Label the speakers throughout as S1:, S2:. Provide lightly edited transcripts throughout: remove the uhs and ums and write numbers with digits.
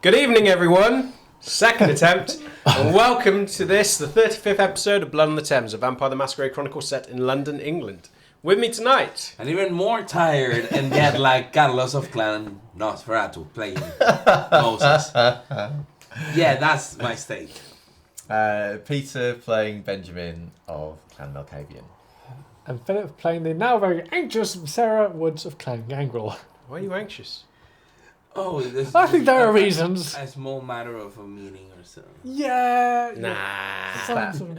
S1: Good evening, everyone. Second attempt, and welcome to this, the 35th episode of Blood on the Thames, a Vampire the Masquerade Chronicle set in London, England. With me tonight,
S2: and even more tired and yet like Carlos of Clan Nosferatu playing Moses. Yeah, that's my state.
S3: Peter playing Benjamin of Clan Malkavian.
S4: And Philip playing the now very anxious Sarah Woods of Clan Gangrel.
S1: why are you anxious?
S2: Oh,
S4: I think there are reasons.
S2: A small matter of a meeting or so.
S4: Yeah.
S1: Nah.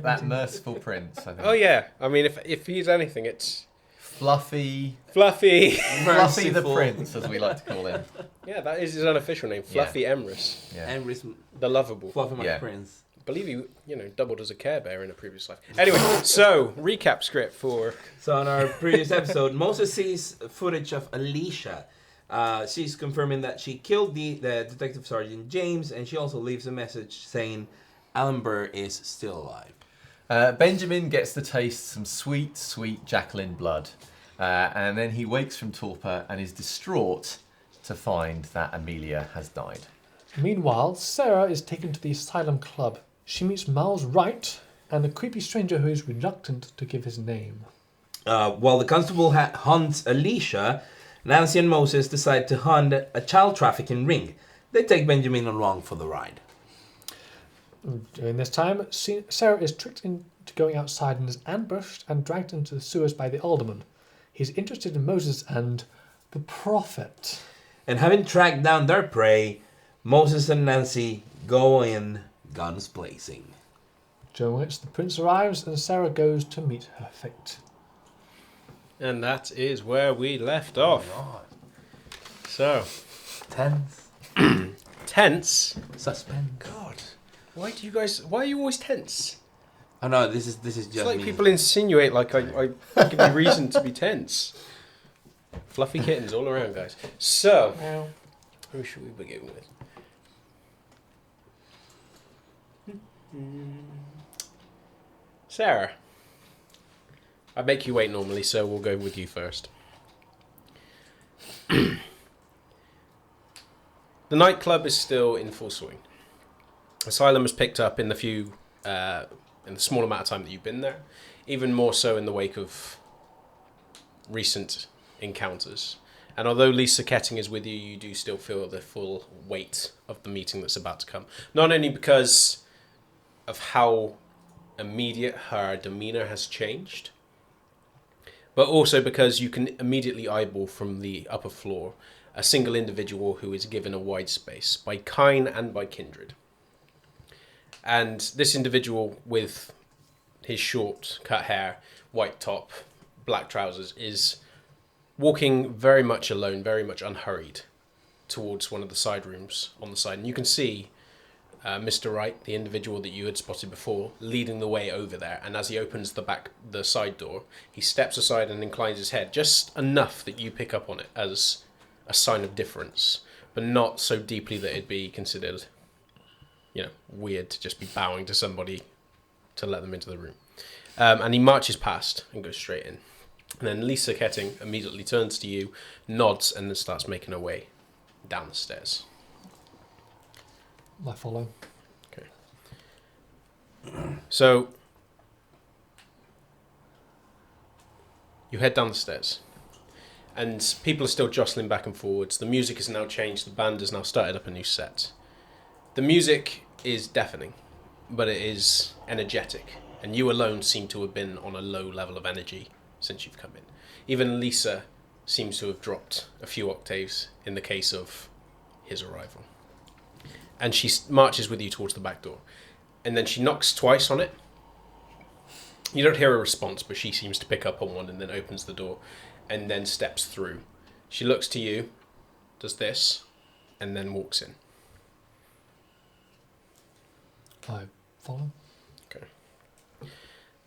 S3: That merciful prince, I think.
S1: Oh yeah, I mean, if he's anything, it's
S3: Fluffy
S2: Merciful.
S3: the Prince, as we like to call him.
S1: yeah, that is his unofficial name, Fluffy Emrys,
S3: Yeah.
S2: Emrys,
S1: the lovable.
S2: Fluffy my
S3: Yeah.
S2: prince.
S1: I believe he, doubled as a Care Bear in a previous life. Anyway, so recap script for.
S2: So on our previous episode, Moses sees footage of Alicia. She's confirming that she killed the Detective Sergeant James, and she also leaves a message saying Alan Burr is still alive.
S3: Benjamin gets to taste some sweet, sweet Jacqueline blood. And then he wakes from torpor and is distraught to find that Amelia has died.
S4: Meanwhile, Sarah is taken to the Asylum Club. She meets Miles Wright and a creepy stranger who is reluctant to give his name.
S2: While the constable hunts Alicia, Nancy and Moses decide to hunt a child trafficking ring. They take Benjamin along for the ride.
S4: During this time, Sarah is tricked into going outside and is ambushed and dragged into the sewers by the alderman. He's interested in Moses and the prophet.
S2: And having tracked down their prey, Moses and Nancy go in, guns blazing.
S4: During which the prince arrives and Sarah goes to meet her fate.
S1: And that is where we left off. So,
S2: Tense.
S1: tense.
S2: Suspense.
S1: God, why are you always tense?
S2: Oh no, this is just
S1: It's like
S2: me.
S1: people insinuate like I give you reason to be tense. Fluffy kittens all around, guys. So,
S4: Well,
S1: who should we begin with? Sarah. I make you wait normally, so we'll go with you first. The nightclub is still in full swing. Asylum has picked up in the small amount of time that you've been there, even more so in the wake of recent encounters. And although Lisa Ketting is with you, you do still feel the full weight of the meeting that's about to come. Not only because of how immediate her demeanour has changed, but also because you can immediately eyeball from the upper floor a single individual who is given a wide space by Kine and by Kindred. And this individual with his short cut hair, white top, black trousers, is walking very much alone, very much unhurried towards one of the side rooms on the side. And you can see Mr. Wright, the individual that you had spotted before, leading the way over there. And as he opens the side door, he steps aside and inclines his head just enough that you pick up on it as a sign of difference, but not so deeply that it'd be considered, weird to just be bowing to somebody to let them into the room. And he marches past and goes straight in. And then Lisa Ketting immediately turns to you, nods, and then starts making her way down the stairs.
S4: I follow.
S1: Okay. So, you head down the stairs. And people are still jostling back and forwards. The music has now changed. The band has now started up a new set. The music is deafening, but it is energetic. And you alone seem to have been on a low level of energy since you've come in. Even Lisa seems to have dropped a few octaves in the case of his arrival. And she marches with you towards the back door. And then she knocks twice on it. You don't hear a response, but she seems to pick up on one and then opens the door and then steps through. She looks to you, does this, and then walks in.
S4: I follow.
S1: Okay.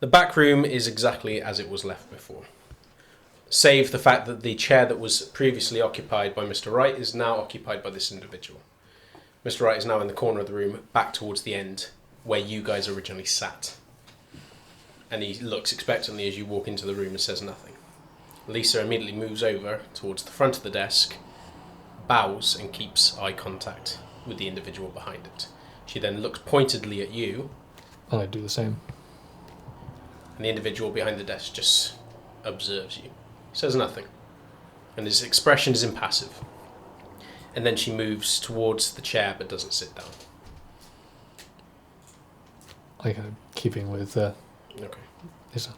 S1: The back room is exactly as it was left before, save the fact that the chair that was previously occupied by Mr. Wright is now occupied by this individual. Mr. Wright is now in the corner of the room, back towards the end, where you guys originally sat. And he looks expectantly as you walk into the room and says nothing. Lisa immediately moves over towards the front of the desk, bows and keeps eye contact with the individual behind it. She then looks pointedly at you,
S4: And I do the same.
S1: and the individual behind the desk just observes you. Says nothing. And his expression is impassive. And then she moves towards the chair but doesn't sit down.
S4: Keeping with
S1: Okay.
S4: Lisa.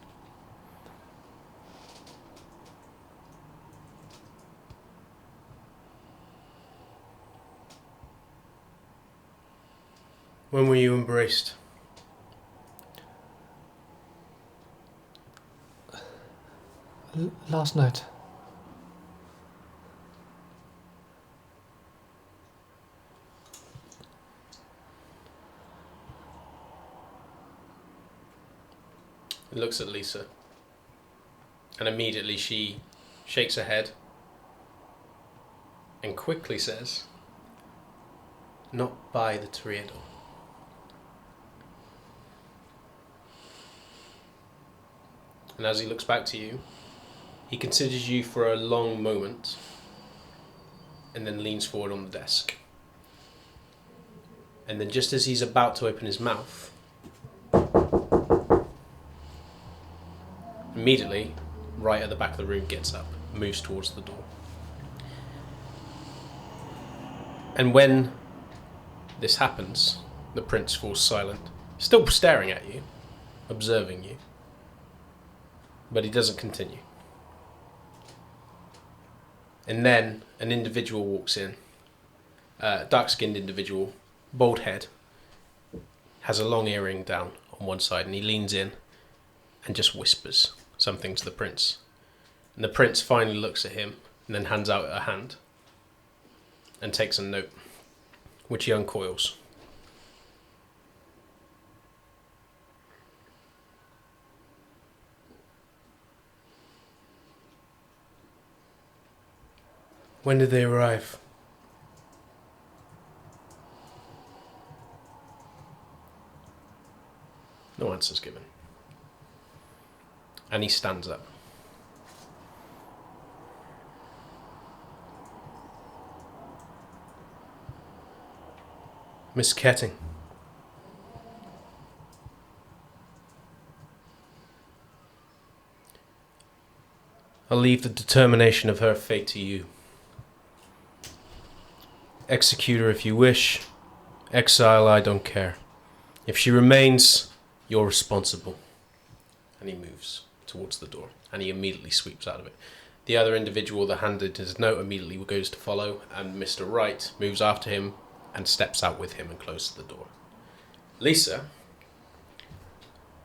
S1: When were you embraced?
S4: Last night.
S1: He looks at Lisa. And immediately she shakes her head and quickly says, "Not by the Toreador." And as he looks back to you, he considers you for a long moment and then leans forward on the desk. And then just as he's about to open his mouth, immediately, right at the back of the room, gets up, moves towards the door. And when this happens, the prince falls silent, still staring at you, observing you. But he doesn't continue. And then an individual walks in, a dark-skinned individual, bald head, has a long earring down on one side, and he leans in and just whispers something to the prince. And the prince finally looks at him and then hands out a hand and takes a note, which he uncoils. When did they arrive? No answer's given. And he stands up. Miss Ketting. I'll leave the determination of her fate to you. Execute her if you wish. Exile, I don't care. If she remains, you're responsible. And he moves towards the door, and he immediately sweeps out of it. The other individual that handed his note immediately goes to follow, and Mr. Wright moves after him and steps out with him and closes the door. Lisa,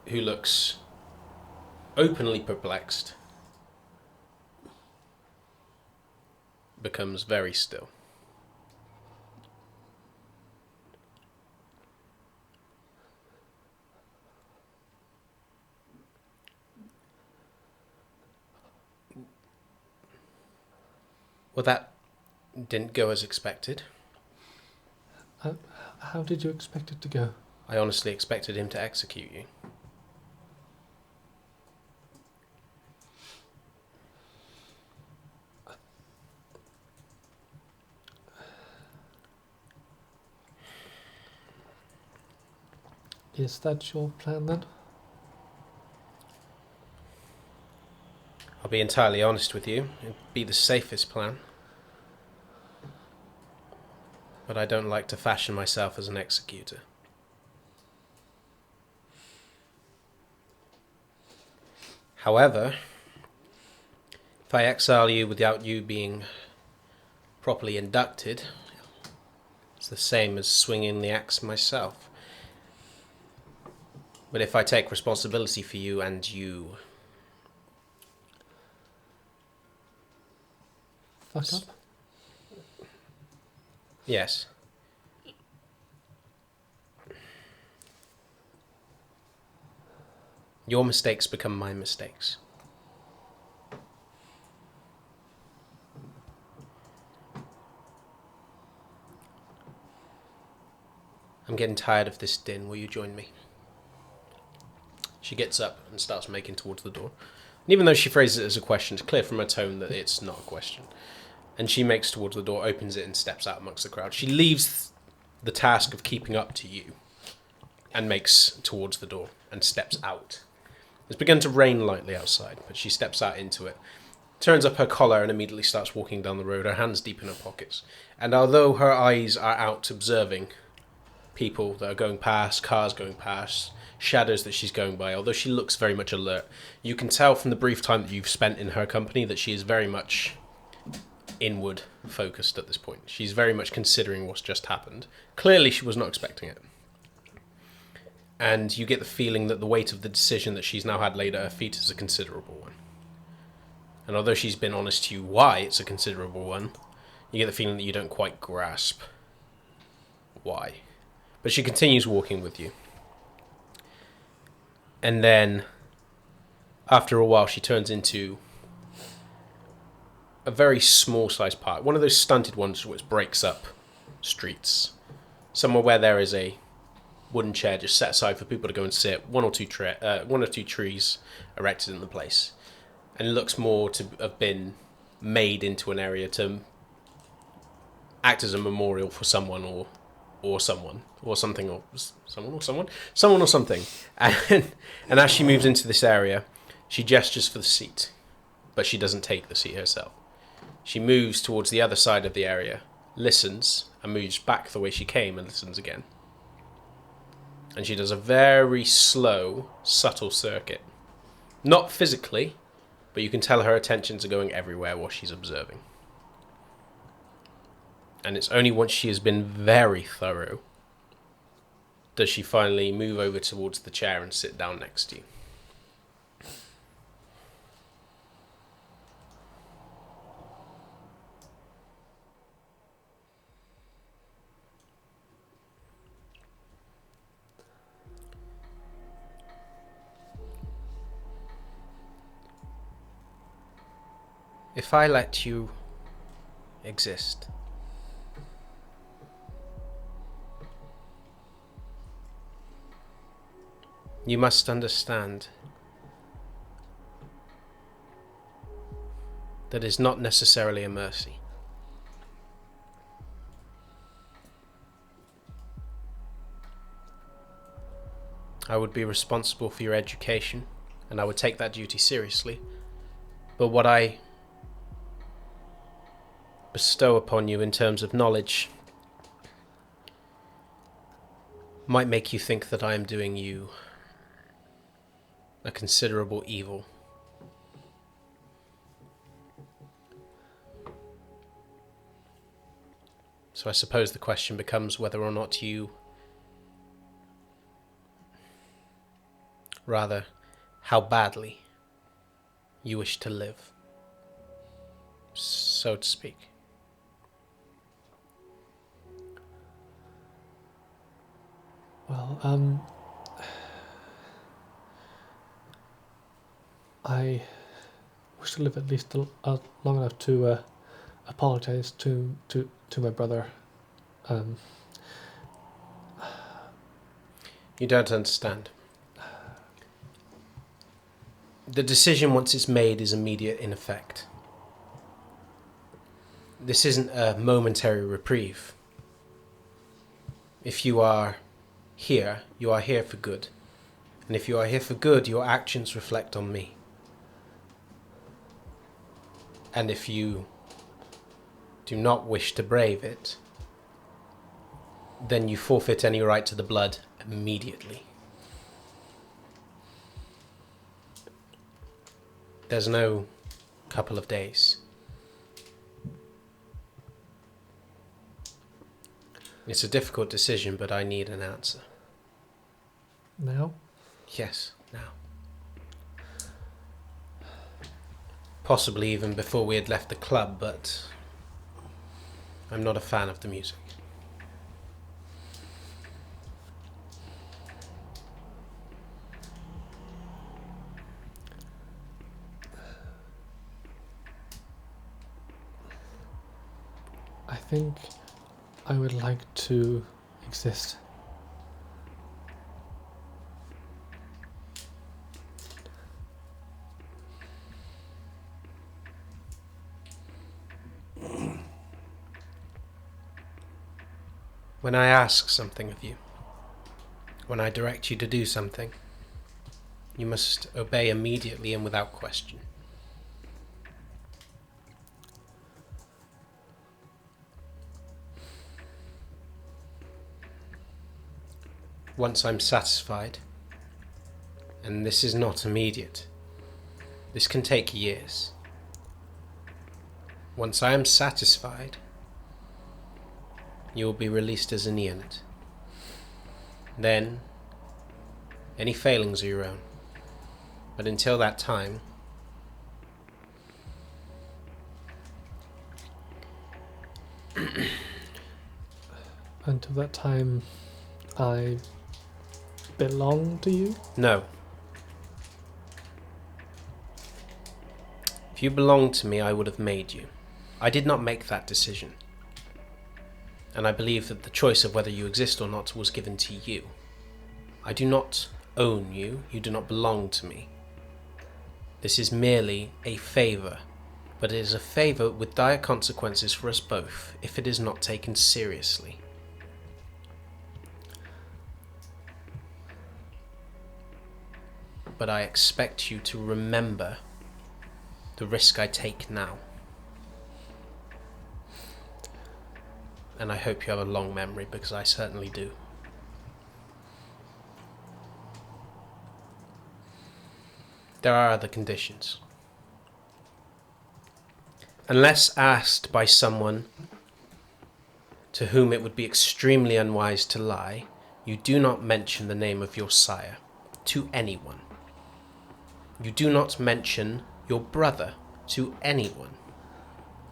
S1: who looks openly perplexed, becomes very still. Well, that didn't go as expected.
S4: How did you expect it to go?
S1: I honestly expected him to execute you.
S4: Is that your plan then?
S1: I'll be entirely honest with you. It'd be the safest plan. But I don't like to fashion myself as an executor. However, if I exile you without you being properly inducted, it's the same as swinging the axe myself. But if I take responsibility for you and you
S4: Fuck up?
S1: Yes. Your mistakes become my mistakes. I'm getting tired of this din. Will you join me? She gets up and starts making towards the door. And even though she phrases it as a question, it's clear from her tone that it's not a question. And she makes towards the door, opens it, and steps out amongst the crowd. She leaves the task of keeping up to you and makes towards the door and steps out. It's begun to rain lightly outside, but she steps out into it, turns up her collar and immediately starts walking down the road, her hands deep in her pockets. And although her eyes are out observing people that are going past, cars going past, shadows that she's going by, although she looks very much alert, you can tell from the brief time that you've spent in her company that she is very much inward focused at this point. She's very much considering what's just happened. Clearly she was not expecting it. And you get the feeling that the weight of the decision that she's now had laid at her feet is a considerable one. And although she's been honest to you why it's a considerable one, you get the feeling that you don't quite grasp why. But she continues walking with you. And then, after a while, she turns into a very small-sized park. One of those stunted ones which breaks up streets. Somewhere where there is a wooden chair just set aside for people to go and sit. One or two trees erected in the place. And it looks more to have been made into an area to act as a memorial for someone or someone or something or someone or someone or something. And as she moves into this area, she gestures for the seat, but she doesn't take the seat herself. She moves towards the other side of the area, listens, and moves back the way she came and listens again. And she does a very slow, subtle circuit. Not physically, but you can tell her attentions are going everywhere while she's observing. And it's only once she has been very thorough does she finally move over towards the chair and sit down next to you. If I let you exist, you must understand that is not necessarily a mercy. I would be responsible for your education, and I would take that duty seriously. But what I bestow upon you in terms of knowledge might make you think that I am doing you a considerable evil. So I suppose the question becomes whether or not rather, how badly you wish to live, so to speak.
S4: Well, I wish to live at least long enough to apologize to my brother.
S1: You don't understand. The decision, once it's made, is immediate in effect. This isn't a momentary reprieve. If you are here, you are here for good. And if you are here for good, your actions reflect on me. And if you do not wish to brave it, then you forfeit any right to the blood immediately. There's no couple of days. It's a difficult decision, but I need an answer.
S4: Now?
S1: Yes, now. Possibly even before we had left the club, but I'm not a fan of the music.
S4: I think I would like to exist.
S1: When I ask something of you, when I direct you to do something, you must obey immediately and without question. Once I'm satisfied, and this is not immediate, this can take years. Once I am satisfied, you will be released as an Eonet. Then, any failings are your own. But until that time,
S4: I belong to you?
S1: no. If you belonged to me, I would have made you. I did not make that decision. And I believe that the choice of whether you exist or not was given to you. I do not own you. You do not belong to me. This is merely a favour, but it is a favour with dire consequences for us both if it is not taken seriously. But I expect you to remember the risk I take now. And I hope you have a long memory, because I certainly do. There are other conditions. Unless asked by someone to whom it would be extremely unwise to lie, you do not mention the name of your sire to anyone. You do not mention your brother to anyone.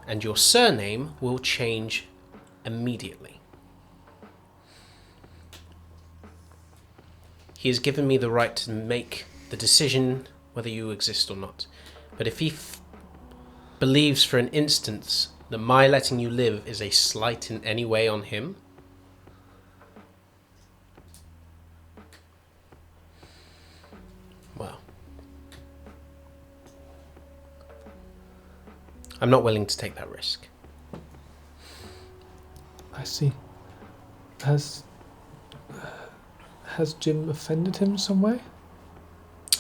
S1: And your surname will change immediately. He has given me the right to make the decision whether you exist or not. But if he believes for an instance that my letting you live is a slight in any way on him, well, I'm not willing to take that risk.
S4: I see. Has Jim offended him some way?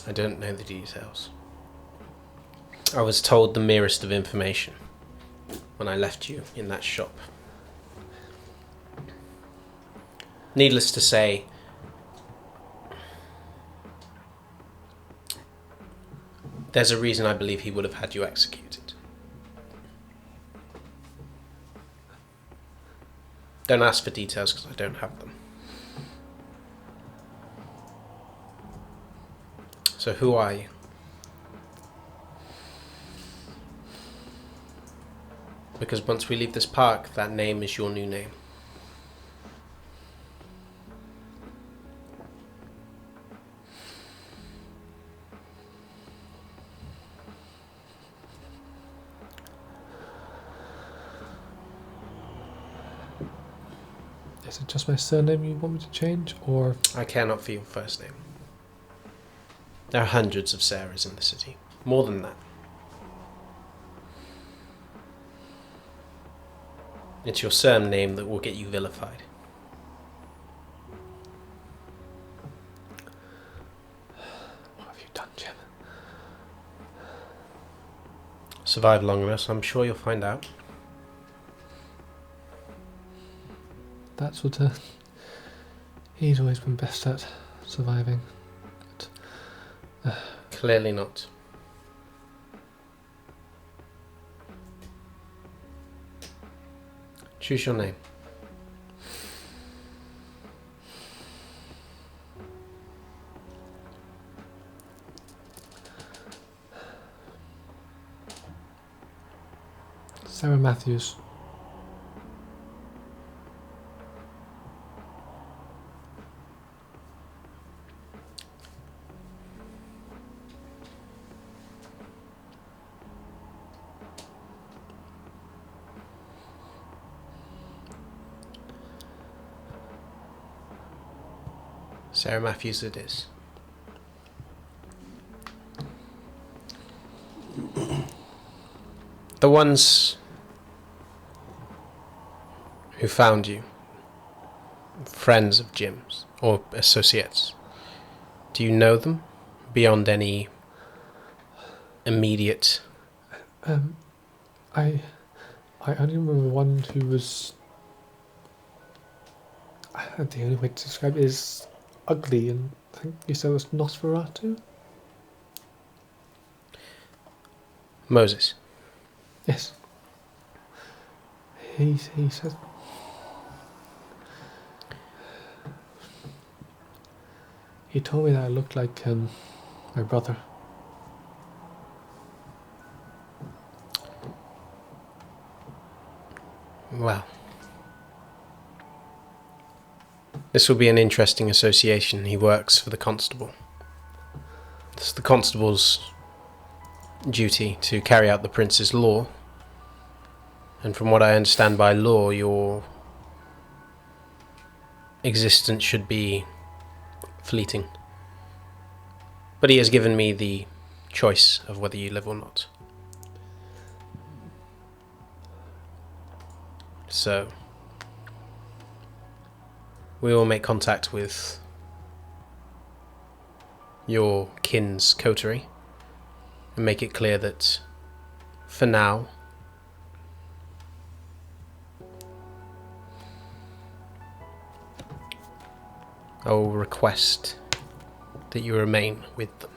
S1: I don't know the details. I was told the merest of information when I left you in that shop. Needless to say, there's a reason I believe he would have had you executed. Don't ask for details because I don't have them. So who are you? Because once we leave this park, that name is your new name.
S4: Is it just my surname you want me to change, or...?
S1: I care not for your first name. There are hundreds of Sarahs in the city. More than that. It's your surname that will get you vilified.
S4: What have you done, Jim?
S1: Survive long enough, so I'm sure you'll find out.
S4: That's what he's always been best at, surviving.
S1: Clearly not. Choose your name.
S4: Sarah Matthews.
S1: Sarah Matthews it is. The ones who found you friends of Jim's or associates. Do you know them beyond any immediate?
S4: I only remember one who was. The only way to describe it is ugly, and I think you said it was Nosferatu?
S1: Moses.
S4: Yes. He said. He told me that I looked like my brother.
S1: Well, this will be an interesting association. He works for the constable. It's the constable's duty to carry out the prince's law. And from what I understand by law, your existence should be fleeting. But he has given me the choice of whether you live or not. So, we will make contact with your kin's coterie and make it clear that, for now, I will request that you remain with them.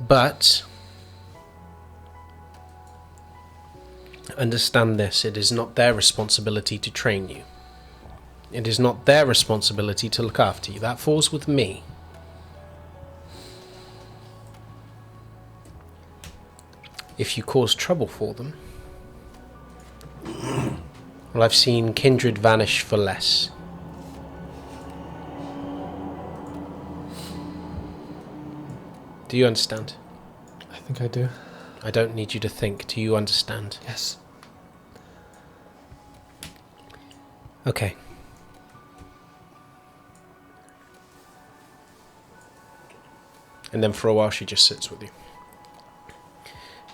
S1: But understand this, it is not their responsibility to train you. It is not their responsibility to look after you. That falls with me. If you cause trouble for them, well, I've seen Kindred vanish for less. Do you understand?
S4: I think I do.
S1: I don't need you to think. Do you understand?
S4: Yes.
S1: Okay. And then for a while she just sits with you.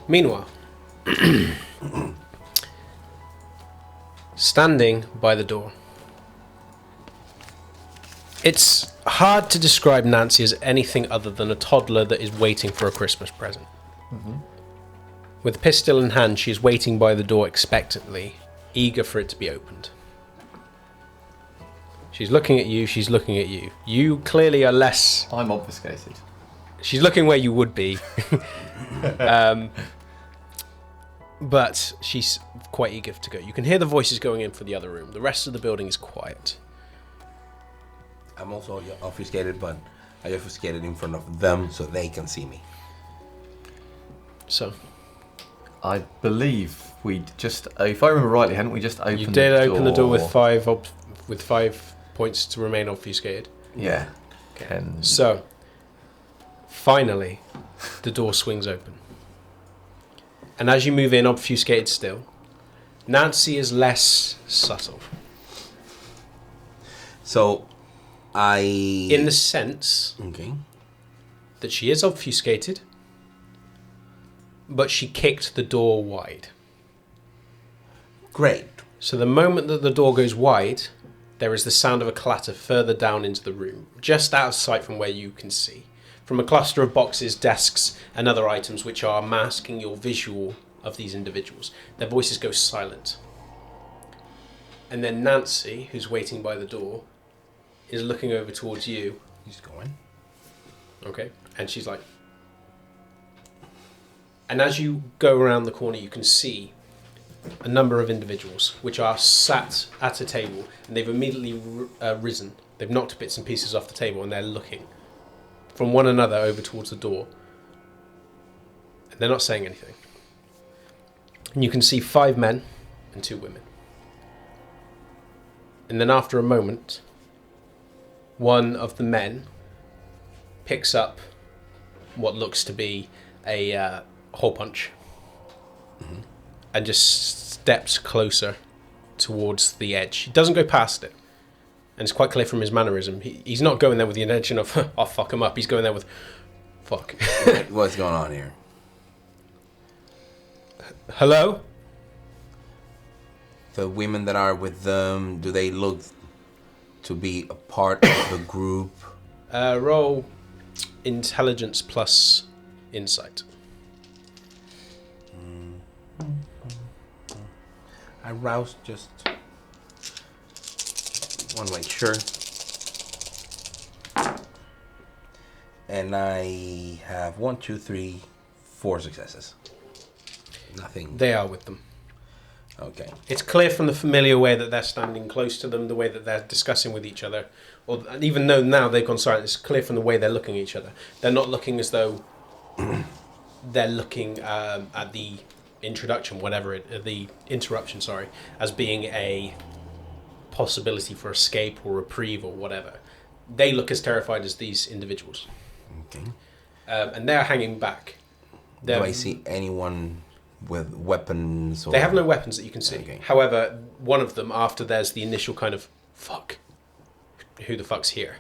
S1: Meanwhile, standing by the door. It's hard to describe Nancy as anything other than a toddler that is waiting for a Christmas present.
S3: Mm-hmm.
S1: With pistol in hand, she is waiting by the door expectantly, eager for it to be opened. She's looking at you, she's looking at you. You clearly are less...
S3: I'm obfuscated.
S1: She's looking where you would be. But she's quite eager to go. You can hear the voices going in for the other room. The rest of the building is quiet.
S2: I'm also obfuscated, but I obfuscated in front of them so they can see me.
S1: So,
S3: I believe we just, if I remember rightly, hadn't we just opened the door?
S1: you did open the door with 5 points to remain obfuscated.
S3: Yeah.
S1: So, finally, the door swings open. And as you move in, obfuscated still, Nancy is less subtle.
S2: So,
S1: in the sense that she is obfuscated, but she kicked the door wide.
S2: Great.
S1: So the moment that the door goes wide, there is the sound of a clatter further down into the room, just out of sight from where you can see. From a cluster of boxes, desks, and other items which are masking your visual of these individuals. Their voices go silent. And then Nancy, who's waiting by the door, is looking over towards you.
S2: He's going.
S1: Okay. And she's like... And as you go around the corner, you can see a number of individuals which are sat at a table, and they've immediately risen. They've knocked bits and pieces off the table, and they're looking from one another over towards the door. And they're not saying anything. And you can see 5 men and 2 women. And then after a moment, one of the men picks up what looks to be a hole punch, and just steps closer towards the edge. He doesn't go past it. And it's quite clear from his mannerism. He's not going there with the intention of, I'll fuck him up. He's going there with, fuck.
S2: What's going on here?
S1: Hello?
S2: The women that are with them, do they look to be a part of the group?
S1: Roll intelligence plus insight.
S2: I rouse just want to make sure. And I have 1, 2, 3, 4 successes. Nothing.
S1: They are with them.
S2: Okay.
S1: It's clear from the familiar way that they're standing close to them, the way that they're discussing with each other, or even though now they've gone silent, it's clear from the way they're looking at each other. They're not looking as though they're looking at the introduction, the interruption, as being a possibility for escape or reprieve or whatever. They look as terrified as these individuals.
S2: Okay.
S1: And they're hanging back.
S2: Do I see anyone with weapons? Or...
S1: They have no weapons that you can see.
S2: Okay.
S1: However, one of them, after there's the initial kind of, fuck, who the fuck's here?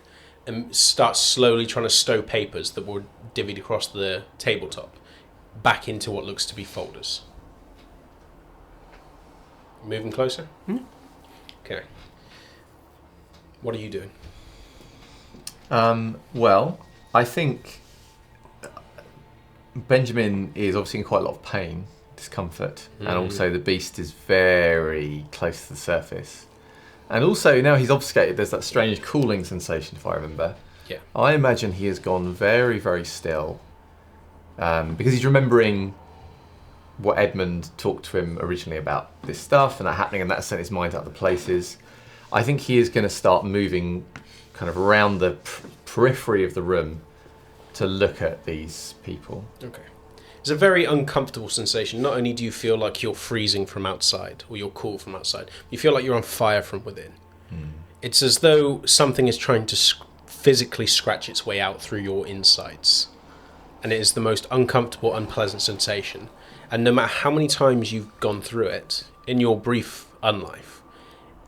S1: And starts slowly trying to stow papers that were divvied across the tabletop back into what looks to be folders. Moving closer? Okay. What are you doing?
S3: Well, I think Benjamin is obviously in quite a lot of pain, discomfort, and also the beast is very close to the surface. And also, now he's obfuscated, there's that strange cooling sensation, if I remember.
S1: Yeah.
S3: I imagine he has gone very, very still, because he's remembering what Edmund talked to him originally about this stuff and that happening, and that sent his mind to other places. I think he is going to start moving kind of around the periphery of the room to look at these people.
S1: Okay. It's a very uncomfortable sensation. Not only do you feel like you're freezing from outside, or you're cool from outside, you feel like you're on fire from within. It's as though something is trying to physically scratch its way out through your insides. And it is the most uncomfortable, unpleasant sensation. And no matter how many times you've gone through it in your brief unlife,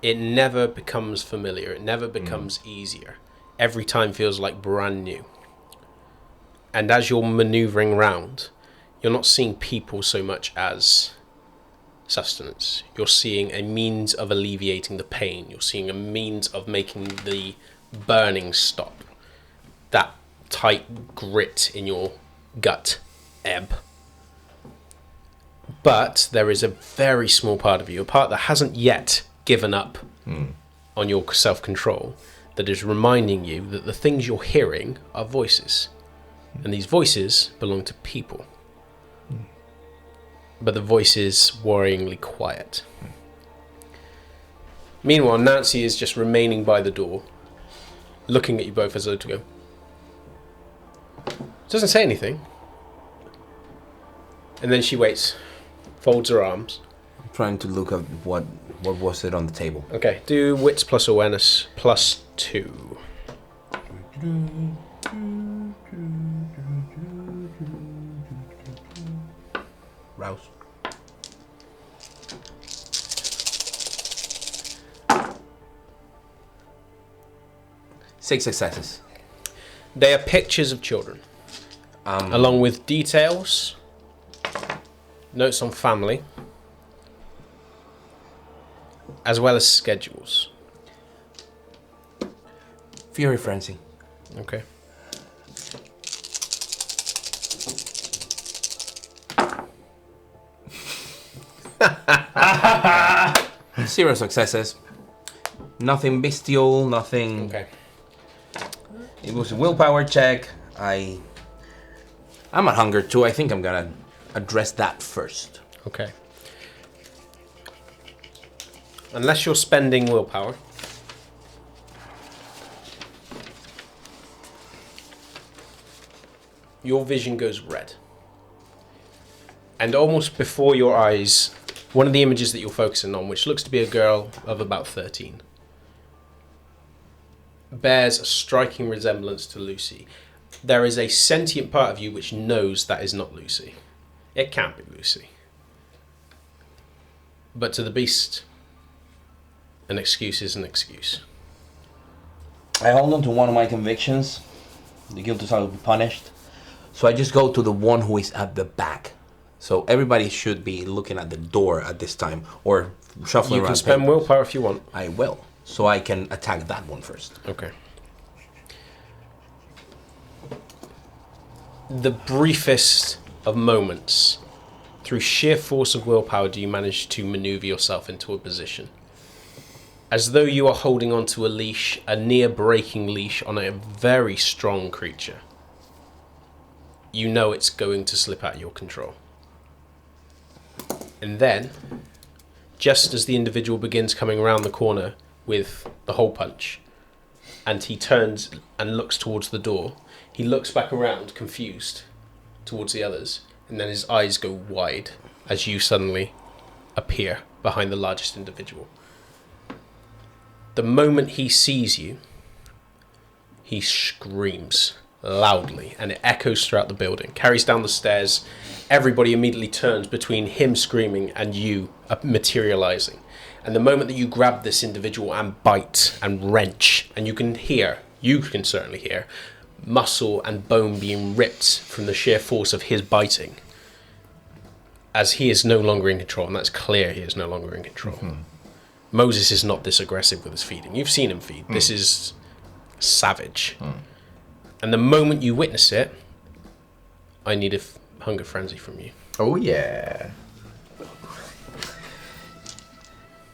S1: it never becomes familiar. It never becomes easier. Every time feels like brand new. And as you're maneuvering around, you're not seeing people so much as sustenance. You're seeing a means of alleviating the pain. You're seeing a means of making the burning stop. That tight grit in your gut ebb. But there is a very small part of you, a part that hasn't yet given up on your self-control, that is reminding you that the things you're hearing are voices. And these voices belong to people. But the voice is worryingly quiet. Meanwhile, Nancy is just remaining by the door, looking at you both as though to go. Doesn't say anything. And then she waits, folds her arms.
S2: I'm trying to look at what was it on the table.
S1: Okay, do wits plus awareness plus 2.
S2: Rouse. Six successes.
S1: They are pictures of children, along with details, notes on family, as well as schedules.
S2: Fury Frenzy.
S1: Okay.
S2: Zero successes. Nothing bestial, nothing.
S1: Okay.
S2: It was a willpower check. I'm at hunger too. I think I'm gonna address that first.
S1: Okay. Unless you're spending willpower. Your vision goes red. And almost before your eyes, one of the images that you're focusing on, which looks to be a girl of about 13, bears a striking resemblance to Lucy. There is a sentient part of you which knows that is not Lucy. It can't be Lucy. But to the beast, an excuse is an excuse.
S2: I hold on to one of my convictions. The guilty side will be punished. So I just go to the one who is at the back. So everybody should be looking at the door at this time, or shuffling
S1: You
S2: around.
S1: can spend
S2: papers.
S1: willpower if you want.
S2: I will, so I can attack that one first.
S1: Okay. The briefest of moments, through sheer force of willpower, do you manage to maneuver yourself into a position. As though you are holding onto a leash, a near breaking leash on a very strong creature. You know it's going to slip out of your control. And then, just as the individual begins coming around the corner with the hole punch, and he turns and looks towards the door, he looks back around, confused, towards the others, and then his eyes go wide as you suddenly appear behind the largest individual. The moment he sees you, he screams loudly, and it echoes throughout the building, carries down the stairs. Everybody immediately turns between him screaming and you materializing. And the moment that you grab this individual and bite and wrench, and you can certainly hear, muscle and bone being ripped from the sheer force of his biting, as he is no longer in control, and that's clear he is no longer in control. Mm-hmm. Moses is not this aggressive with his feeding. You've seen him feed. This is savage. And the moment you witness it, I need a hunger frenzy from you.
S3: Oh, yeah.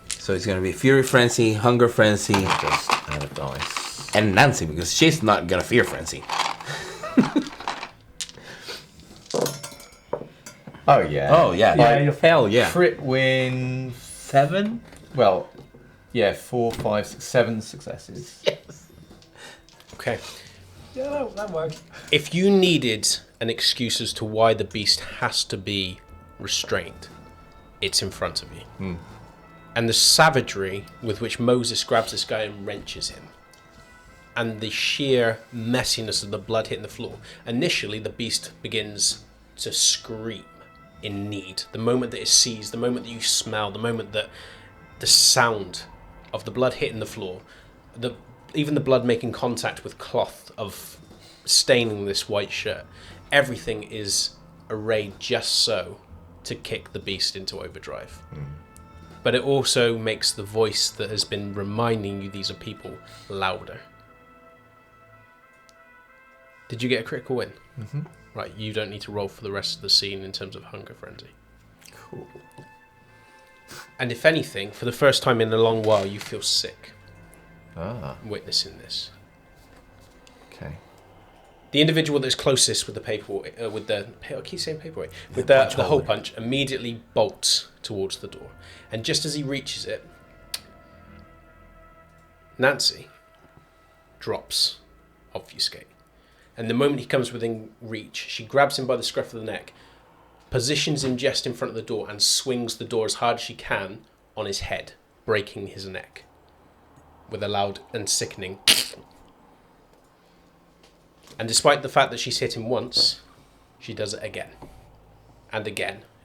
S2: So it's going to be Fury Frenzy, Hunger Frenzy,
S3: Just add a dice.
S2: and Nancy, because she's not going to Fear Frenzy.
S3: Oh, yeah.
S2: Oh, yeah.
S3: Yeah,
S2: Hell yeah.
S3: Crit win 7? Well, yeah, 4, 5, 6, 7 successes.
S2: Yes.
S1: Okay.
S4: Yeah, that worked.
S1: If you needed an excuse as to why the beast has to be restrained, it's in front of you. And the savagery with which Moses grabs this guy and wrenches him, and the sheer messiness of the blood hitting the floor. Initially, the beast begins to scream in need. The moment that it sees, the moment that you smell, the moment that the sound of the blood hitting the floor, even the blood making contact with cloth of staining this white shirt, everything is arrayed just so to kick the beast into overdrive. But it also makes the voice that has been reminding you these are people louder. Did you get a critical win?
S3: Mm-hmm.
S1: Right, you don't need to roll for the rest of the scene in terms of hunger frenzy.
S3: Cool.
S1: And if anything, for the first time in a long while, you feel sick witnessing this.
S3: Okay.
S1: The individual that's closest with the paperweight, I keep saying paperweight, with the hole punch, immediately bolts towards the door. And just as he reaches it, Nancy drops Obfuscate. And the moment he comes within reach, she grabs him by the scruff of the neck, positions him just in front of the door, and swings the door as hard as she can on his head, breaking his neck with a loud and sickening. And despite the fact that she's hit him once, she does it again, and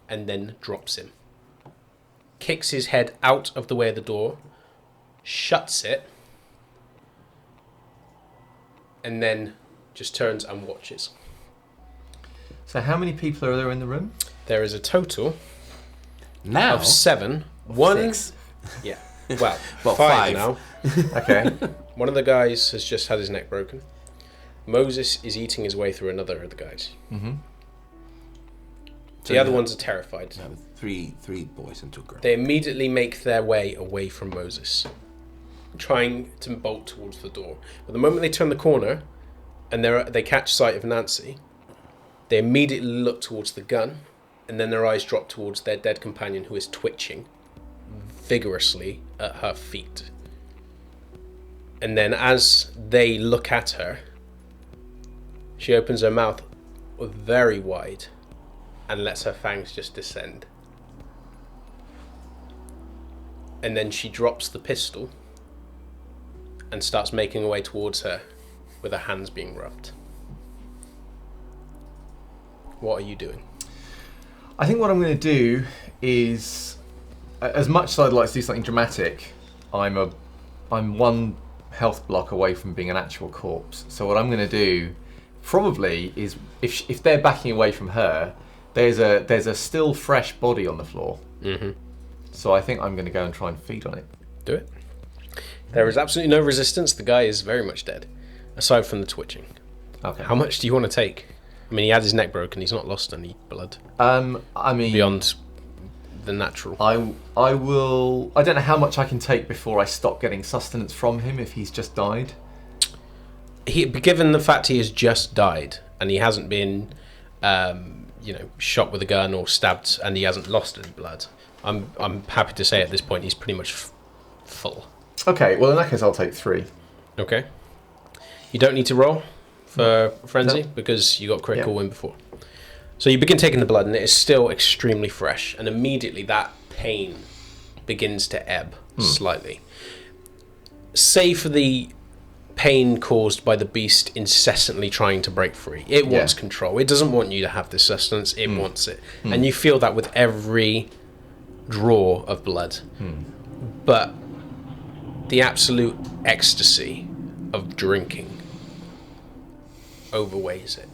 S1: then drops him. Kicks his head out of the way of the door, shuts it, and then just turns and watches.
S3: So how many people are there in the room?
S1: There is a total
S2: Now,
S1: of 7. One,
S2: 6.
S1: yeah, well,
S2: Well,
S1: 5
S2: 5.
S1: now.
S3: Okay.
S1: One of the guys has just had his neck broken. Moses is eating his way through another of the guys.
S3: Mm-hmm.
S1: The other ones are terrified.
S2: Three boys and 2 girls.
S1: They immediately make their way away from Moses, trying to bolt towards the door. But the moment they turn the corner and they catch sight of Nancy, they immediately look towards the gun, and then their eyes drop towards their dead companion, who is twitching vigorously at her feet. And then as they look at her, she opens her mouth very wide and lets her fangs just descend. And then she drops the pistol and starts making her way towards her with her hands being rubbed. What are you doing?
S3: I think what I'm going to do is, as much as I'd like to do something dramatic, I'm 1 health block away from being an actual corpse. So what I'm going to do probably is, if they're backing away from her, there's a still fresh body on the floor.
S1: Mm-hmm.
S3: So I think I'm going to go and try and feed on it.
S1: Do it. There is absolutely no resistance. The guy is very much dead, aside from the twitching.
S3: Okay.
S1: How much do you want to take? I mean, he had his neck broken. He's not lost any blood.
S3: I mean,
S1: beyond the natural.
S3: I will. I don't know how much I can take before I stop getting sustenance from him if he's just died.
S1: Given the fact he has just died and he hasn't been, shot with a gun or stabbed, and he hasn't lost any blood, I'm happy to say at this point he's pretty much full.
S3: Okay. Well, in that case, I'll take 3.
S1: Okay. You don't need to roll for frenzy because you got critical win before. So you begin taking the blood, and it is still extremely fresh, and immediately that pain begins to ebb slightly. Save for the pain caused by the beast incessantly trying to break free. It wants control. It doesn't want you to have this sustenance. It wants it. And you feel that with every draw of blood. But the absolute ecstasy of drinking overweighs it.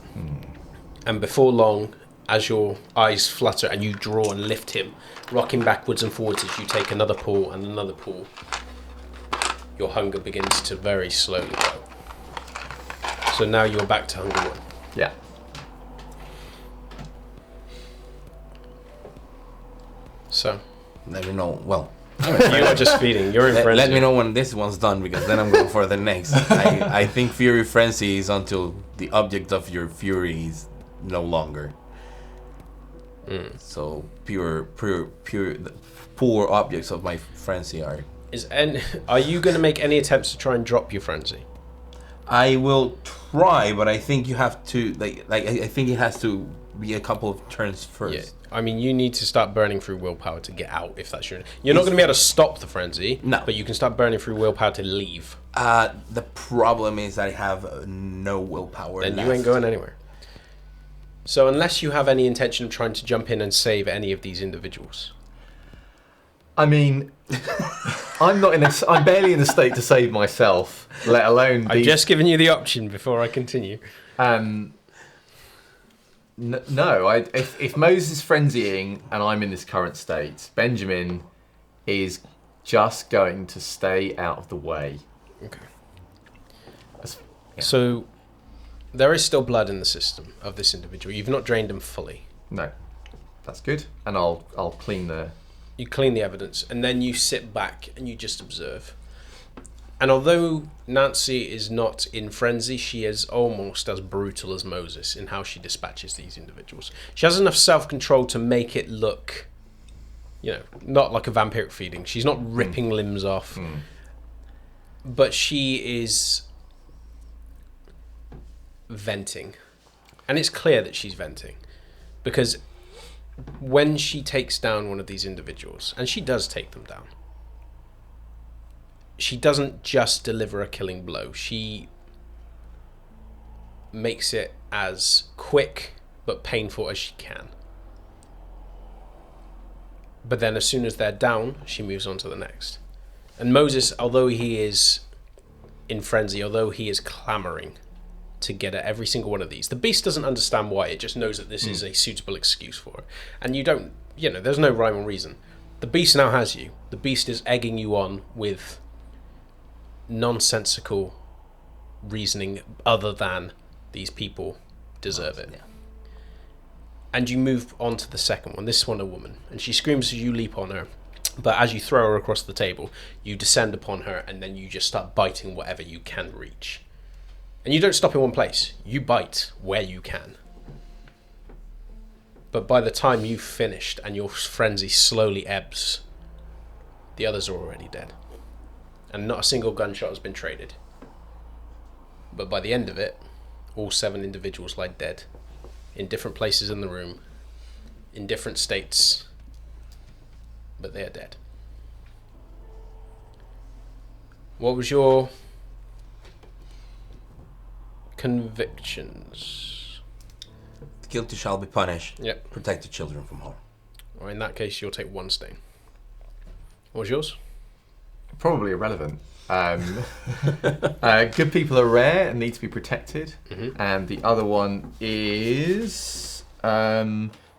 S1: And before long, as your eyes flutter and you draw and lift him, rocking backwards and forwards as you take another pull and another pull, your hunger begins to very slowly go. So now you're back to hunger 1.
S3: Yeah.
S1: So
S5: Let me know. Well,
S1: you are just feeding. You're in frenzy.
S5: let me know when this one's done, because then I'm going for the next. I think Fury Frenzy is until the object of your fury is no longer. So poor objects of my frenzy are.
S1: Are you going to make any attempts to try and drop your frenzy?
S5: I will try, but I think you have to I think it has to be a couple of turns first.
S1: Yeah. I mean, you need to start burning through willpower to get out, if that's your... You're not going to be able to stop the frenzy,
S5: No.
S1: But you can start burning through willpower to leave.
S5: The problem is I have no willpower
S1: Then
S5: left.
S1: you ain't going anywhere. So unless you have any intention of trying to jump in and save any of these individuals...
S3: I mean, I'm barely in a state to save myself, let alone.
S1: I've just given you the option before I continue.
S3: No, if Moses is frenzying and I'm in this current state, Benjamin is just going to stay out of the way.
S1: Okay. So there is still blood in the system of this individual. You've not drained him fully.
S3: No, that's good, and I'll clean the.
S1: You clean the evidence, and then you sit back and you just observe. And although Nancy is not in frenzy, she is almost as brutal as Moses in how she dispatches these individuals. She has enough self-control to make it look, not like a vampiric feeding. She's not ripping limbs off. But she is venting. And it's clear that she's venting. Because when she takes down one of these individuals, and she does take them down, she doesn't just deliver a killing blow. She makes it as quick but painful as she can. But then as soon as they're down, she moves on to the next. And Moses, although he is in frenzy, although he is clamoring to get at every single one of these, the beast doesn't understand why. It just knows that this is a suitable excuse for it. And you don't, there's no rhyme or reason. The beast now has you. The beast is egging you on with nonsensical reasoning other than these people deserve it. Yeah. And you move on to the second one. This one, a woman. And she screams as you leap on her. But as you throw her across the table, you descend upon her and then you just start biting whatever you can reach. And you don't stop in one place. You bite where you can. But by the time you've finished and your frenzy slowly ebbs, the others are already dead. And not a single gunshot has been traded. But by the end of it, all 7 individuals lie dead in different places in the room, in different states, but they are dead. What was your convictions?
S5: The guilty shall be punished.
S1: Yep.
S5: Protect the children from harm.
S1: Or in that case, you'll take 1 stain. What was yours?
S3: Probably irrelevant. Good people are rare and need to be protected. And the other one is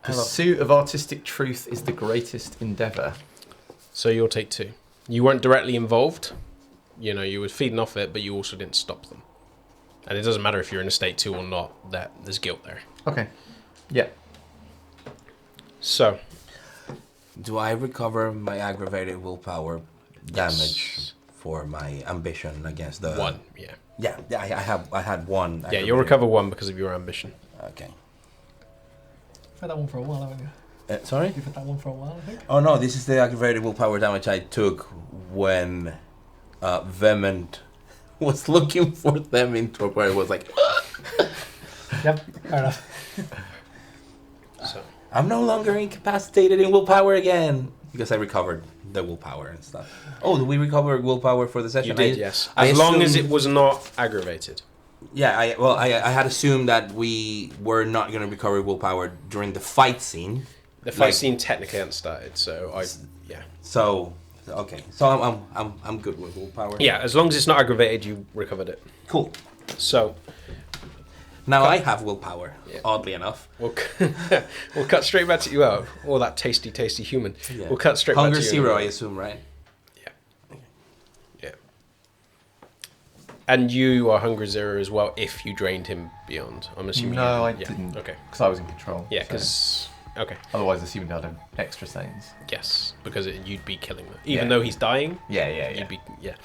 S3: Pursuit of artistic truth is the greatest endeavour.
S1: So you'll take 2. You weren't directly involved. You know, you were feeding off it, but you also didn't stop them. And it doesn't matter if you're in a state 2 or not, that there's guilt there.
S3: Okay. Yeah.
S1: So.
S5: Do I recover my aggravated willpower damage
S1: Yes.
S5: for my ambition against the
S1: 1, yeah.
S5: Yeah, I had 1.
S1: Yeah, you'll recover 1 because of your ambition.
S5: Okay.
S4: You've had that one for a while, haven't you?
S5: Sorry?
S4: You've had that one for a while, I think.
S5: Oh no, this is the aggravated willpower damage I took when Vehement was looking for them in Torp, where it was like,
S4: Yep, fair enough.
S1: So.
S5: I'm no longer incapacitated in willpower again because I recovered the willpower and stuff. Oh, did we recover willpower for the session?
S1: You did, yes.
S5: I
S1: As long as
S5: assumed-
S1: it was not aggravated.
S5: Yeah, I had assumed that we were not going to recover willpower during the fight scene.
S1: The fight
S5: Like-
S1: scene technically hadn't started, so yeah.
S5: So okay, so I'm good with willpower.
S1: Yeah, as long as it's not aggravated, you recovered it.
S5: Cool.
S1: So
S5: Now I have willpower.
S1: Yeah.
S5: Oddly enough.
S1: we'll cut straight back to you. Oh, all that tasty human.
S5: Yeah.
S1: We'll cut straight
S5: Hunger
S1: back to you.
S5: 0, I assume, right?
S1: Yeah. And you are Hunger 0 as well if you drained him beyond. I'm assuming.
S3: No, I
S1: yeah.
S3: didn't.
S1: Okay.
S3: Because I was in control.
S1: Yeah,
S3: so-
S1: because. Okay.
S3: Otherwise, assuming I'd have extra stains.
S1: Yes, because you'd be killing them. Even
S3: Yeah.
S1: though he's dying,
S3: Yeah.
S1: you'd be. Yeah.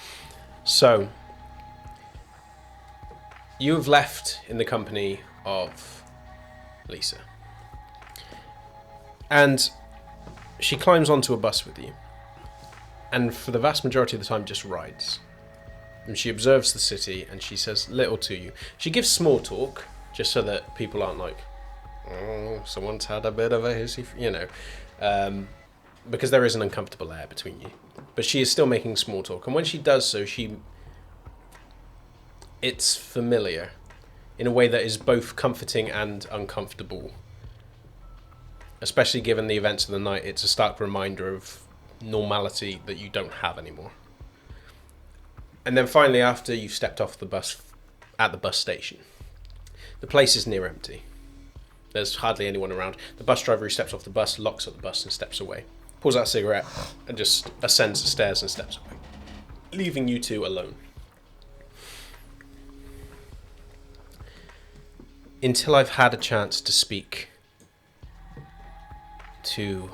S1: So. You have left in the company of Lisa. And she climbs onto a bus with you. And for the vast majority of the time just rides. And she observes the city and she says little to you. She gives small talk, just so that people aren't like, oh, someone's had a bit of a hissy, you know. Because there is an uncomfortable air between you. But she is still making small talk. And when she does so, it's familiar in a way that is both comforting and uncomfortable. Especially given the events of the night, it's a stark reminder of normality that you don't have anymore. And then finally, after you've stepped off the bus at the bus station, the place is near empty. There's hardly anyone around. The bus driver who steps off the bus locks up the bus and steps away, pulls out a cigarette and just ascends the stairs and steps away, leaving you two alone. Until I've had a chance to speak to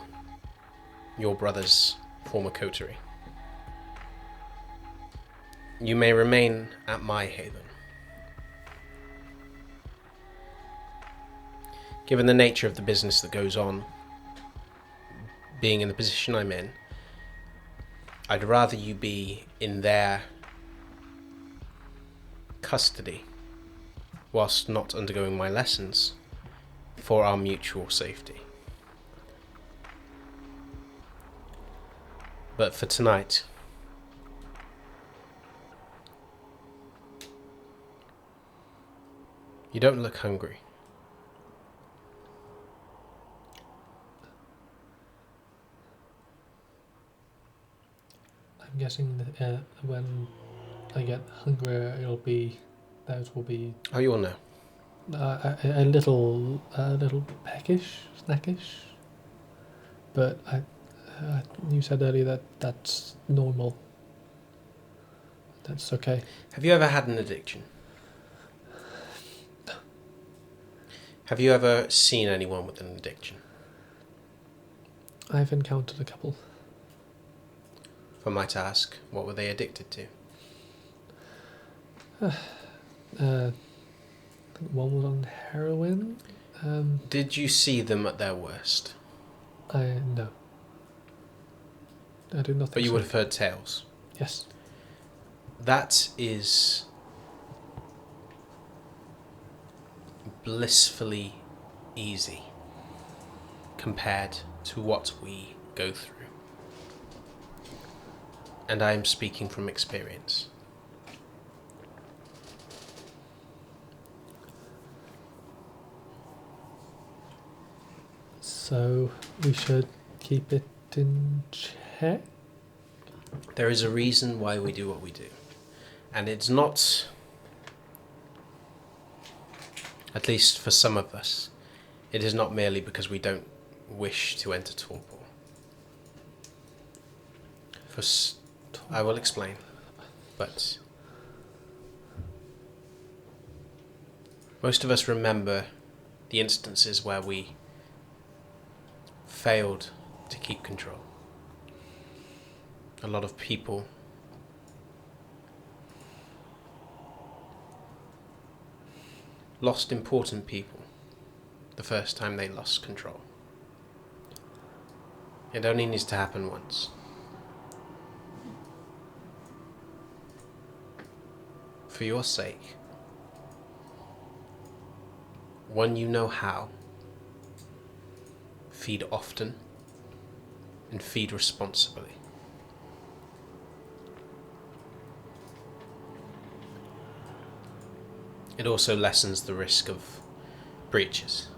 S1: your brother's former coterie, you may remain at my haven. Given the nature of the business that goes on, being in the position I'm in, I'd rather you be in their custody whilst not undergoing my lessons for our mutual safety. But for tonight, you don't look hungry.
S4: I'm guessing that when I get hungrier, those will be
S1: Oh, you will know.
S4: a little peckish, snackish. But you said earlier that that's normal. That's okay.
S1: Have you ever had an addiction? Have you ever seen anyone with an addiction?
S4: I've encountered a couple.
S1: If I might ask, what were they addicted to?
S4: I think one was on heroin.
S1: Did you see them at their worst?
S4: No. I do not think
S1: But you
S4: so.
S1: would have heard tales.
S4: Yes.
S1: That is blissfully easy compared to what we go through. And I am speaking from experience.
S4: So we should keep it in check.
S1: There is a reason why we do what we do. And it's not, at least for some of us, it is not merely because we don't wish to enter torpor. I will explain, but most of us remember the instances where we failed to keep control. A lot of people lost important people the first time they lost control. It only needs to happen once. For your sake, when you know how, feed often and feed responsibly. It also lessens the risk of breaches.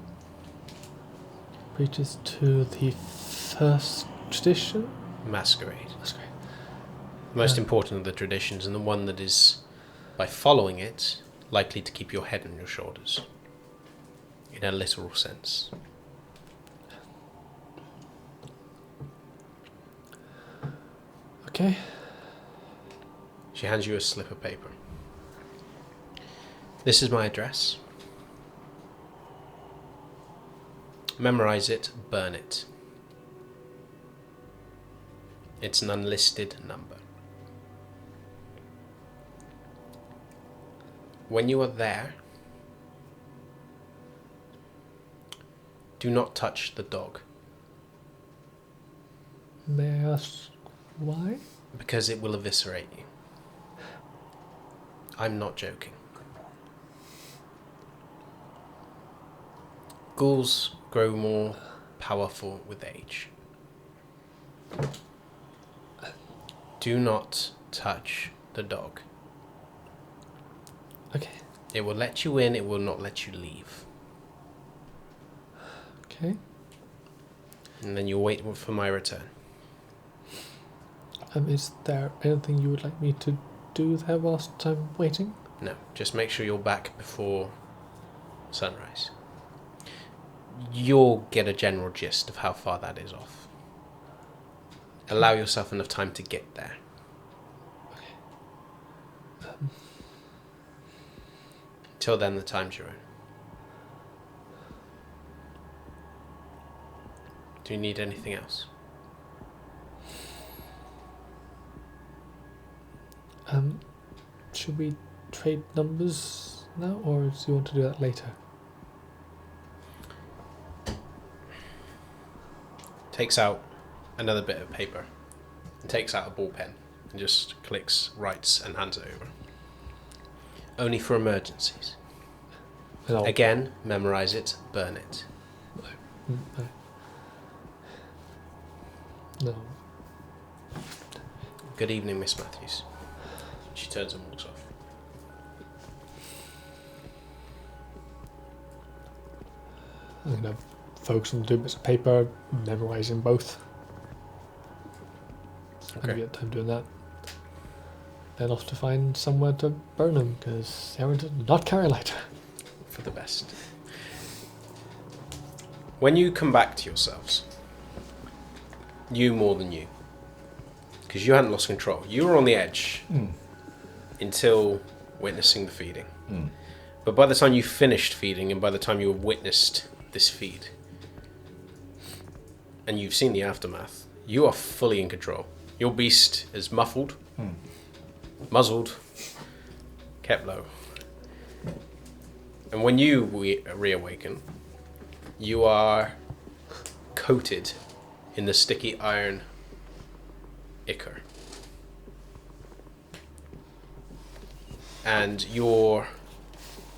S4: Breaches to the first tradition?
S1: Masquerade.
S4: Masquerade.
S1: The most important of the traditions, and the one that is, by following it, likely to keep your head on your shoulders. In a literal sense.
S4: Okay.
S1: She hands you a slip of paper. This is my address. Memorize it, burn it. It's an unlisted number. When you are there, do not touch the dog.
S4: May I ask why?
S1: Because it will eviscerate you. I'm not joking. Ghouls grow more powerful with age. Do not touch the dog.
S4: Okay.
S1: It will let you in, it will not let you leave.
S4: Okay.
S1: And then you'll wait for my return.
S4: Is there anything you would like me to do there whilst I'm waiting?
S1: No, just make sure you're back before sunrise. You'll get a general gist of how far that is off. Allow yourself enough time to get there. Till then, the time's your own. Do you need anything else?
S4: Should we trade numbers now, or do you want to do that later?
S1: Takes out another bit of paper and takes out a ball pen and just clicks, writes, and hands it over. Only for emergencies. Again, memorize it, burn it.
S4: No.
S1: Good evening, Miss Matthews. She turns and walks off.
S4: I'm going to focus on doing bits of paper, memorising both. I'm going to get time doing that. Then off to find somewhere to burn them, because Aaron does not carry a lighter.
S1: For the best. When you come back to yourselves, you more than you, because you hadn't lost control. You were on the edge until witnessing the feeding. But by the time you finished feeding and by the time you witnessed this feed, and you've seen the aftermath, you are fully in control. Your beast is muffled, muzzled, kept low. And when you reawaken, you are coated in the sticky iron ichor. And your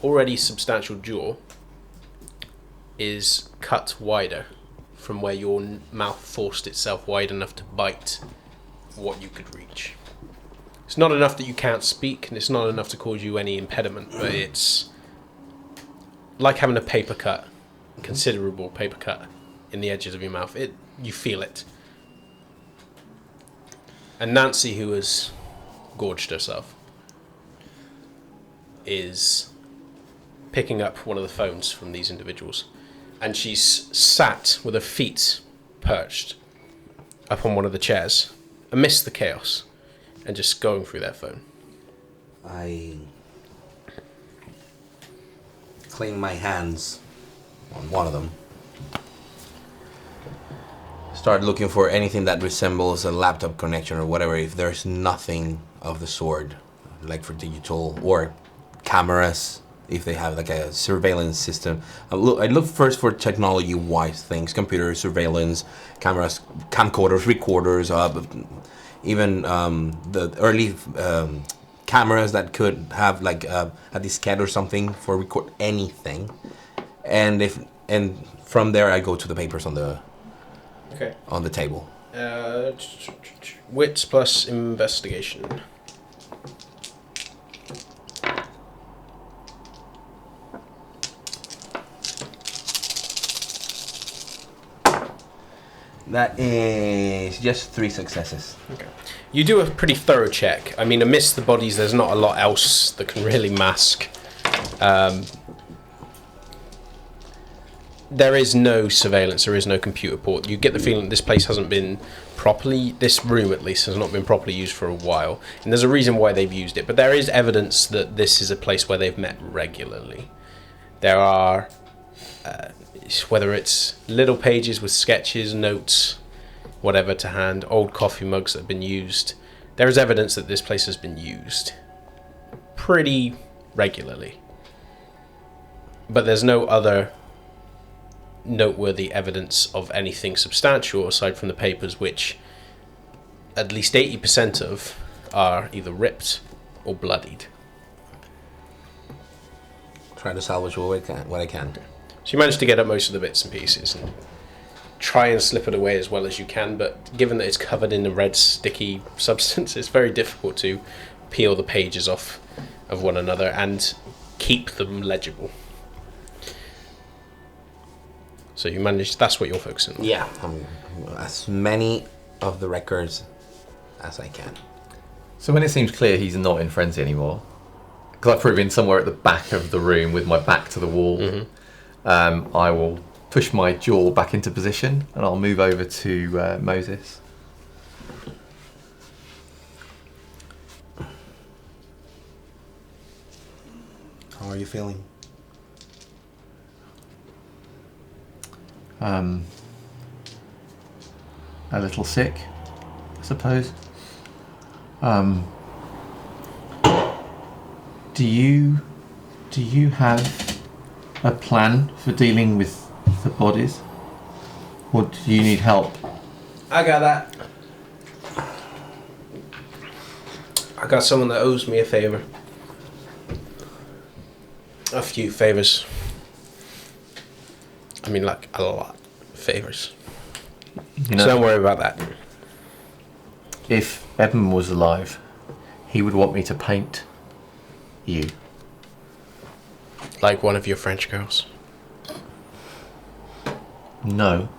S1: already substantial jaw is cut wider from where your mouth forced itself wide enough to bite what you could reach. It's not enough that you can't speak, and it's not enough to cause you any impediment, but it's like having a paper cut, considerable paper cut in the edges of your mouth. You feel it. And Nancy, who has gorged herself, is picking up one of the phones from these individuals and she's sat with her feet perched up on one of the chairs, amidst the chaos, and just going through their phone.
S5: I clean my hands on one of them. Start looking for anything that resembles a laptop connection or whatever. If there's nothing of the sort, like for digital or cameras, if they have like a surveillance system. I look first for technology-wise things: computer surveillance, cameras, camcorders, recorders, even the early cameras that could have like a diskette or something for record anything. And from there I go to the papers on the table.
S1: Wits plus investigation.
S5: That is just 3 successes.
S1: Okay. You do a pretty thorough check. I mean, amidst the bodies, there's not a lot else that can really mask. There is no surveillance. There is no computer port. You get the feeling this place hasn't been properly, this room at least, has not been properly used for a while. And there's a reason why they've used it. But there is evidence that this is a place where they've met regularly. There are, whether it's little pages with sketches, notes, whatever to hand, old coffee mugs that have been used. There is evidence that this place has been used pretty regularly. But there's no other noteworthy evidence of anything substantial aside from the papers, which at least 80% of are either ripped or bloodied.
S5: Try to salvage what I can.
S1: So you manage to get up most of the bits and pieces and try and slip it away as well as you can, but given that it's covered in a red sticky substance, it's very difficult to peel the pages off of one another and keep them legible. So you manage, that's what you're focusing on.
S5: Yeah, as many of the records as I can.
S3: So when it seems clear he's not in frenzy anymore, because I've probably been somewhere at the back of the room with my back to the wall, I will push my jaw back into position and I'll move over to Moses.
S5: How are you feeling?
S3: A little sick, I suppose. Do you have a plan for dealing with the bodies? Or do you need help?
S1: I got that. I got someone that owes me a favor. A few favors. I mean, like, a lot of favors.
S3: You
S1: So don't worry about that.
S3: If Edmund was alive, he would want me to paint you.
S1: Like one of your French girls.
S3: No.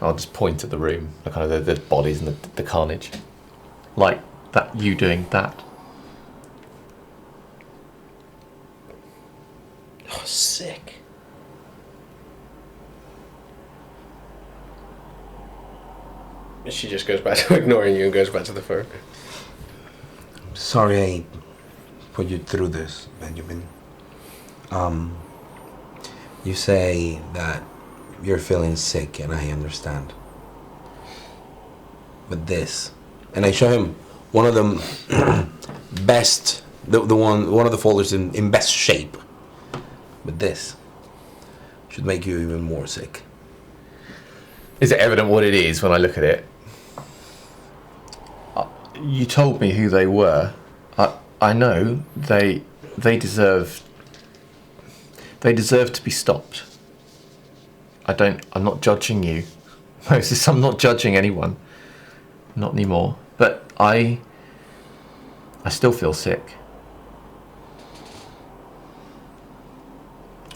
S3: I'll just point at the room, the kind of the bodies and the carnage. Like that, you doing that.
S1: Oh, sick. She just goes back to ignoring you and goes back to the phone.
S5: Sorry I put you through this, Benjamin. You say that you're feeling sick, and I understand. But this, and I show him one of them best, one of the folders in best shape. But this should make you even more sick.
S3: Is it evident what it is when I look at it? You told me who they were. I know they deserve to be stopped. I'm not judging you, Moses. I'm not judging anyone. Not anymore. But I still feel sick.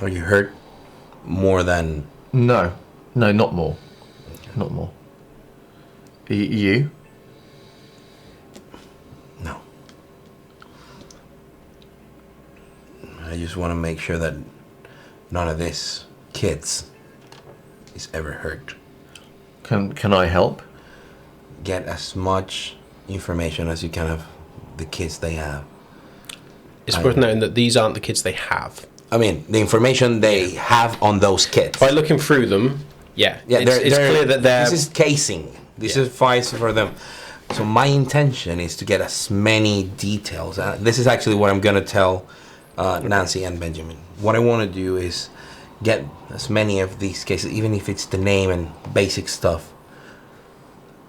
S5: Are you hurt more than?
S3: No, not more. Not more. You?
S5: No. I just want to make sure that none of this kids is ever hurt.
S3: Can I help?
S5: Get as much information as you can of the kids they have.
S1: It's worth noting that these aren't the kids they have.
S5: I mean, the information they have on those kids.
S1: By looking through them, it's clear that they're...
S5: This is casing. This is files for them. So my intention is to get as many details. This is actually what I'm going to tell Nancy and Benjamin. What I want to do is get as many of these cases, even if it's the name and basic stuff,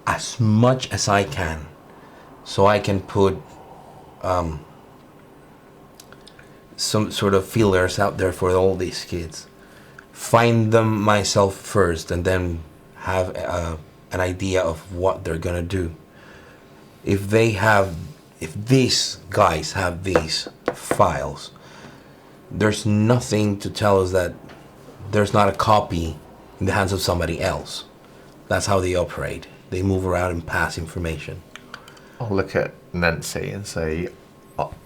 S5: as much as I can, so I can put some sort of feelers out there for all these kids. Find them myself first, and then have an idea of what they're gonna do. If these guys have these files, there's nothing to tell us that there's not a copy in the hands of somebody else. That's how they operate. They move around and pass information.
S3: I'll look at Nancy and say,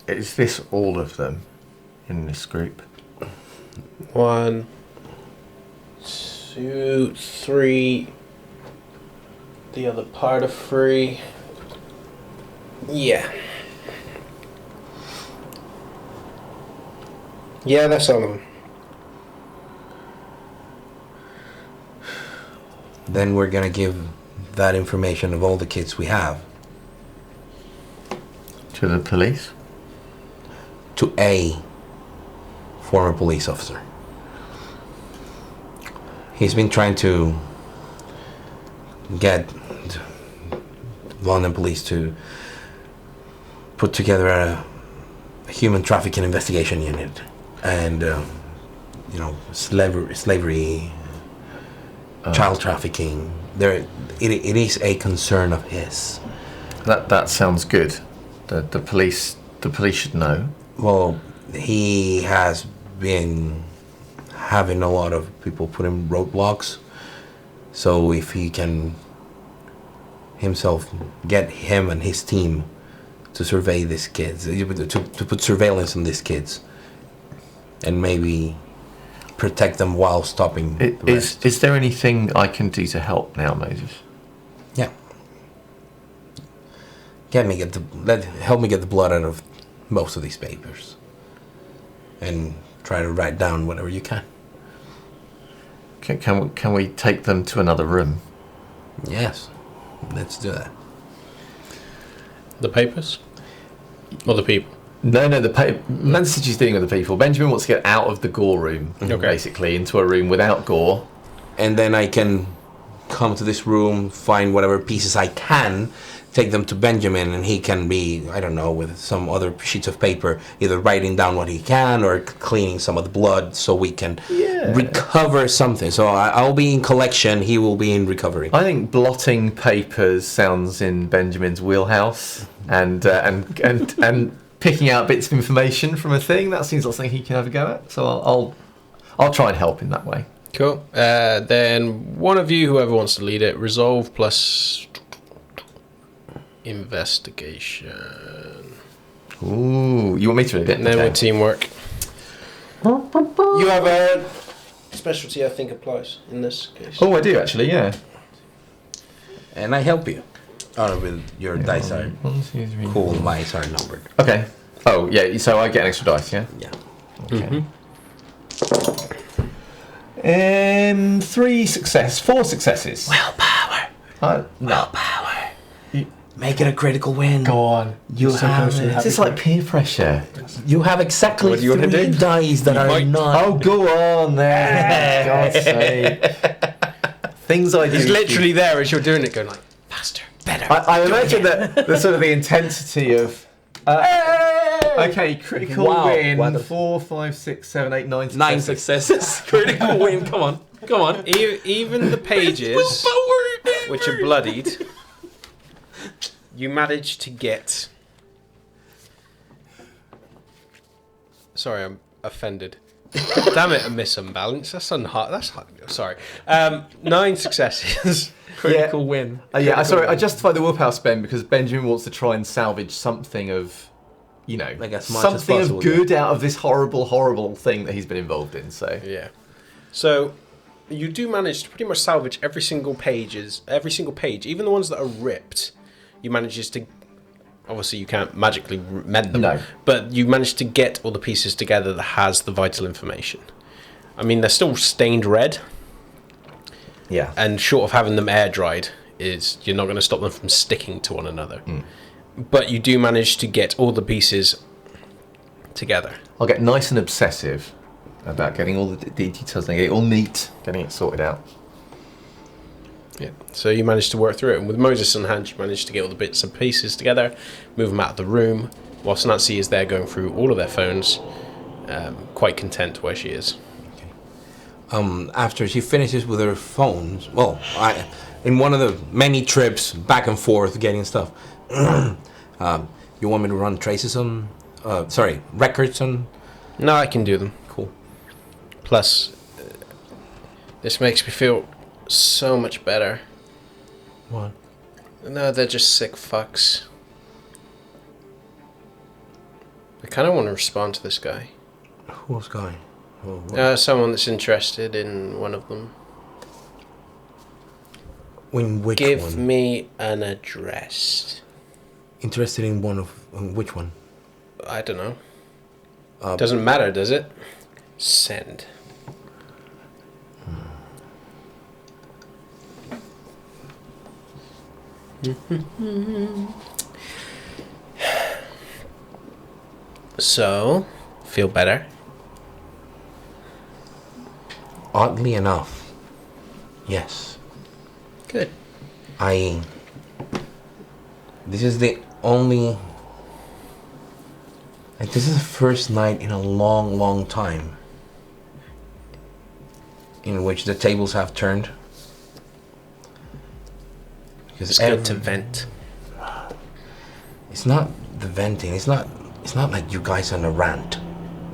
S3: is this all of them in this group?
S1: 1, 2, 3. The other part of 3. Yeah. Yeah, that's all of them.
S5: Then we're gonna give that information of all the kids we have
S3: To the police?
S5: to a former police officer. He's been trying to get London police to put together a human trafficking investigation unit, and slavery, child trafficking. It is a concern of his.
S3: That sounds good. The police should know.
S5: Well, he has been having a lot of people put in roadblocks. So if he can himself get him and his team to survey these kids, to put surveillance on these kids, and maybe protect them while stopping the rest.
S3: Is there anything I can do to help now, Moses?
S5: Yeah. Help me get the blood out of most of these papers, and try to write down whatever you can.
S3: Can we take them to another room?
S5: Yes, let's do that.
S1: The papers? Or the people?
S3: No, Nancy said she's dealing with the people. Benjamin wants to get out of the gore room, basically, into a room without gore.
S5: And then I can come to this room, find whatever pieces I can, take them to Benjamin, and he can be, I don't know, with some other sheets of paper, either writing down what he can or cleaning some of the blood so we can recover something. So I'll be in collection, he will be in recovery.
S3: I think blotting papers sounds in Benjamin's wheelhouse, and picking out bits of information from a thing, that seems like something he can have a go at. So I'll try and help in that way.
S1: Cool. Then one of you, whoever wants to lead it, resolve plus investigation.
S3: Ooh, you want me to lead it?
S1: And then with teamwork. You have a specialty, I think, applies in this case.
S3: Oh, I do actually, yeah.
S5: And I help you. With your dice are
S3: 1, 2, 3,
S5: cool, mice are numbered.
S3: Okay. Oh, yeah, so I get an extra dice, yeah?
S5: Yeah.
S3: Okay. 4 successes.
S5: Willpower.
S3: No.
S5: Willpower. Make it a critical win.
S4: Go on.
S5: You have
S3: It's just like peer pressure.
S5: You have exactly
S1: What do you want to
S5: 3
S1: do?
S5: dice that are not.
S3: Oh, go on then. For God's sake. Things I do.
S1: He's literally there as you're doing it, going like, faster, better.
S3: I imagine that the sort of the intensity of. Okay, critical win. 4, 5, 6, 7, 8, 9 successes.
S2: 9 successes. Critical win. Come on. Come on.
S1: Even the pages, which are bloodied, you manage to get. Sorry, I'm offended. Damn it, a misimbalance. That's unhard. That's hard. Sorry. 9 successes.
S2: Critical win.
S3: Sorry, I justify the willpower spend because Benjamin wants to try and salvage something of,
S5: Like as much as
S3: something
S5: possible,
S3: of good out of this horrible, horrible thing that he's been involved in. So
S1: Yeah. So, you do manage to pretty much salvage every single page, even the ones that are ripped. You manage to, obviously you can't magically mend them,
S3: No.
S1: but you manage to get all the pieces together that has the vital information. I mean, they're still stained red,
S3: Yeah.
S1: and short of having them air dried, you're not going to stop them from sticking to one another. But you do manage to get all the pieces together.
S3: I'll get nice and obsessive about getting all the details and get it all neat, getting it sorted out.
S1: Yeah. So you managed to work through it, and with Moses on hand, you managed to get all the bits and pieces together, move them out of the room, whilst Nancy is there going through all of their phones, quite content where she is.
S5: After she finishes with her phones, in one of the many trips back and forth getting stuff, you want me to run traces on, records on?
S1: No, I can do them.
S5: Cool.
S1: Plus, this makes me feel so much better.
S5: What?
S1: No, they're just sick fucks. I kind of want to respond to this guy.
S5: Who's going? What?
S1: Someone that's interested in one of them.
S5: In which
S1: Give
S5: one?
S1: me an address.
S5: Interested in which one?
S1: I don't know. Doesn't matter, does it? Send. So, feel better?
S5: Oddly enough, yes.
S1: Good.
S5: This is the only... this is the first night in a long, long time in which the tables have turned. Because
S1: It's good to vent.
S5: It's not the venting. It's not like you guys on a rant.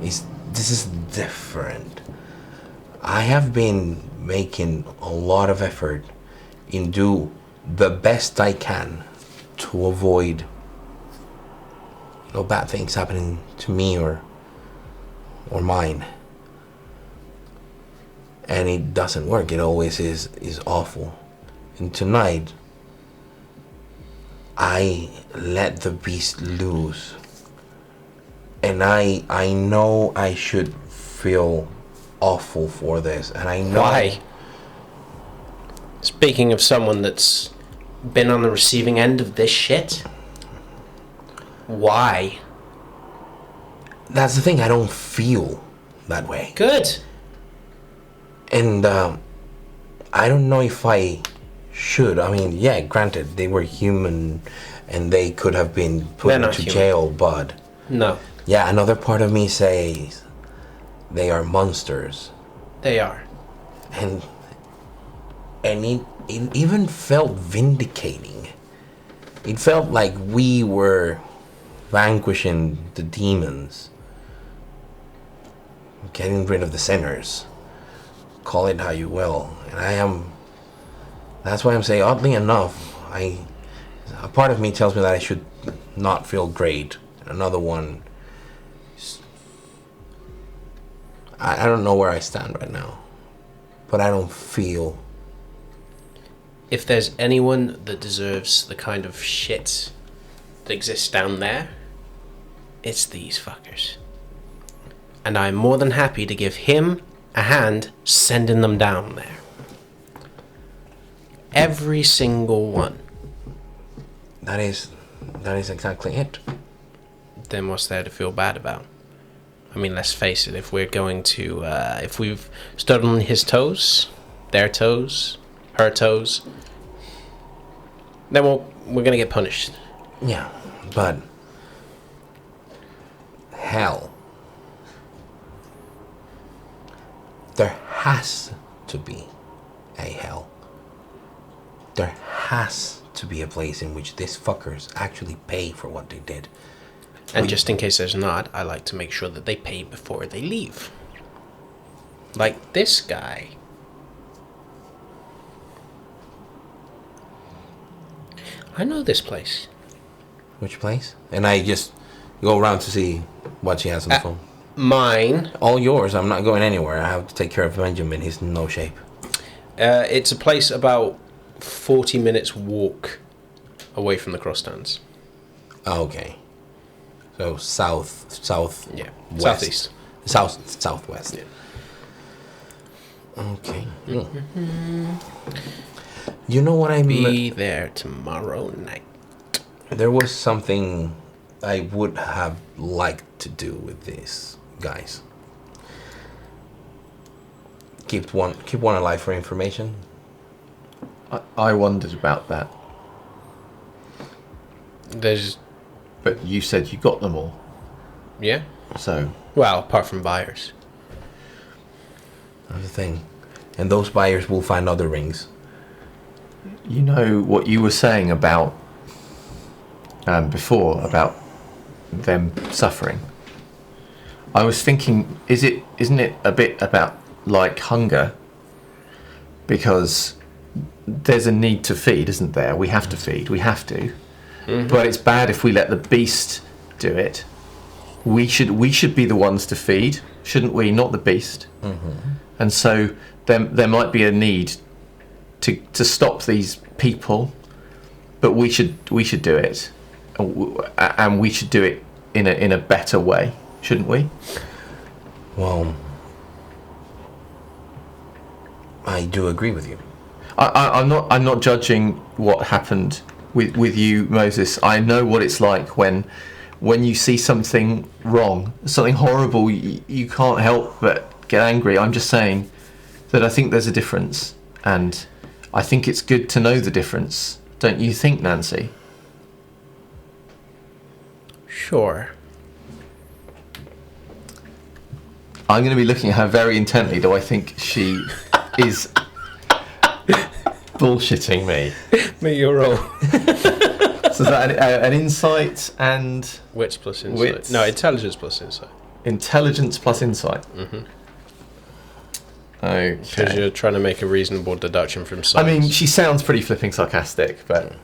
S5: This is different. I have been making a lot of effort in do the best I can to avoid bad things happening to me or mine. And it doesn't work. It always is awful. And tonight, I let the beast loose. And I know I should feel awful for this. And I know...
S1: Why? Speaking of someone that's been on the receiving end of this shit, why?
S5: That's the thing, I don't feel that way.
S1: Good.
S5: And I don't know if I should. I mean, yeah, granted, they were human and they could have been put
S1: They're not
S5: into
S1: human.
S5: jail, but...
S1: No,
S5: Yeah, another part of me says they are monsters.
S1: they are.
S5: And it even felt vindicating. It felt like we were vanquishing the demons, getting rid of the sinners. Call it how you will. And that's why I'm saying, oddly enough, a part of me tells me that I should not feel great. Another one, I don't know where I stand right now, but I don't feel...
S1: If there's anyone that deserves the kind of shit that exists down there, it's these fuckers. And I'm more than happy to give him a hand sending them down there. Every single one.
S5: That is exactly it.
S1: Then what's there to feel bad about? I mean, let's face it, if we're going to, if we've stood on his toes, their toes, her toes, then we're gonna get punished.
S5: Yeah, but hell, there has to be a hell. There has to be a place in which these fuckers actually pay for what they did.
S1: And just in case there's not, I like to make sure that they pay before they leave. Like this guy. I know this place.
S5: Which place? And I just go around to see what she has on the phone.
S1: Mine.
S5: All yours. I'm not going anywhere. I have to take care of Benjamin. He's in no shape.
S1: It's a place about 40 minutes walk away from the crossstands.
S5: Oh, okay. So south.
S1: Yeah.
S5: West.
S1: Southeast.
S5: Southwest.
S1: Yeah.
S5: Okay. You know what I mean?
S1: Be there tomorrow night.
S5: There was something I would have liked to do with this, guys. Keep one alive for information.
S3: I wondered about that,
S1: There's,
S3: but you said you got them all.
S1: yeah.
S3: So
S1: Well, apart from buyers.
S5: That's the thing. And those buyers will find other rings.
S3: you know what you were saying about before about them suffering. I was thinking, isn't it a bit about like hunger? Because there's a need to feed, isn't there? We have to feed. We have to.
S1: Mm-hmm.
S3: But it's bad if we let the beast do it. We should be the ones to feed, shouldn't we? Not the beast.
S5: Mm-hmm.
S3: And so there might be a need to stop these people, but we should do it, and we should do it in a better way, shouldn't we?
S5: Well, I do agree with you.
S3: I'm not judging what happened with you, Moses. I know what it's like when you see something wrong, something horrible. You can't help but get angry. I'm just saying that I think there's a difference, and I think it's good to know the difference. Don't you think, Nancy?
S1: Sure.
S3: I'm going to be looking at her very intently. Do I think she is bullshitting me?
S1: Make your roll.
S3: So is that an insight and
S1: Wits plus insight.
S3: Wits.
S1: No, intelligence plus insight.
S3: intelligence plus insight?
S1: Mm-hmm.
S3: Okay.
S1: Because you're trying to make a reasonable deduction from
S3: I
S1: science.
S3: mean, she sounds pretty flipping sarcastic, but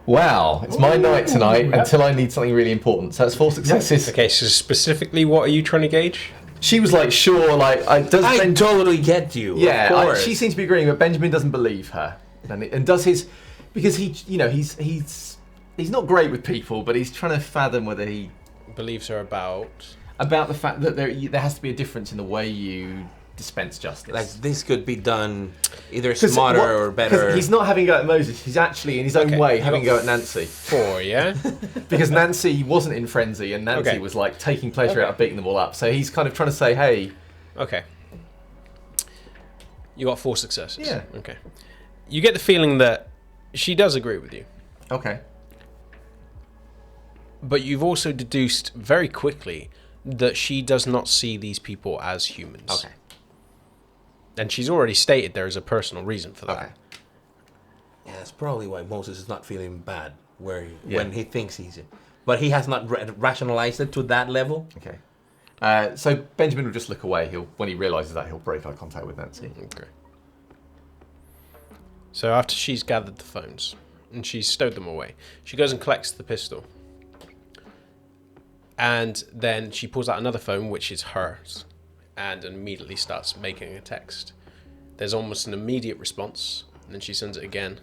S3: wow, it's my night tonight until I need something really important. So that's 4 successes.
S1: Okay, so specifically, what are you trying to gauge?
S3: She was like, sure, like I
S5: totally get you.
S3: Yeah,
S5: of course.
S3: she seems to be agreeing, but Benjamin doesn't believe her, and does his because he's not great with people, but he's trying to fathom whether he
S1: Believes her about
S3: the fact that there has to be a difference in the way you dispense justice.
S5: Like this could be done either smarter or better.
S3: Because he's not having a go at Moses. He's actually, in his own way, having a go at Nancy.
S1: 4, yeah?
S3: Because Nancy wasn't in frenzy, and Nancy was like taking pleasure out of beating them all up. So he's kind of trying to say, hey.
S1: Okay. You got 4 successes.
S3: Yeah.
S1: Okay. You get the feeling that she does agree with you.
S3: Okay.
S1: But you've also deduced very quickly that she does not see these people as humans.
S3: Okay.
S1: And she's already stated there is a personal reason for that.
S3: Okay.
S5: Yeah, that's probably why Moses is not feeling bad when he thinks he's it. But he has not rationalized it to that level.
S3: Okay. So Benjamin will just look away. When he realises that, he'll break eye contact with Nancy.
S1: Okay. So after she's gathered the phones and she's stowed them away, she goes and collects the pistol. And then she pulls out another phone, which is hers, and immediately starts making a text. There's almost an immediate response, and then she sends it again.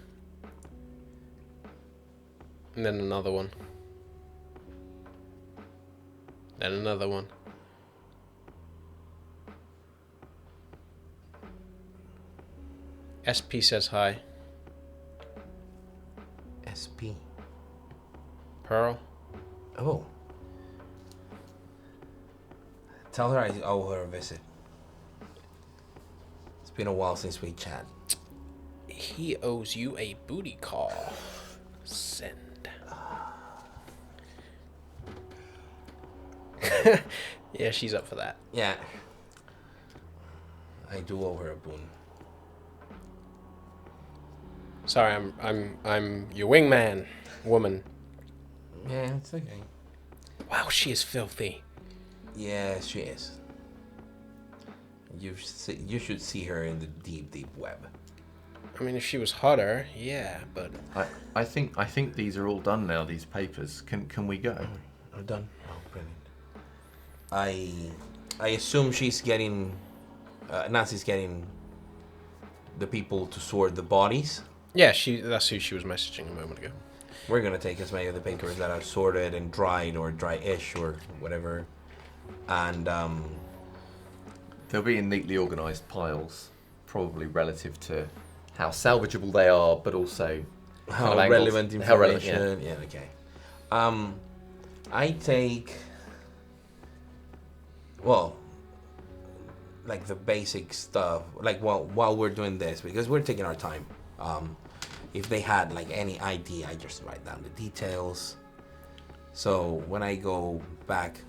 S1: And then another one. Then another one. SP says hi.
S5: SP.
S1: Pearl.
S5: Oh. Tell her I owe her a visit. It's been a while since we chat.
S1: He owes you a booty call. Send. Yeah, she's up for that.
S5: Yeah. I do owe her a boon.
S1: Sorry, I'm your wingman, woman.
S5: Yeah, it's okay.
S1: Wow, she is filthy.
S5: Yeah, she is. You should see her in the deep web.
S1: I mean, if she was hotter, yeah, but
S3: I think these are all done now. These papers. Can we go?
S5: I'm done. Oh, brilliant. I assume she's getting Nancy's getting the people to sort the bodies.
S1: Yeah, that's who she was messaging a moment ago.
S5: We're gonna take as many of the papers that are sorted and dried or dry-ish or whatever, and
S3: they'll be in neatly organised piles, probably relative to how salvageable they are, but also
S5: how
S3: angles-
S5: relevant information.
S3: how relevant,
S5: yeah, okay. I take, well, like the basic stuff, like while we're doing this, because we're taking our time. If they had like any idea, I just write down the details. So when I go back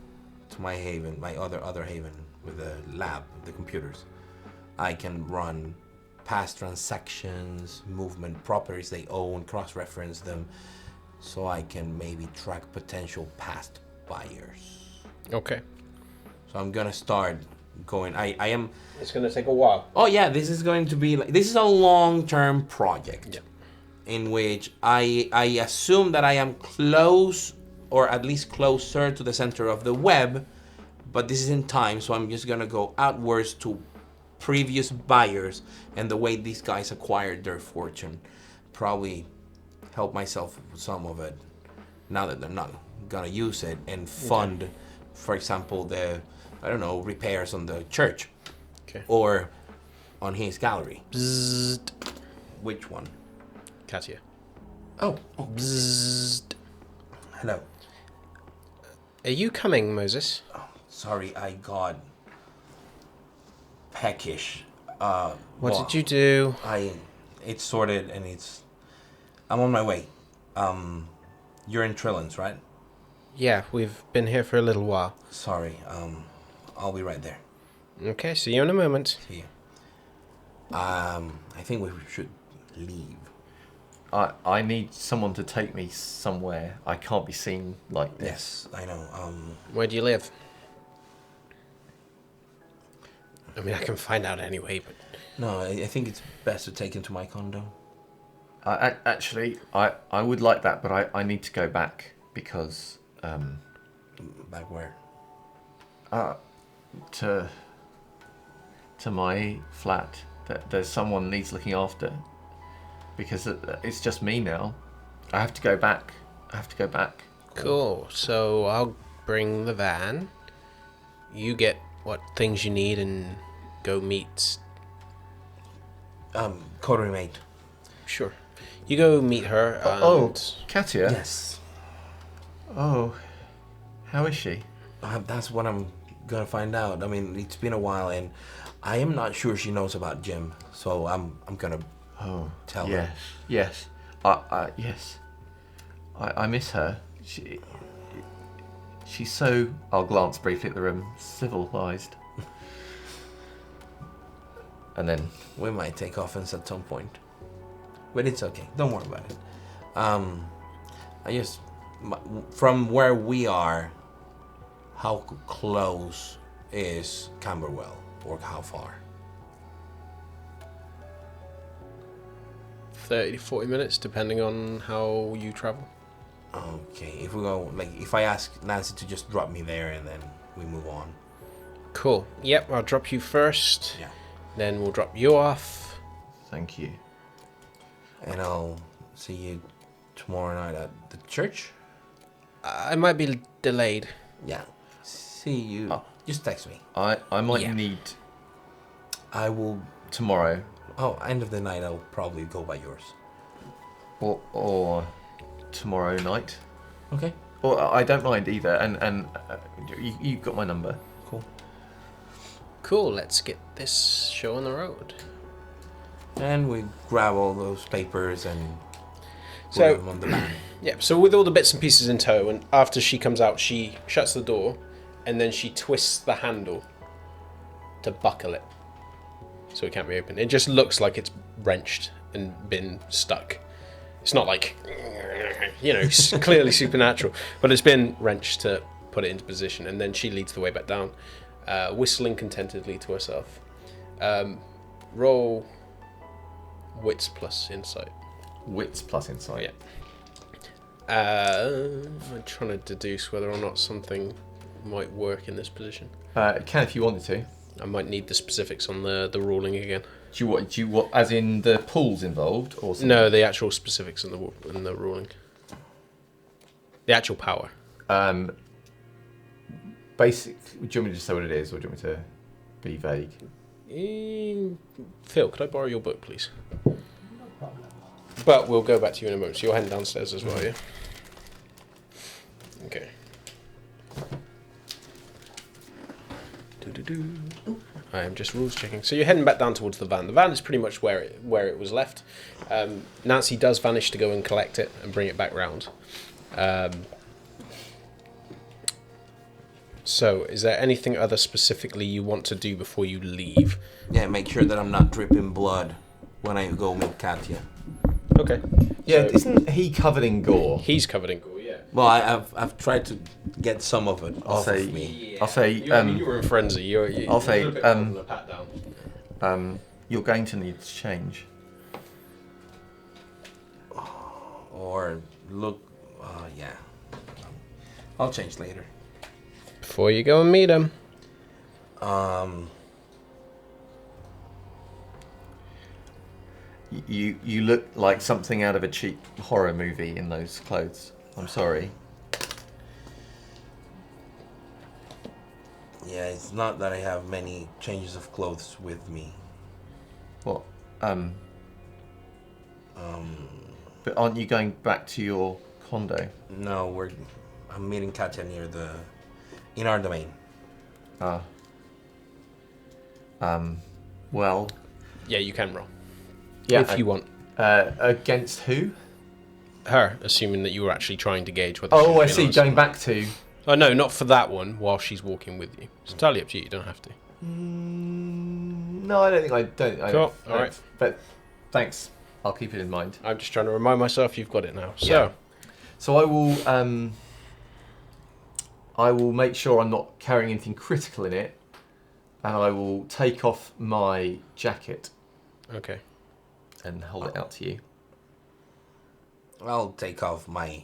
S5: to my haven, my other haven with the lab, the computers, I can run past transactions, movement properties they own, cross-reference them, so I can maybe track potential past buyers.
S1: Okay.
S5: So I'm gonna start going. I am.
S1: It's going to take a while.
S5: Oh yeah, this is going to be like, this is a long-term project.
S1: Yeah.
S5: In which I assume that I am close, or at least closer to the center of the web, but this is in time, so I'm just gonna go outwards to previous buyers and the way these guys acquired their fortune. Probably help myself with some of it now that they're not gonna use it, and fund, for example, the, I don't know, repairs on the church.
S1: Okay.
S5: Or on his gallery.
S1: Bzzzt.
S5: Which one?
S1: Katia.
S5: Oh,
S1: Bzzzt.
S5: hello.
S1: Are you coming, Moses?
S5: Sorry, I got peckish.
S1: What did you do?
S5: It's sorted and I'm on my way. You're in Trillans, right?
S1: Yeah, we've been here for a little while.
S5: Sorry, I'll be right there.
S1: Okay, see you in a moment.
S5: See you. I think we should leave.
S3: I need someone to take me somewhere. I can't be seen like this.
S5: Yes, I know.
S1: Where do you live? I mean, I can find out anyway, but...
S5: No, I think it's best to take him to my condo.
S3: Actually, I would like that, but I need to go back because
S5: Back where?
S3: to my flat. There's someone needs looking after because it's just me now. I have to go back.
S1: Cool. So I'll bring the van. You get what things you need and go meet...
S5: Coterie mate.
S1: Sure. You go meet her and...
S3: Oh, Katia?
S5: Yes.
S3: Oh, how is she?
S5: That's what I'm gonna find out. I mean, it's been a while, and I am not sure she knows about Jim, so I'm gonna tell her.
S3: Yes. Yes. I miss her. She's so. I'll glance briefly at the room. Civilized. And then
S5: We might take offense at some point, but it's okay. Don't worry about it. From where we are, how close is Camberwell, or how far?
S1: 30 to 40 minutes, depending on how you travel.
S5: Okay, if we go, like, if I ask Nancy to just drop me there and then we move on.
S1: Cool. Yep, I'll drop you first.
S5: Yeah.
S1: Then we'll drop you off.
S3: thank you.
S5: And I'll see you tomorrow night at the church.
S1: I might be delayed.
S5: Yeah. See you.
S3: Oh.
S5: Just text me.
S3: I might
S1: Yeah.
S3: need
S5: I will.
S3: tomorrow
S5: End of the night, I'll probably go by yours.
S3: or tomorrow night.
S5: Okay.
S3: Or I don't mind either. And you got my number.
S5: Cool.
S1: Cool, let's get this show on the road.
S5: And we grab all those papers and put
S1: So-
S5: them on the van.
S1: Yeah, so with all the bits and pieces in tow, and after she comes out, she shuts the door, and then she twists the handle to buckle it, so it can't be opened. It just looks like it's wrenched and been stuck. It's not like, clearly supernatural, but it's been wrenched to put it into position, and then she leads the way back down, whistling contentedly to herself. Roll wits plus insight.
S3: Wits plus insight.
S1: Yeah. I'm trying to deduce whether or not something might work in this position.
S3: Can if you wanted to.
S1: I might need the specifics on the ruling again.
S3: Do you want, as in the pools involved, or something?
S1: No, the actual specifics in the ruling. The actual power.
S3: Basic. Do you want me to just say what it is, or do you want me to be vague?
S1: Phil, could I borrow your book, please? But we'll go back to you in a moment. So you're heading downstairs as well, yeah? Okay. I am just rules checking. So you're heading back down towards the van. The van is pretty much where it was left. Nancy does vanish to go and collect it and bring it back round. So is there anything other specifically you want to do before you leave?
S5: Yeah, make sure that I'm not dripping blood when I go meet Katya.
S1: Okay.
S3: Yeah,
S1: So
S3: isn't he covered in gore?
S1: he's covered in gore, yeah.
S5: Well, I've tried to get some of it off
S3: say-
S5: of me.
S3: I'll say.
S1: You were in frenzy.
S3: I'll say,
S1: you're a bit more than a pat down.
S3: You're going to need to change.
S5: Or look, yeah. I'll change later.
S1: Before you go and meet him.
S3: You look like something out of a cheap horror movie in those clothes. I'm sorry.
S5: Yeah, it's not that I have many changes of clothes with me.
S3: What? But aren't you going back to your condo?
S5: No, I'm meeting Katya in our domain.
S3: Well.
S1: Yeah, you can roll.
S3: Yeah.
S1: If you want.
S3: Against who?
S1: Her, assuming that you were actually trying to gauge whether
S3: Oh, I
S1: she's
S3: see.
S1: been
S3: Going
S1: honest.
S3: back to.
S1: Oh, no, not for that one, while she's walking with you. It's entirely up to you, you don't have to.
S3: No, I don't think I don't.
S1: Cool, alright.
S3: But thanks. I'll keep it in mind.
S1: I'm just trying to remind myself you've got it now. So,
S3: Yeah. So I will make sure I'm not carrying anything critical in it, and I will take off my jacket
S1: okay.
S3: and hold it out to you.
S5: I'll take off my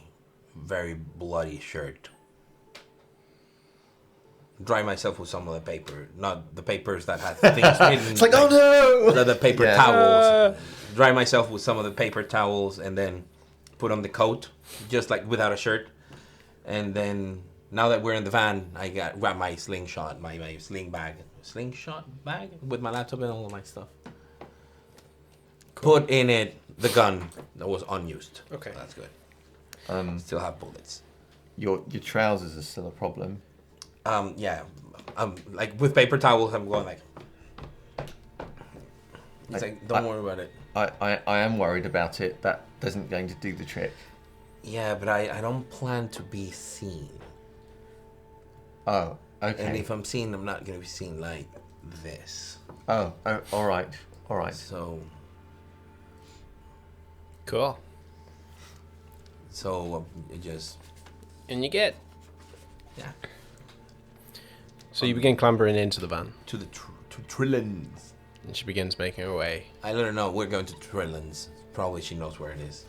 S5: very bloody shirt. Dry myself with some of the paper, not the papers that had things written.
S3: It's like, oh no!
S5: The paper
S3: Yeah.
S5: towels. Dry myself with some of the paper towels, and then put on the coat, just like without a shirt. And then now that we're in the van, I grab my slingshot, my slingshot bag with my laptop and all of my stuff. Put in it the gun that was unused.
S1: Okay.
S5: So that's good. Still have bullets.
S3: Your trousers are still a problem.
S5: Yeah. Like with paper towels, I'm going like. It's like, don't worry about it.
S3: I am worried about it. That isn't going to do the trick.
S5: Yeah, but I don't plan to be seen.
S3: Oh, okay.
S5: And if I'm seen, I'm not going to be seen like this.
S3: Oh, all right.
S5: So
S1: Cool.
S5: it just,
S1: And you get.
S5: yeah.
S1: So you begin clambering into the van,
S5: To the Trillins.
S1: and she begins making her way.
S5: I let her know we're going to Trillins. Probably she knows where it is.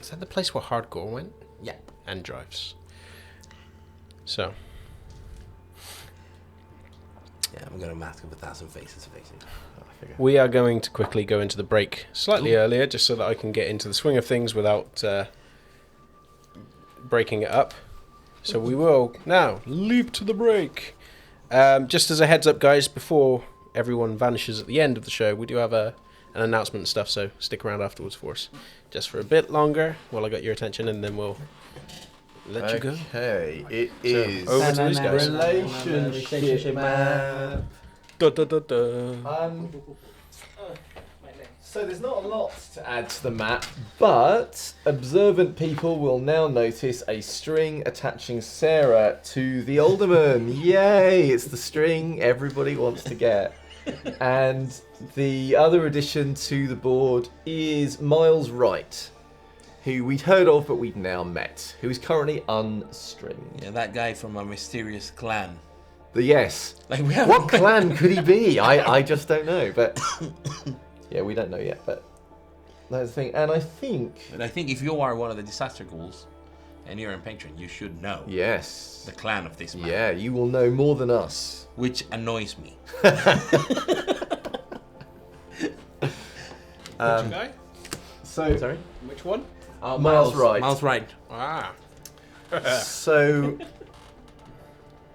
S1: Is that the place where Hardcore went?
S5: Yeah.
S1: And drives. So,
S5: Yeah, I'm going to mask of 1,000 faces facing.
S3: I figure.
S1: we are going to quickly go into the break slightly earlier, just so that I can get into the swing of things without breaking it up. So we will now leap to the break. Just as a heads up, guys, before everyone vanishes at the end of the show, we do have an announcement and stuff, so stick around afterwards for us. Just for a bit longer while I got your attention, and then we'll let you go.
S3: Okay, it is
S1: over to these guys.
S3: relationship map.
S1: Da, da, da, da.
S3: So there's not a lot to add to the map, but observant people will now notice a string attaching Sarah to the alderman. Yay! It's the string everybody wants to get. And the other addition to the board is Miles Wright, who we'd heard of but we'd now met, who is currently unstringed.
S5: Yeah, that guy from a mysterious clan.
S3: Yes.
S5: Like we have
S3: What clan could he be? I just don't know, but yeah, we don't know yet, but that's the thing. And I think
S5: But I think if you are one of the disaster ghouls, and you're a patron, you should know
S3: Yes.
S5: the clan of this man.
S3: Yeah, you will know more than us.
S5: Which annoys me.
S1: Which guy?
S3: So,
S5: Sorry?
S1: Which one?
S3: Miles Wright.
S5: Miles Wright.
S1: Ah.
S3: So,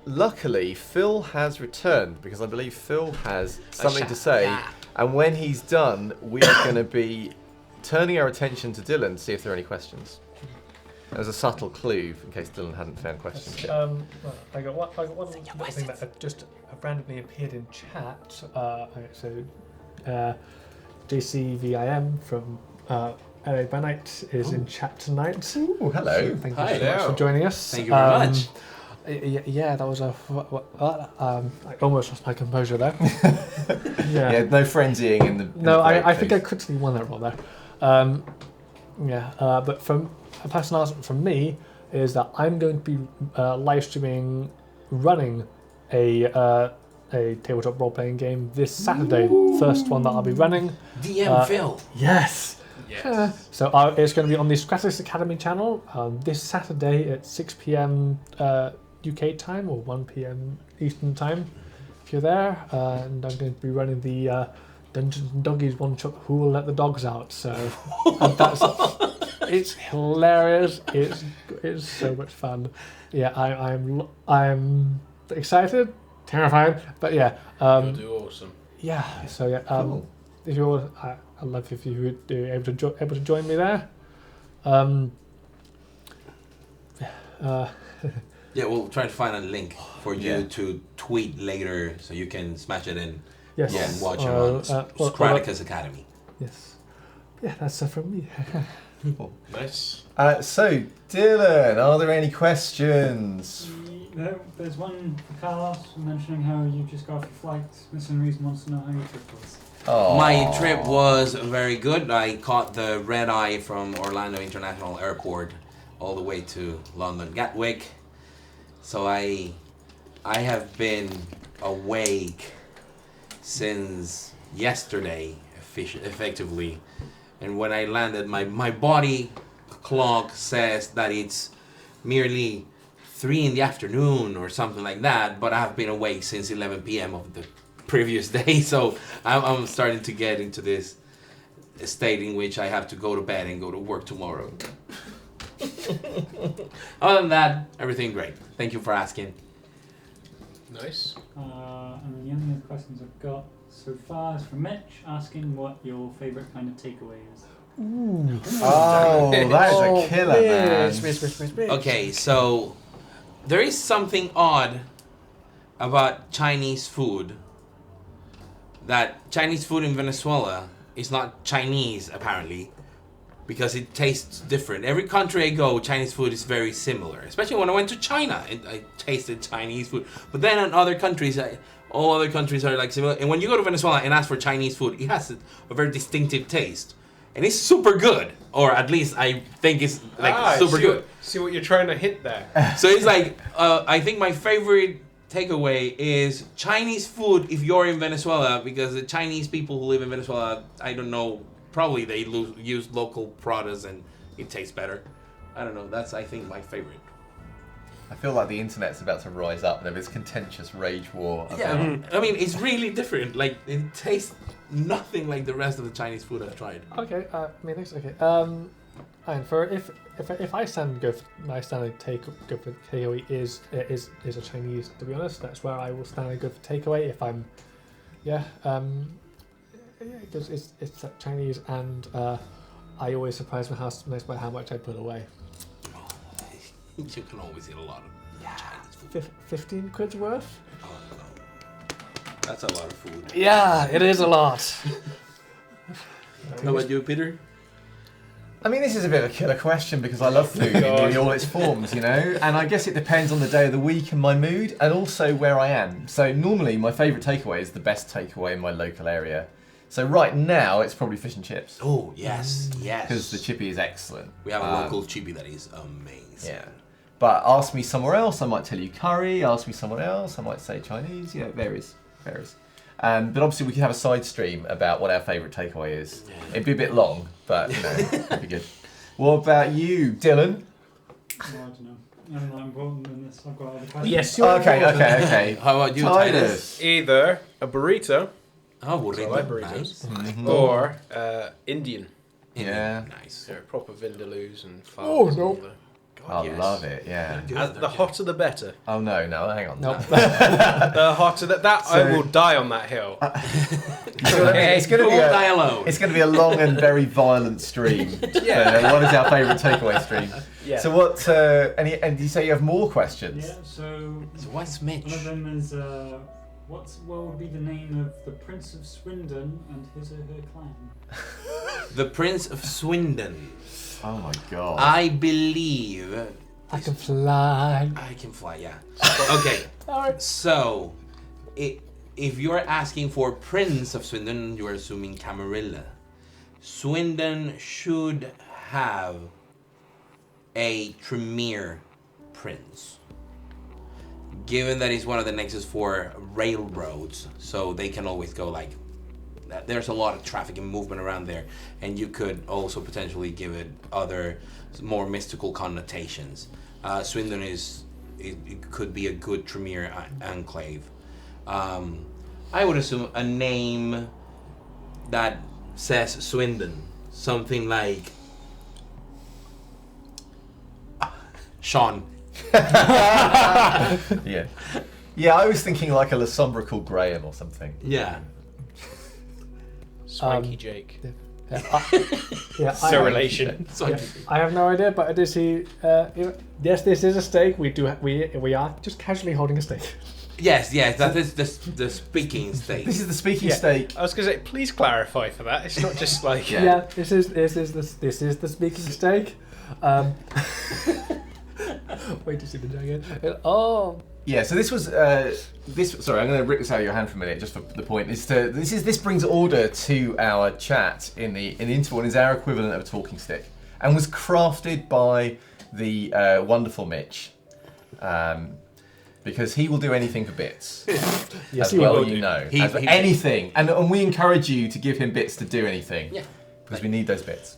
S3: luckily, Phil has returned because I believe Phil has something to say.
S5: Yeah.
S3: And when he's done, we are going to be turning our attention to Dylan to see if there are any questions. There's a subtle clue in case Dylan hadn't found questions yet.
S4: Well, I got one little thing that just randomly appeared in chat. JCVIM from LA by Night is in chat tonight.
S3: Ooh, hello.
S4: Thank
S5: Hi.
S4: you so much for joining us.
S5: Thank you very much.
S4: Yeah, that was a. I almost lost my composure there.
S3: Yeah, no frenzying in the.
S4: No, I think I quickly won that roll there. But from a personal announcement from me is that I'm going to be live streaming running a tabletop role playing game this Saturday. First one that I'll be running.
S5: DM Phil.
S4: Yes.
S1: Yes.
S4: So it's going to be on the Stratus Academy channel this Saturday at 6 p.m. UK time or 1 p.m. Eastern time. If you're there, and I'm going to be running the Dungeons and Doggies one shot. Who will let the dogs out? So and it's hilarious. It's so much fun. Yeah, I'm excited, terrified, but yeah.
S1: You'll do awesome.
S4: Yeah. So yeah.
S3: Cool.
S4: If you're, I'd love if you would be able to join me there.
S5: Yeah, we'll try to find a link for you
S3: Yeah.
S5: to tweet later so you can smash it in
S4: Yes.
S5: and watch it on Chronicle's Academy.
S4: Yes. Yeah, that's it from me.
S1: Nice.
S3: So, Dylan, are there any questions?
S6: There's one for Carlos mentioning how you just got off your flight. Missing Reason wants to know how your trip was.
S3: Oh.
S5: My trip was very good. I caught the red eye from Orlando International Airport all the way to London Gatwick. So I have been awake since yesterday, effectively. And when I landed, my body clock says that it's merely 3 in the afternoon or something like that, but I've been awake since 11 p.m. of the previous day, so I'm starting to get into this state in which I have to go to bed and go to work tomorrow. Other than that, everything great. Thank you for asking.
S1: Nice.
S6: And the only other questions I've got so far is from Mitch asking what your favourite kind of takeaway is.
S3: Oh, that is a killer, man.
S5: Okay, so there is something odd about Chinese food. That Chinese food in Venezuela is not Chinese, apparently, because it tastes different. Every country I go, Chinese food is very similar. Especially when I went to China, I tasted Chinese food. But then in other countries, all other countries are like similar. And when you go to Venezuela and ask for Chinese food, it has a very distinctive taste. And it's super good. Or at least I think it's like super good.
S1: See what you're trying to hit there.
S5: So it's like, I think my favorite takeaway is Chinese food if you're in Venezuela, because the Chinese people who live in Venezuela, I don't know, probably they use local products and it tastes better. I don't know, that's I think my favorite.
S3: I feel like the internet's about to rise up and have this contentious rage war.
S5: Yeah, I mean, it's really different. Like, it tastes nothing like the rest of the Chinese food I've tried.
S4: Okay. Thanks. Okay. And for if I stand go for my standard go for takeaway is a Chinese, to be honest. That's where I will stand and go for takeaway if I'm because it's that Chinese, and I always surprise my housemates by how much I put away.
S5: You can always eat a lot of Chinese food.
S4: 15 quid's worth.
S5: Oh, no. That's a lot of food.
S4: Yeah, it is a lot.
S5: How about you, Peter?
S3: I mean, this is a bit of a killer question because I love food in nearly all its forms, you know? And I guess it depends on the day of the week and my mood, and also where I am. So normally my favourite takeaway is the best takeaway in my local area. So right now it's probably fish and chips.
S5: Oh, yes, yes.
S3: Because the chippy is excellent.
S5: We have a local chippy that is amazing.
S3: Yeah. But ask me somewhere else, I might tell you curry. Ask me somewhere else, I might say Chinese. You know, it varies. But obviously we could have a side stream about what our favourite takeaway is. It'd be a bit long, but you know, it'd be good. What about you, Dylan?
S6: I don't know. I'm not important in this. I've got other questions.
S4: Yes, you're
S3: Okay.
S5: How about you, Titus?
S1: Either a burrito
S5: Oh,
S1: I like
S5: burrito.
S1: burritos.
S5: Nice.
S1: or Indian.
S3: Yeah.
S5: Nice.
S1: You know, proper vindaloos and
S4: Oh,
S1: fowls.
S4: no.
S1: And all the- God,
S3: I
S1: yes.
S3: love it. Yeah.
S1: The hotter the better.
S3: Oh no, hang on.
S4: Nope.
S1: The hotter that I
S3: So-
S1: will die on that hill.
S3: It's going to be
S5: You'll die alone.
S3: It's going to be a long and very violent stream.
S1: Yeah.
S3: What is our favourite takeaway stream?
S1: Yeah.
S3: So what? And you say you have more questions?
S6: Yeah, so
S5: So what's
S6: one
S5: Mitch?
S6: of them is what would be the name of the Prince of Swindon and his or her clan?
S5: The Prince of Swindon.
S3: Oh my god.
S5: I believe
S4: I can fly.
S5: I can fly. Yeah. Okay.
S4: Alright.
S5: So, if you're asking for Prince of Swindon, you're assuming Camarilla. Swindon should have a Tremere Prince. Given that it's one of the nexus for railroads, so they can always go like, there's a lot of traffic and movement around there, and you could also potentially give it other more mystical connotations. Swindon it could be a good Tremere enclave. I would assume a name that says Swindon, something like Sean.
S3: Yeah. Yeah, I was thinking like a Lasombra called Graham or something.
S5: Yeah.
S1: Swanky Jake.
S4: Yeah,
S1: No relation.
S4: Yeah, I have no idea, but is he? Yes, this is a steak. We are just casually holding a steak.
S5: Yes, that is the speaking stage.
S3: This is the speaking
S4: Yeah.
S3: steak.
S1: I was going to say, please clarify for that. It's not just like...
S3: Yeah.
S4: This is the speaking steak. Wait to see the dragon. Oh.
S3: Yeah, so this was Sorry, I'm going to rip this out of your hand for a minute, just for the point. This brings order to our chat in the interval and is our equivalent of a talking stick, and was crafted by the wonderful Mitch, because he will do anything for bits.
S4: Yes,
S3: as
S4: he
S3: well,
S4: will
S3: you
S4: do.
S3: know,
S5: He-
S3: anything, and we encourage you to give him bits to do anything.
S5: Yeah.
S3: Because we need those bits.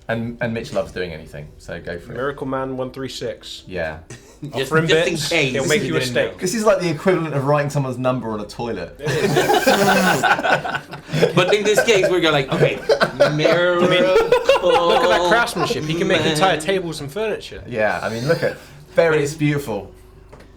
S3: And Mitch loves doing anything, so go for it.
S1: Miracle Man 136.
S3: Yeah.
S5: Just
S1: Offer him
S5: in
S1: bits,
S5: case.
S1: he'll make you a
S5: didn't
S1: steak.
S3: This is like the equivalent of writing someone's number on a toilet.
S5: know. But in this case, we're going like, okay, miracle.
S1: Look at that craftsmanship. He can make entire tables and furniture.
S3: Yeah, I mean, look at it's beautiful.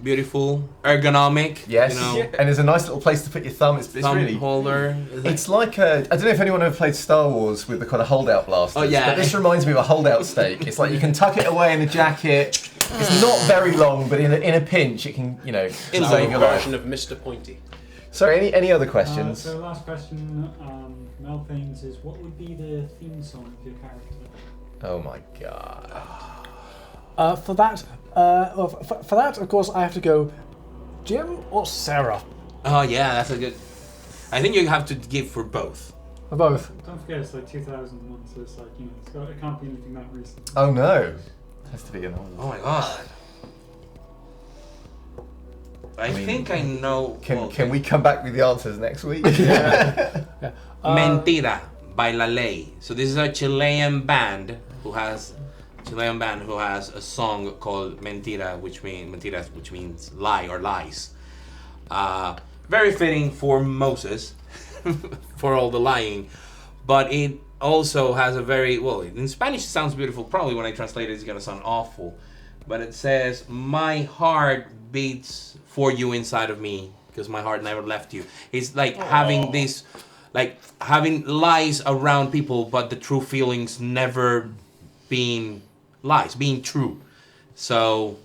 S5: Beautiful, ergonomic.
S3: Yes,
S5: You know,
S3: and there's a nice little place to put your thumb. It's
S5: thumb
S3: really.
S5: holder.
S3: It's like I don't know if anyone ever played Star Wars with the kind of holdout blasters.
S5: Oh, yeah.
S3: But this reminds me of a holdout steak. It's like you can tuck it away in a jacket. It's not very long, but in a pinch, it can
S1: It's
S3: save
S1: a
S3: your life.
S1: version of Mr. Pointy.
S3: Sorry, any other questions?
S6: So last question, Mel Thames, is what would be the theme song of your character?
S3: Oh my god.
S4: For that, of course, I have to go. Jim or Sarah?
S5: Oh yeah, that's a good. I think you have to give for both.
S4: Or both.
S6: Don't forget, it's like 2001, so it's like, you know, it can't be anything that recent.
S3: Oh no. It has to be an old.
S5: Oh my god. I
S3: mean,
S5: think I know.
S3: Can we come back with the answers next week?
S5: Mentira by La Ley. So this is a Chilean band who has a song called Mentira, which means lie or lies. Very fitting for Moses, for all the lying, but it also has a very in Spanish it sounds beautiful. Probably when I translate it, it's gonna sound awful, but it says, "My heart beats for you inside of me, because my heart never left you." It's like having this, like having lies around people, but the true feelings never being lies, being true. So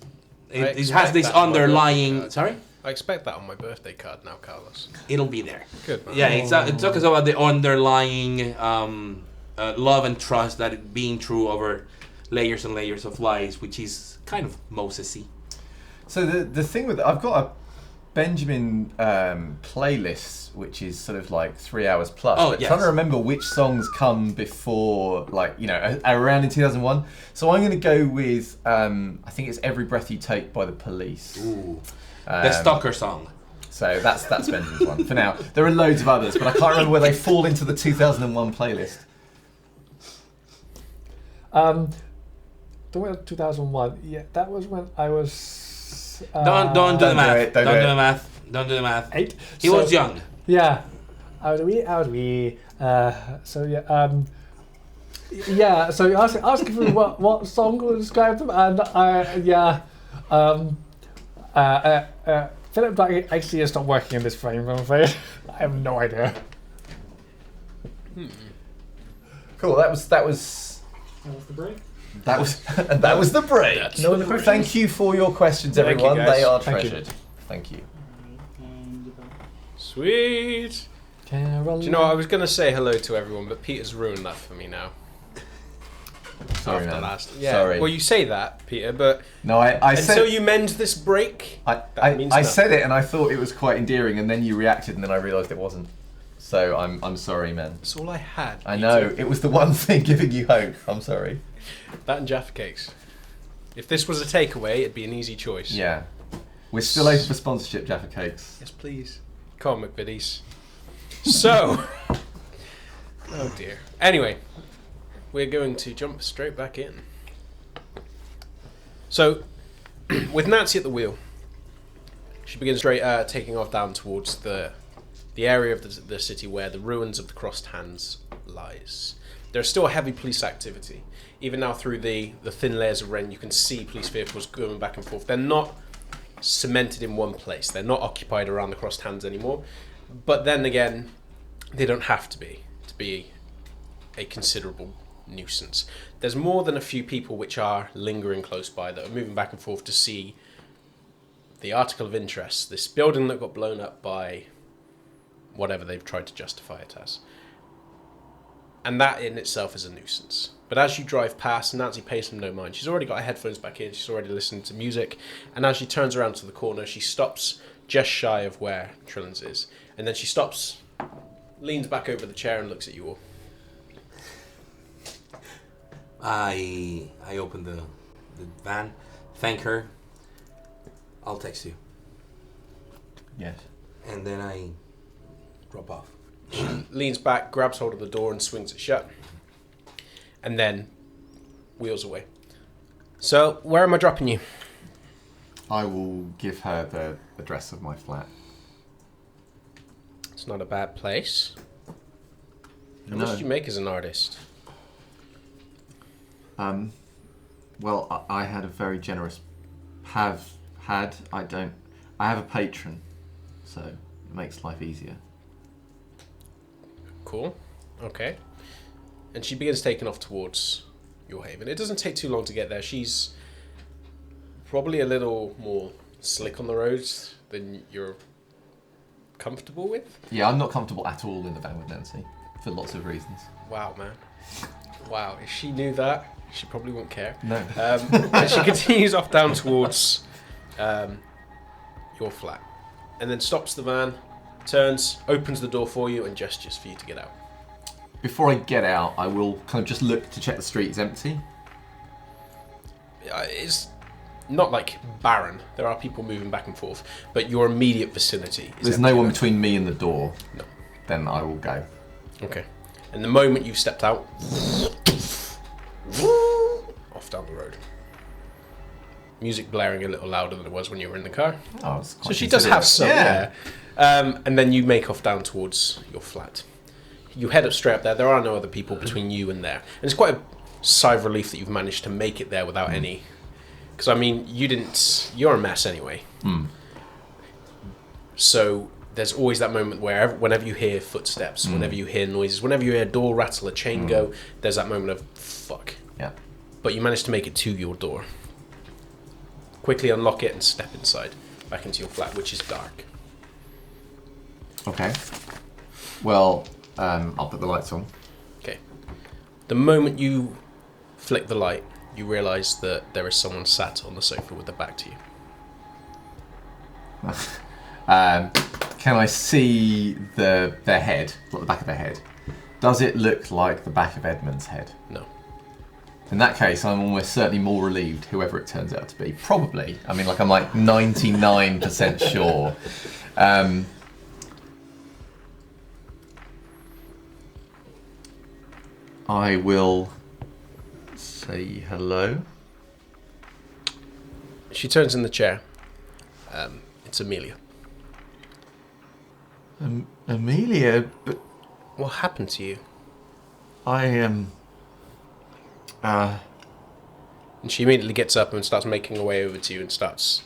S5: it has
S1: expect
S5: this
S1: that on my
S5: underlying.
S1: birthday card.
S5: Sorry,
S1: I expect that on my birthday card now, Carlos.
S5: it'll be there.
S1: Good, man.
S5: Yeah, it talks about the underlying love and trust that it being true over layers and layers of lies, which is kind of Moses-y.
S3: So the thing with I've got a Benjamin playlist which is sort of like 3 hours plus.
S5: Oh,
S3: but
S5: yes.
S3: trying to remember which songs come before, like, you know, around in 2001. So I'm going to go with I think it's "Every Breath You Take" by the Police.
S5: Ooh, the Stalker song.
S3: So that's Benjamin's one for now. There are loads of others, but I can't remember where they fall into the 2001 playlist.
S4: the winter of 2001. Yeah, that was when I was.
S5: Don't do the
S3: Don't
S5: math.
S3: do it, don't
S5: Don't
S3: do
S5: do
S3: it.
S5: the math. Don't do the math.
S4: 8.
S5: He was young.
S4: Yeah, I was wee. So yeah, yeah. So you're asking me what song would describe them, and Philip Black actually is not working in this frame. I'm afraid. I have no idea.
S3: Cool. That was
S6: That was the break.
S3: and that was the break.
S1: No other questions?
S3: Thank you for your questions,
S1: Thank you,
S3: everyone.
S1: guys.
S3: They are
S4: Thank you.
S3: treasured. Thank you.
S6: And you're back.
S1: Sweet.
S4: Carol.
S1: Do you know what? I was going to say hello to everyone, but Peter's ruined that for me now.
S3: Sorry,
S1: After
S3: man.
S1: last. Yeah.
S3: Sorry.
S1: Well, you say that, Peter, but
S3: No, I said.
S1: until you mend this break, that means
S3: I
S1: nothing.
S3: said it and I thought it was quite endearing, and then you reacted, and then I realised it wasn't. So I'm sorry, man.
S1: that's all I had.
S3: I
S1: Peter.
S3: know it was the one thing giving you hope. I'm sorry.
S1: That and Jaffa cakes. If this was a takeaway, it'd be an easy choice.
S3: Yeah, we're still open for sponsorship, Jaffa Cakes.
S1: Yes, please. Come on, McBiddies. So. Oh dear. Anyway, we're going to jump straight back in. So, with Nancy at the wheel, she begins straight taking off down towards the area of the city where the ruins of the Crossed Hands lies. There's still heavy police activity. Even now through the thin layers of rain, you can see police vehicles going back and forth. They're not cemented in one place. They're not occupied around the Crossed Hands anymore. But then again, they don't have to be a considerable nuisance. There's more than a few people which are lingering close by that are moving back and forth to see the article of interest, this building that got blown up by whatever they've tried to justify it as. And that in itself is a nuisance. But as you drive past, Nancy pays them no mind. She's already got her headphones back in, she's already listening to music, and as she turns around to the corner, she stops just shy of where Trillins is. And then she stops, leans back over the chair and looks at you all.
S5: I open the van, thank her. I'll text you,
S3: Yes.
S5: and then I drop off.
S1: Leans back, grabs hold of the door and swings it shut. And then wheels away. So, where am I dropping you?
S3: I will give her the address of my flat.
S1: It's not a bad place. How
S3: No.
S1: much do you make as an artist?
S3: Well, I had a very generous. I have a patron, so it makes life easier.
S1: Cool. Okay. And she begins taking off towards your haven. It doesn't take too long to get there. She's probably a little more slick on the roads than you're comfortable with.
S3: Yeah, I'm not comfortable at all in the van with Nancy, for lots of reasons.
S1: Wow, man. Wow, if she knew that, she probably wouldn't care.
S3: No.
S1: And she continues off down towards your flat. And then stops the van, turns, opens the door for you, and gestures for you to get out.
S3: Before I get out, I will kind of just look to check the street is empty.
S1: It's not like barren. There are people moving back and forth, but your immediate vicinity is
S3: There's
S1: empty
S3: no one
S1: now.
S3: between me and the door.
S1: No.
S3: Then I will go.
S1: Okay. And the moment you've stepped out, off down the road. Music blaring a little louder than it was when you were in the car.
S3: Oh, it's
S1: So
S3: quite
S1: she does have some,
S3: considerate.
S1: yeah. And then you make off down towards your flat. You head up straight up there. There are no other people between you and there. And it's quite a sigh of relief that you've managed to make it there without any... Because, I mean, you're a mess anyway.
S3: Mm.
S1: So there's always that moment where whenever you hear footsteps, whenever you hear noises, whenever you hear a door rattle, a chain go, there's that moment of, fuck.
S3: Yeah.
S1: But you managed to make it to your door. Quickly unlock it and step inside, back into your flat, which is dark.
S3: Okay. Well, I'll put the lights on.
S1: Okay. The moment you flick the light, you realise that there is someone sat on the sofa with their back to you.
S3: Can I see their head, like the back of their head? Does it look like the back of Edmund's head?
S1: No.
S3: In that case, I'm almost certainly more relieved, whoever it turns out to be. Probably. I mean, I'm like 99% sure. I will say hello.
S1: She turns in the chair. It's Amelia.
S3: Amelia, but
S1: What happened to you?
S3: I am.
S1: And she immediately gets up and starts making her way over to you and starts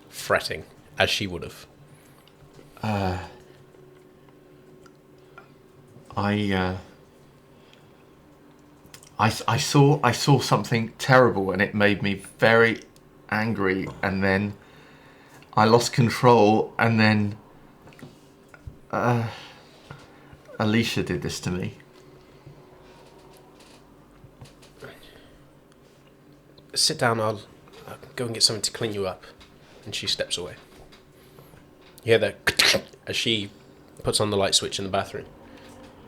S1: fretting, as she would have.
S3: I saw something terrible and it made me very angry, and then I lost control, and then Alicia did this to me.
S1: Sit down, I'll go and get something to clean you up. And she steps away. You hear that as she puts on the light switch in the bathroom.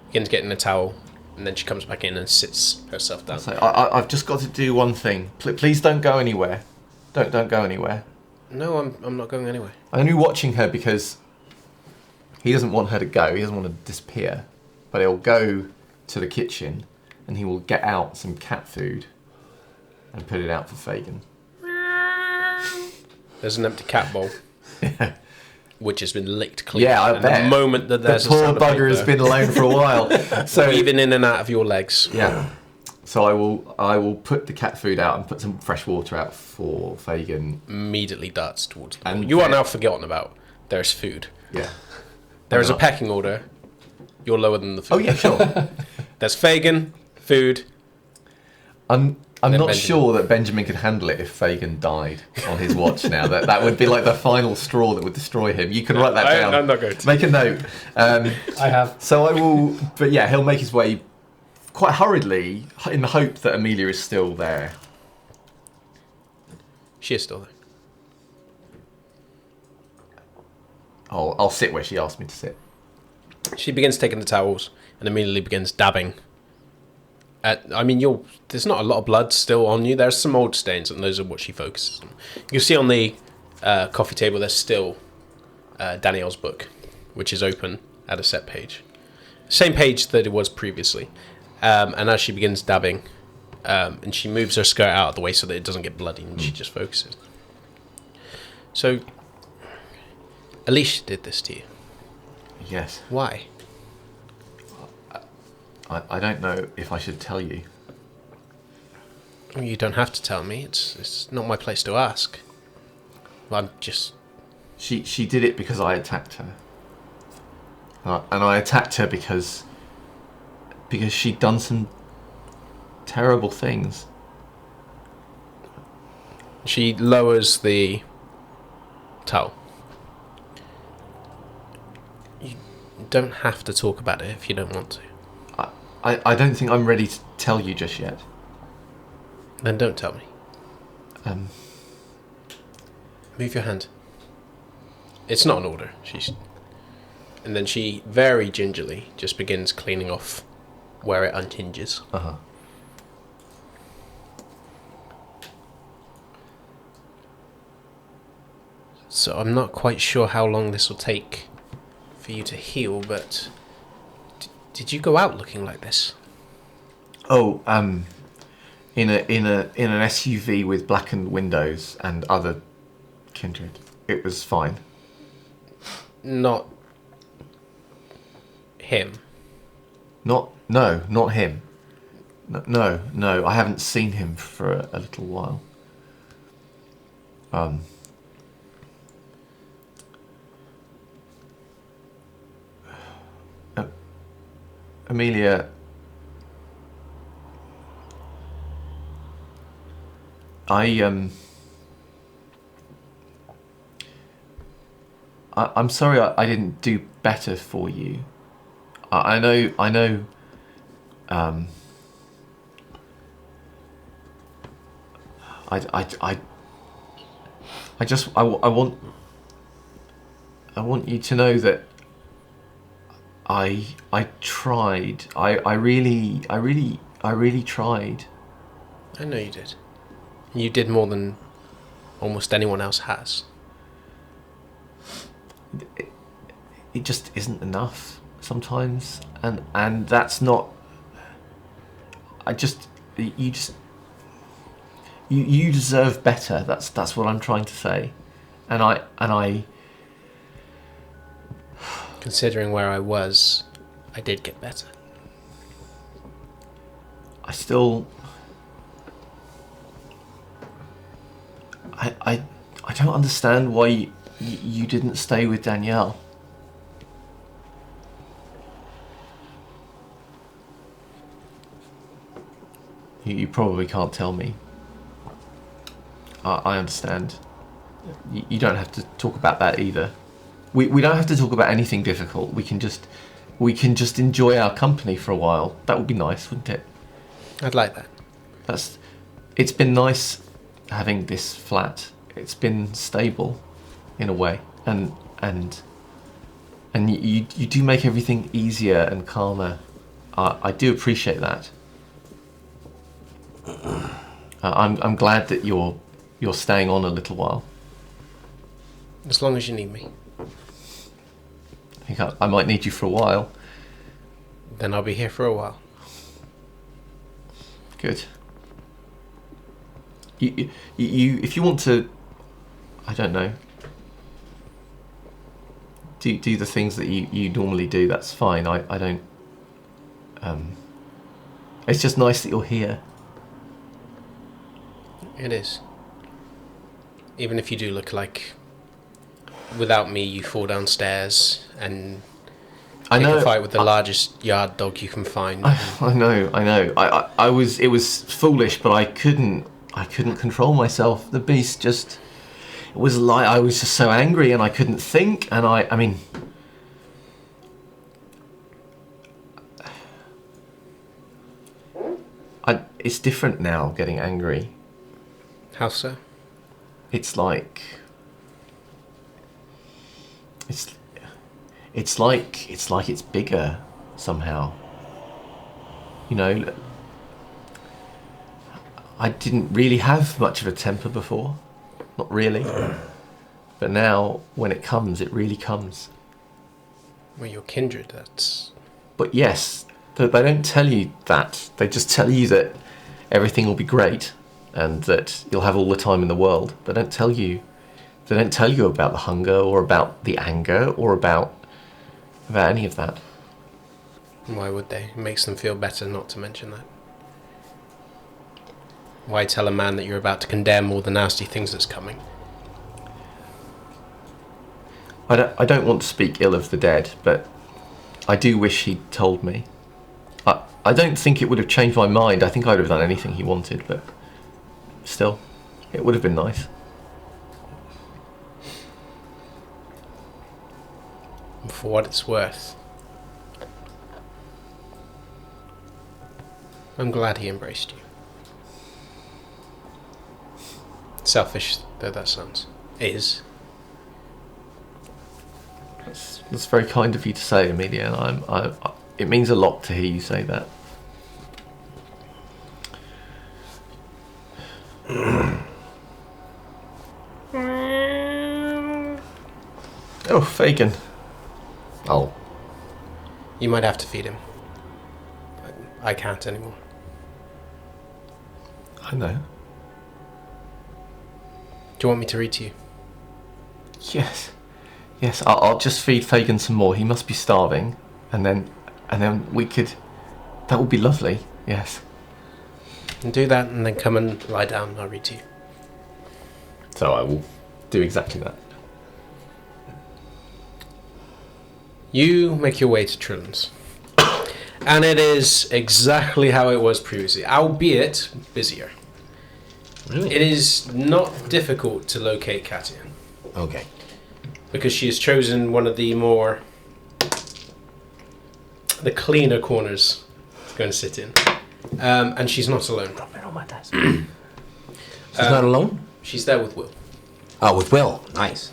S1: Begins getting a towel, and then she comes back in and sits herself down.
S3: So I've just got to do one thing. Please don't go anywhere. Don't go anywhere.
S1: No, I'm not going anywhere.
S3: I'm only watching her because he doesn't want her to go. He doesn't want to disappear. But he'll go to the kitchen and he will get out some cat food and put it out for Fagin.
S1: There's an empty cat bowl. Which has been licked clean.
S3: Yeah, I
S1: and
S3: bet.
S1: The moment that there's
S3: the poor
S1: a sound of
S3: bugger has
S1: paper,
S3: been alone for a while. So
S1: weaving in and out of your legs.
S3: yeah. So I will put the cat food out and put some fresh water out for Fagin.
S1: Immediately darts towards the bowl.
S3: And
S1: You are now forgotten about. There's food.
S3: Yeah.
S1: There is a pecking order. You're lower than the food.
S3: Oh yeah, sure.
S1: There's Fagin, food.
S3: I'm
S1: then
S3: not
S1: Benjamin.
S3: sure that Benjamin could handle it if Fagin died on his watch now. That would be like the final straw that would destroy him. You can write that down.
S1: I'm not going to.
S3: Make a note.
S4: I have.
S3: So I will, but yeah, he'll make his way quite hurriedly in the hope that Amelia is still there.
S1: She is still there.
S3: I'll sit where she asked me to sit.
S1: She begins taking the towels and immediately begins dabbing. There's not a lot of blood still on you. There's some old stains, and those are what she focuses on. You can see on the coffee table there's still Danielle's book, which is open at a set page. Same page that it was previously. And as she begins dabbing, and she moves her skirt out of the way so that it doesn't get bloody, and she just focuses. So, Alicia did this to you.
S3: Yes.
S1: Why?
S3: I don't know if I should tell you.
S1: You don't have to tell me. It's not my place to ask. I'm just...
S3: She did it because I attacked her. And I attacked her because she'd done some terrible things.
S1: She lowers the towel. You don't have to talk about it if you don't want to.
S3: I don't think I'm ready to tell you just yet.
S1: Then don't tell me. Move your hand. It's not an order. And then she very gingerly just begins cleaning off where it unhinges.
S3: Uh-huh.
S1: So I'm not quite sure how long this will take for you to heal, but did you go out looking like this?
S3: Oh, in an SUV with blackened windows and other kindred. It was fine.
S1: Not him.
S3: Not him. No, I haven't seen him for a little while. Amelia, I'm sorry I didn't do better for you. I know. I want you to know that I tried. I really tried.
S1: I know you did. You did more than almost anyone else has.
S3: It just isn't enough sometimes, and that's not. You deserve better. That's what I'm trying to say, and I.
S1: Considering where I was, I did get better.
S3: I still. I don't understand why you didn't stay with Danielle. You probably can't tell me. I understand. You don't have to talk about that either. We don't have to talk about anything difficult. We can just enjoy our company for a while. That would be nice, wouldn't it?
S1: I'd like that.
S3: It's been nice having this flat. It's been stable, in a way, and you do make everything easier and calmer. I do appreciate that. I'm glad that you're staying on a little while.
S1: As long as you need me.
S3: I think I might need you for a while.
S1: Then I'll be here for a while.
S3: Good. You if you want to, I don't know, do the things that you normally do, that's fine. I don't. It's just nice that you're here.
S1: It is. Even if you do look like, without me, you fall downstairs and pick a fight with the largest yard dog you can find.
S3: I know. I was. It was foolish, but I couldn't control myself. The beast just. It was like I was just so angry, and I couldn't think. And I mean. It's different now. Getting angry.
S1: How so?
S3: It's like. It's like it's bigger somehow. You know, I didn't really have much of a temper before, not really. But now, when it comes, it really comes.
S1: Well, you're kindred, that's...
S3: But yes, they don't tell you that. They just tell you that everything will be great and that you'll have all the time in the world. They don't tell you about the hunger or about the anger or about any of that.
S1: Why would they? It makes them feel better not to mention that. Why tell a man that you're about to condemn all the nasty things that's coming?
S3: I don't want to speak ill of the dead, but I do wish he'd told me. I don't think it would have changed my mind. I think I would have done anything he wanted, but still, it would have been nice.
S1: For what it's worth, I'm glad he embraced you. Selfish though that sounds. It is.
S3: That's very kind of you to say, Amelia, and it means a lot to hear you say that. Oh, Fagin. Oh.
S1: You might have to feed him. I can't anymore.
S3: I know.
S1: Do you want me to read to you?
S3: Yes. Yes, I'll just feed Fagin some more. He must be starving. And then we could... That would be lovely, yes.
S1: And do that and then come and lie down and I'll read to you.
S3: So I will do exactly that.
S1: You make your way to Trillin's. And it is exactly how it was previously, albeit busier.
S5: Really?
S1: It is not difficult to locate Katia.
S5: Okay.
S1: Because she has chosen one of the cleaner corners to go and sit in. And she's not alone.
S4: Drop it on my desk.
S5: She's not alone?
S1: She's there with Will.
S5: Oh, with Will. Nice.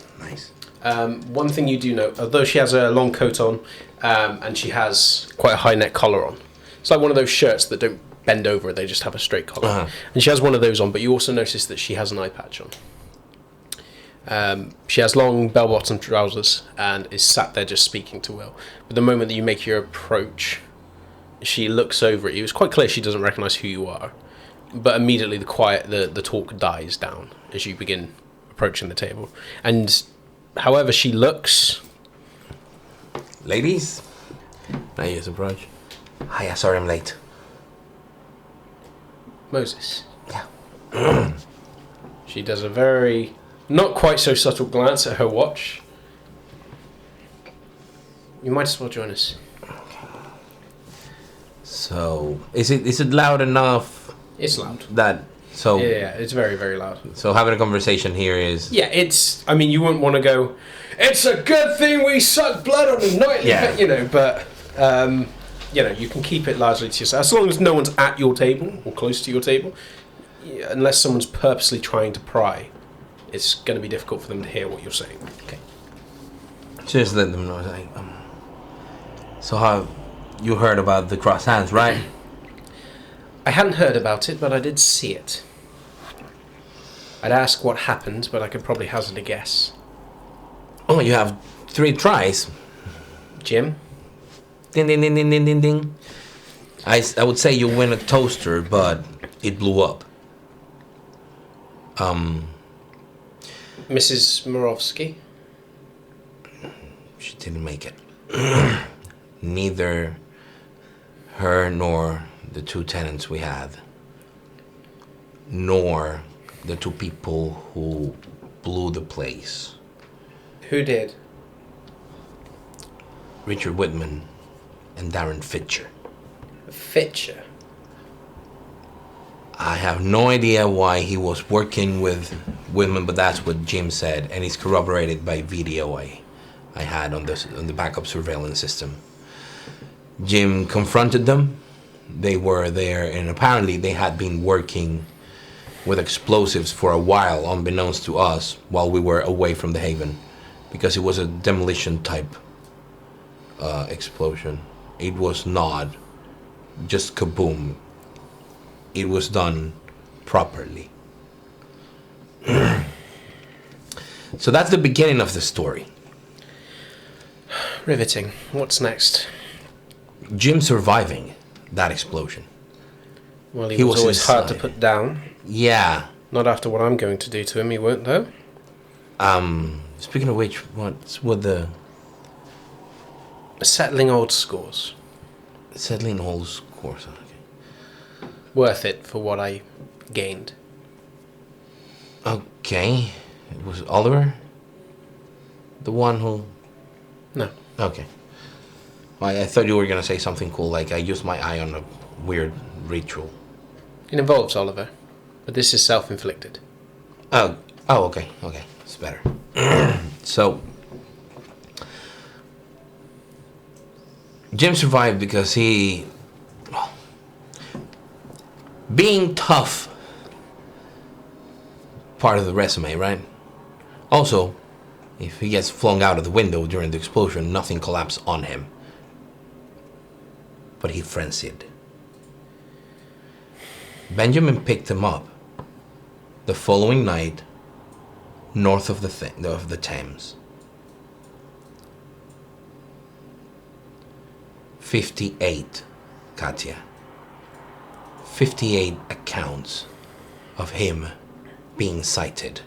S1: One thing you do know, although she has a long coat on, and she has quite a high neck collar on. It's like one of those shirts that don't bend over, they just have a straight collar.
S5: Uh-huh.
S1: And she has one of those on, but you also notice that she has an eye patch on. She has long bell-bottom trousers and is sat there just speaking to Will. But the moment that you make your approach, she looks over at you. It's quite clear she doesn't recognise who you are. but immediately the talk dies down as you begin approaching the table. And however she looks...
S5: Ladies, I use approach. Hiya, sorry I'm late.
S1: Moses.
S5: Yeah.
S1: She does a very, not quite so subtle glance at her watch. You might as well join us.
S5: So, is it loud enough?
S1: It's loud.
S5: Yeah,
S1: it's very, very loud.
S5: So having a conversation here is...
S1: Yeah, I mean, you wouldn't want to go, it's a good thing we suck blood on a nightly, but, you can keep it largely to yourself. As long as no one's at your table or close to your table, unless someone's purposely trying to pry, it's going to be difficult for them to hear what you're saying.
S5: Okay. Just let them know. So how you heard about the cross hands, right?
S1: I hadn't heard about it, but I did see it. I'd ask what happened, but I could probably hazard a guess.
S5: Oh, you have 3 tries.
S1: Jim?
S5: Ding, ding, ding, ding, ding, ding, ding. I would say you win a toaster, but it blew up.
S1: Mrs. Morovsky?
S5: She didn't make it. Neither her nor the 2 tenants we had, nor the 2 people who blew the place.
S1: Who did?
S5: Richard Whitman and Darren Fitcher.
S1: Fitcher?
S5: I have no idea why he was working with Whitman, but that's what Jim said, and it's corroborated by video I had on the backup surveillance system. Jim confronted them. They were there, and apparently they had been working with explosives for a while, unbeknownst to us, while we were away from the Haven, because it was a demolition type explosion. It was not just kaboom. It was done properly. So that's the beginning of the story.
S1: Riveting. What's next?
S5: Jim surviving that explosion.
S1: Well, he was always hard to put down.
S5: Yeah.
S1: Not after what I'm going to do to him, he won't, though.
S5: Speaking of which, what's with the...
S1: Settling old scores.
S5: Settling old scores, okay.
S1: Worth it for what I gained.
S5: Okay. It was Oliver? The one who...
S1: No.
S5: Okay. I thought you were going to say something cool, like I used my eye on a weird ritual.
S1: It involves Oliver, but this is self-inflicted.
S5: Oh, okay. It's better. So, Jim survived because being tough, part of the resume, right? Also, if he gets flung out of the window during the explosion, nothing collapsed on him. But he frenzied. Benjamin picked him up the following night north of the Thames. 58, Katya. 58 accounts of him being sighted,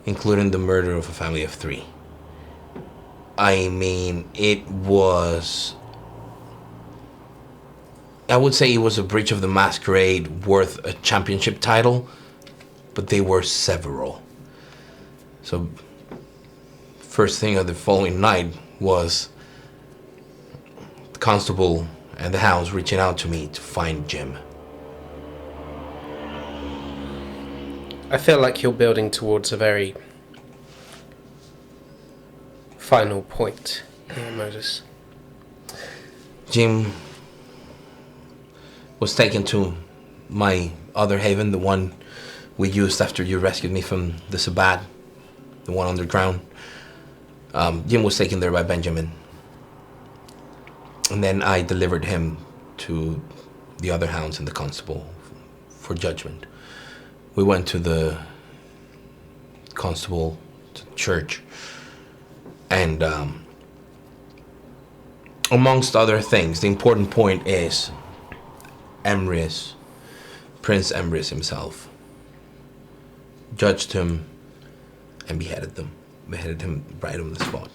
S5: including the murder of a family of 3. I mean, I would say it was a breach of the Masquerade worth a championship title, but they were several. So, first thing of the following night was the constable and the hounds reaching out to me to find Jim.
S1: I feel like you're building towards a very final point here, Moses.
S5: Jim was taken to my other haven, the one we used after you rescued me from the Sabbat, the one underground. Jim was taken there by Benjamin. And then I delivered him to the other hounds and the constable for judgment. We went to the constable to church, and amongst other things, the important point is Emrys Prince Emrys himself, judged him, and beheaded them. Beheaded him right on the spot.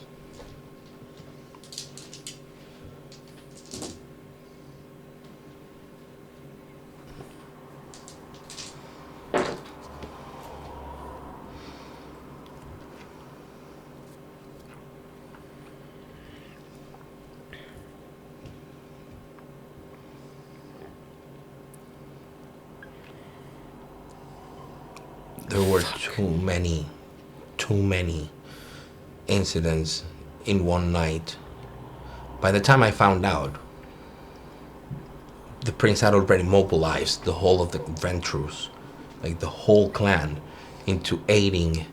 S5: There were too many incidents in one night. By the time I found out, the prince had already mobilized the whole of the Ventrus, like the whole clan, into aiding,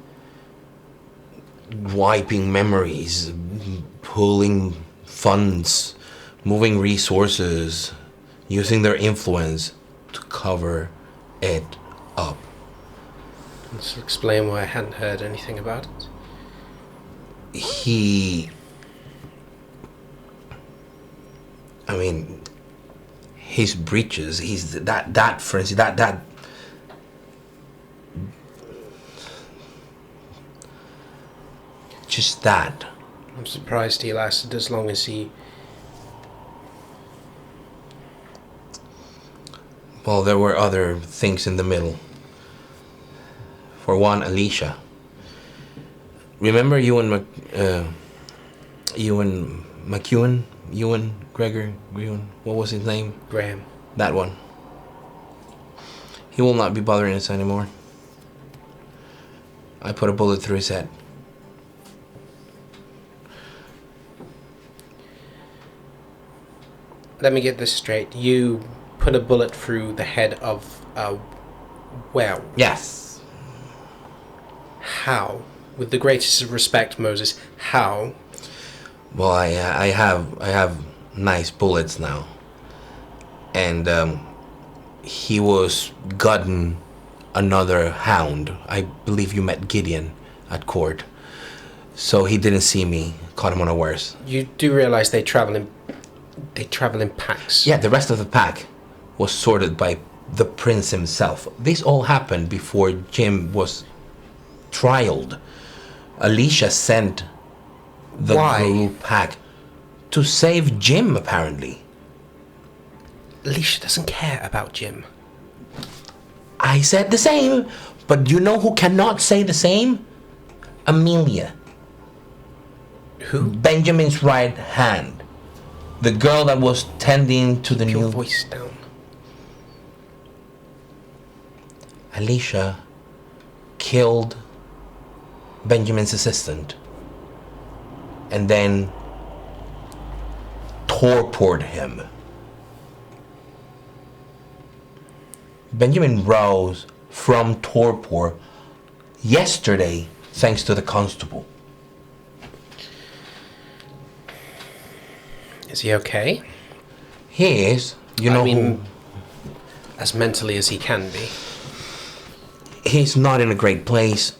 S5: wiping memories, pulling funds, moving resources, using their influence to cover it up.
S1: Let's explain why I hadn't heard anything about it.
S5: His breaches, he's that frenzy, that just that.
S1: I'm surprised he lasted as long as he...
S5: Well, there were other things in the middle. For one, Alicia. Remember Ewan Gregor, what was his name?
S1: Graham.
S5: That one. He will not be bothering us anymore. I put a bullet through his head.
S1: Let me get this straight. You put a bullet through the head of a well.
S5: Yes.
S1: How? With the greatest of respect, Moses, how?
S5: Well, I have nice bullets now. And he was gutting another hound. I believe you met Gideon at court. So he didn't see me. Caught him unawares.
S1: You do realize they travel in packs.
S5: Yeah, the rest of the pack was sorted by the prince himself. This all happened before Jim was trialed. Alicia sent the group pack to save Jim, apparently.
S1: Alicia doesn't care about Jim.
S5: I said the same, but you know who cannot say the same? Amelia.
S1: Who?
S5: Benjamin's right hand. The girl that was tending to the
S1: Keep your
S5: new...
S1: voice down.
S5: Alicia killed Benjamin's assistant and then tortured him. Benjamin rose from torpor yesterday thanks to the constable.
S1: Is he okay?
S5: He is,
S1: as mentally as he can be.
S5: He's not in a great place,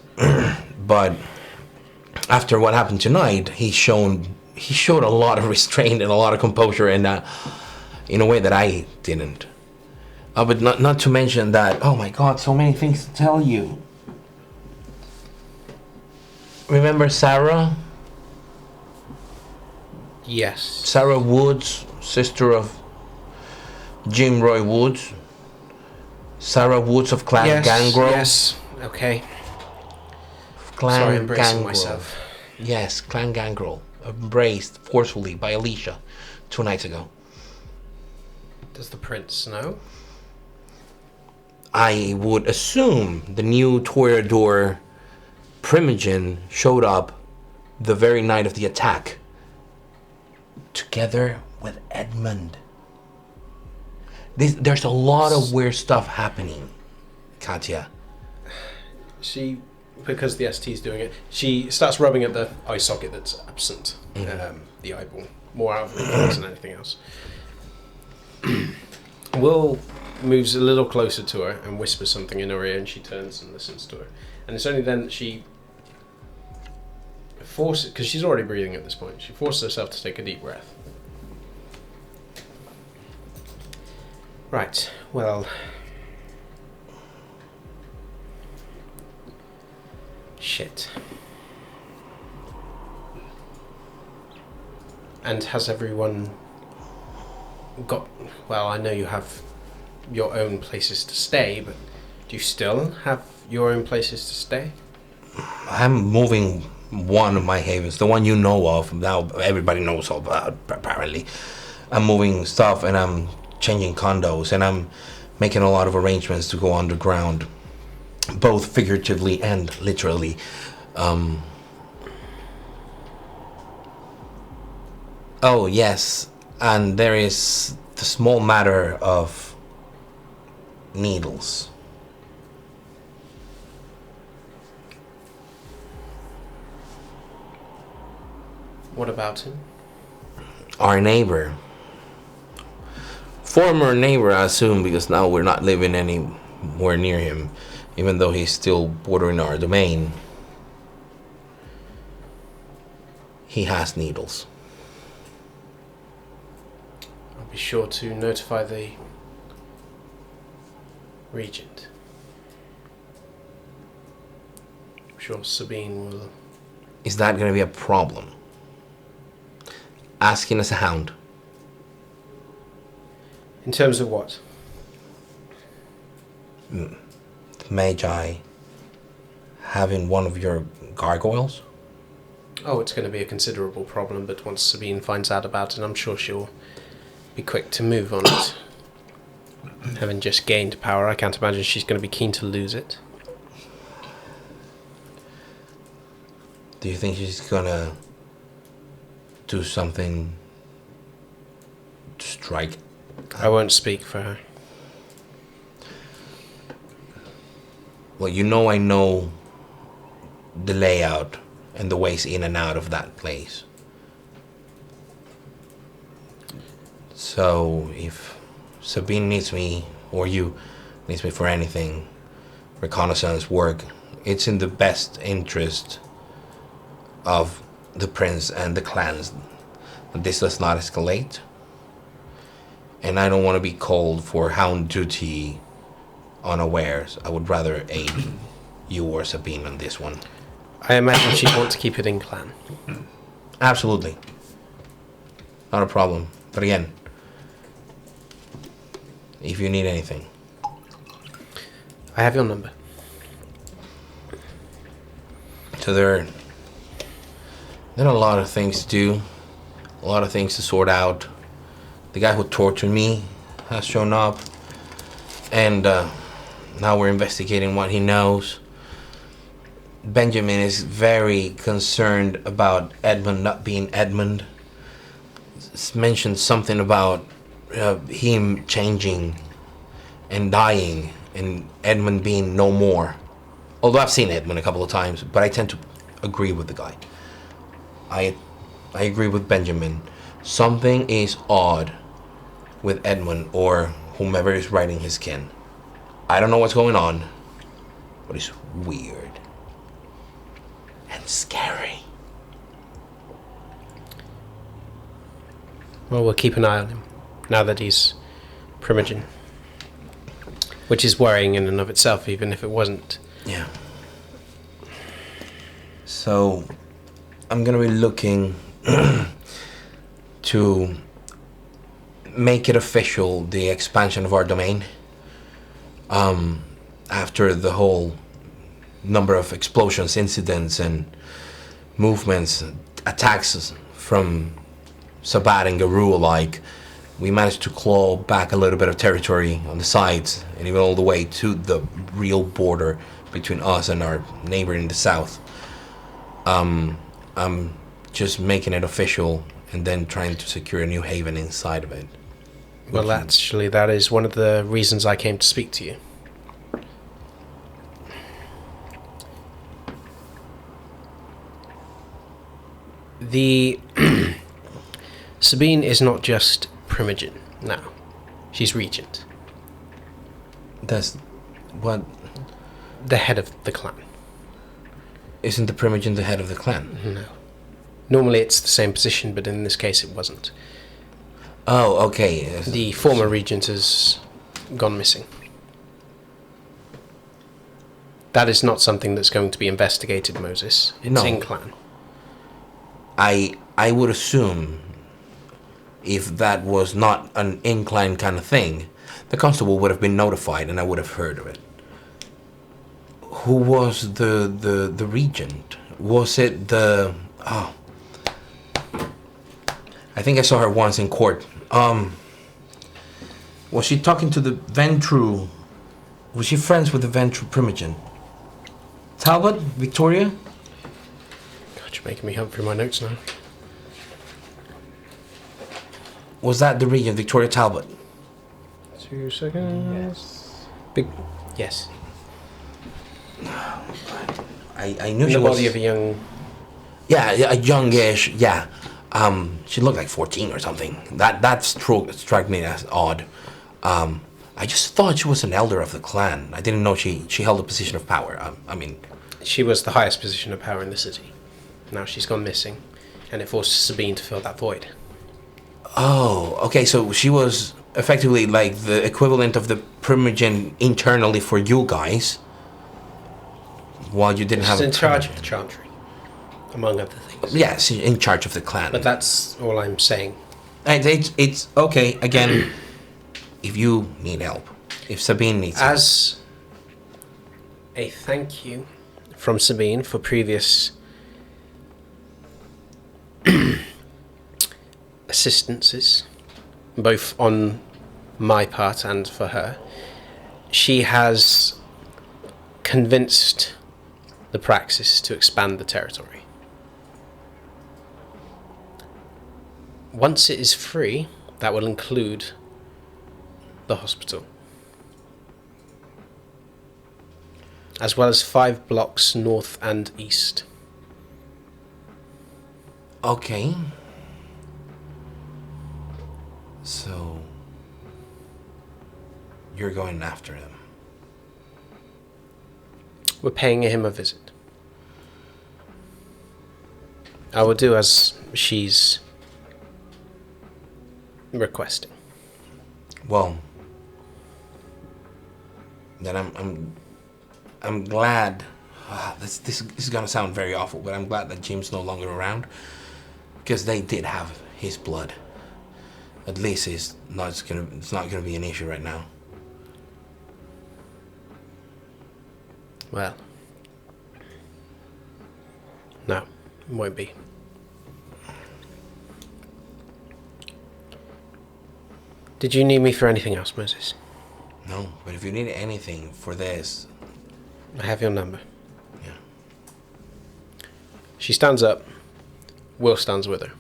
S5: but after what happened tonight, he showed a lot of restraint and a lot of composure, and in a way that I didn't. But not to mention that, oh my God, so many things to tell you. Remember Sarah?
S1: Yes.
S5: Sarah Woods, sister of Jim Roy Woods. Sarah Woods of Clan Gangrel.
S1: Yes, okay.
S5: Clan
S1: Sorry, embracing
S5: Gangrel.
S1: myself.
S5: Yes, Clan Gangrel. Embraced forcefully by Alicia 2 nights ago.
S1: Does the prince know?
S5: I would assume the new Toreador Primogen showed up the very night of the attack. Together with Edmund. There's a lot of weird stuff happening, Katya.
S1: Because the ST's doing it, she starts rubbing at the eye socket that's absent. The eyeball. More out of it than anything else. Will moves a little closer to her and whispers something in her ear, and she turns and listens to her. And it's only then that she forces, because she's already breathing at this point, she forces herself to take a deep breath. Right, well, Shit. And has everyone got... Well, I know you have your own places to stay, but do you still have your own places to stay?
S5: I'm moving one of my havens, the one you know of, now everybody knows about, apparently. I'm moving stuff and I'm changing condos and I'm making a lot of arrangements to go underground, both figuratively and literally. Oh, yes, and there is the small matter of needles.
S1: What about him?
S5: Our neighbor, former neighbor, I assume, because now we're not living anywhere near him, even though he's still bordering our domain. He has needles.
S1: I'll be sure to notify the regent. I'm sure Sabine will...
S5: Is that going to be a problem? Asking as a hound.
S1: In terms of what?
S5: Magi having one of your gargoyles?
S1: Oh, it's going to be a considerable problem, but once Sabine finds out about it, I'm sure she'll be quick to move on it. Having just gained power, I can't imagine she's going to be keen to lose it.
S5: Do you think she's gonna do something to strike?
S1: I won't speak for her.
S5: Well, I know the layout and the ways in and out of that place. So if Sabine needs me, or you needs me for anything, reconnaissance work, it's in the best interest of the prince and the clans that this does not escalate. And I don't want to be called for hound duty unawares. I would rather aid you or Sabine on this one.
S1: I imagine she'd want to keep it in clan.
S5: Absolutely. Not a problem. But again, if you need anything.
S1: I have your number.
S5: So there are a lot of things to do, a lot of things to sort out. The guy who tortured me has shown up, and now we're investigating what he knows. Benjamin is very concerned about Edmund not being Edmund. It's mentioned something about him changing and dying, and Edmund being no more. Although I've seen Edmund a couple of times, but I tend to agree with the guy. I agree with Benjamin. Something is odd with Edmund or whomever is writing his kin. I don't know what's going on, but it's weird and scary.
S1: Well, we'll keep an eye on him now that he's Primogen. Which is worrying in and of itself, even if it wasn't.
S5: Yeah. So, I'm gonna be looking to make it official, the expansion of our domain. After the whole number of explosions, incidents, and movements, attacks from Sabat and Garou alike, we managed to claw back a little bit of territory on the sides, and even all the way to the real border between us and our neighbor in the south. I'm just making it official and then trying to secure a new haven inside of it.
S1: Well, actually, that is one of the reasons I came to speak to you. The Sabine is not just Primogen now. She's regent.
S5: That's what...
S1: The head of the clan.
S5: Isn't the Primogen the head of the clan?
S1: No. Normally it's the same position, but in this case it wasn't.
S5: Oh, okay.
S1: The former regent has gone missing. That is not something that's going to be investigated, Moses. It's
S5: No.
S1: in-clan.
S5: I would assume if that was not an incline kind of thing, the constable would have been notified and I would have heard of it. Who was the regent? Was it the... Oh. I think I saw her once in court. Was she talking to the Ventru? Was she friends with the Ventru Primogen? Talbot? Victoria?
S1: God, you're making me hunt through my notes now.
S5: Was that the regent, Victoria Talbot?
S1: 2 seconds. Yes.
S5: I knew
S1: In
S5: she
S1: the
S5: was...
S1: body of a young...
S5: Yeah, a youngish, yeah. She looked like 14 or something. That struck me as odd. I just thought she was an elder of the clan. I didn't know she held a position of power. I mean...
S1: She was the highest position of power in the city. Now she's gone missing, and it forced Sabine to fill that void.
S5: Oh, okay, so she was effectively like the equivalent of the Primogen internally for you guys, while you didn't have
S1: She's
S5: a
S1: in charge of
S5: Primogen.
S1: the Chantry, among other things.
S5: Yeah, she's in charge of the clan.
S1: But that's all I'm saying.
S5: And it's okay, again, if you need help. If Sabine needs help.
S1: As a thank you from Sabine for previous assistances, both on my part and for her, she has convinced the Praxis to expand the territory. Once it is free, that will include the hospital, as well as 5 blocks north and east.
S5: Okay. So... you're going after him.
S1: We're paying him a visit. I will do as she's requesting.
S5: Well, then I'm glad. This is gonna sound very awful, but I'm glad that Jim's no longer around, because they did have his blood. At least it's not gonna be an issue right now.
S1: Well, no, it won't be. Did you need me for anything else, Moses?
S5: No, but if you need anything for this,
S1: I have your number.
S5: yeah.
S1: She stands up. Will stands with her.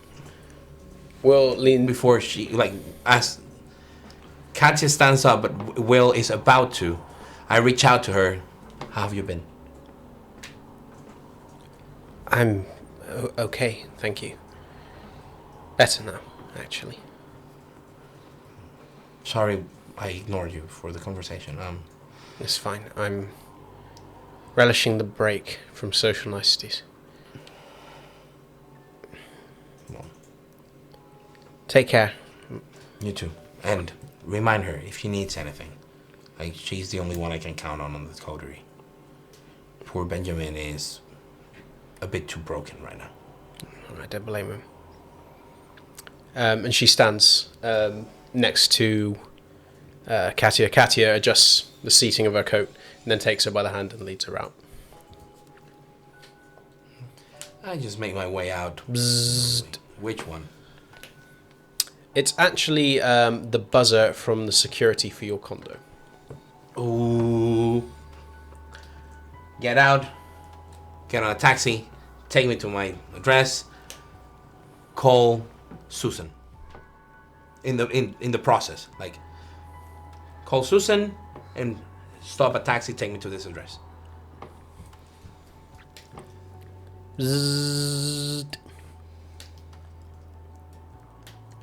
S1: Will lean
S5: Before she, like, as Katya stands up, but Will is about to, I reach out to her. How have you been?
S1: I'm okay, thank you. Better now, actually.
S5: Sorry, I ignored you for the conversation.
S1: It's fine. I'm relishing the break from social niceties.
S5: Well,
S1: Take care.
S5: you too. And remind her if she needs anything. Like, she's the only one I can count on the coterie. Poor Benjamin is a bit too broken right now.
S1: I don't blame him. And she stands next to Katya. Katya adjusts the seating of her coat and then takes her by the hand and leads her out.
S5: I just make my way out.
S1: Bzzzt.
S5: Which one?
S1: It's actually the buzzer from the security for your condo.
S5: Ooh. Get out. Get on a taxi. Take me to my address. Call Susan. In the process, like, call Susan and stop a taxi. Take me to this address.
S1: Bzzzt.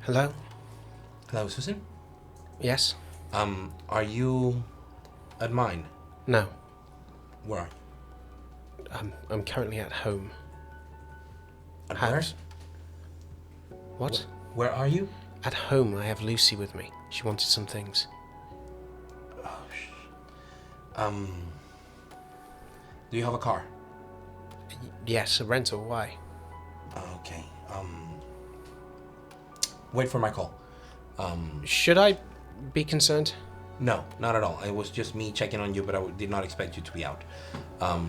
S1: Hello?
S5: Hello, Susan.
S1: Yes?
S5: Are you at mine?
S1: No.
S5: Where?
S1: I'm currently at home.
S5: At where?
S1: What?
S5: Where are you?
S1: At home, I have Lucy with me. She wanted some things.
S5: Do you have a car?
S1: Yes, a rental. Why?
S5: Okay. Wait for my call.
S1: Should I be concerned?
S5: No, not at all. It was just me checking on you, but I did not expect you to be out. I'll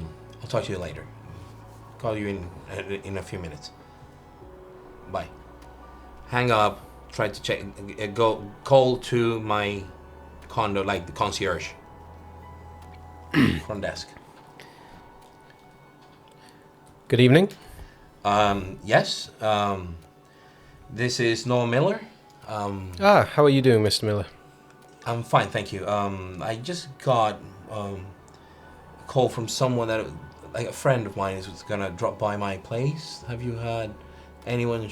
S5: talk to you later. Call you in a few minutes. Bye. Hang up. Try to check. Call to my condo, like the concierge. Front desk.
S1: Good evening.
S5: Yes. This is Noah Miller.
S1: How are you doing, Mr. Miller?
S5: I'm fine, thank you. I just got a call from someone that, like a friend of mine, is gonna drop by my place. Have you had anyone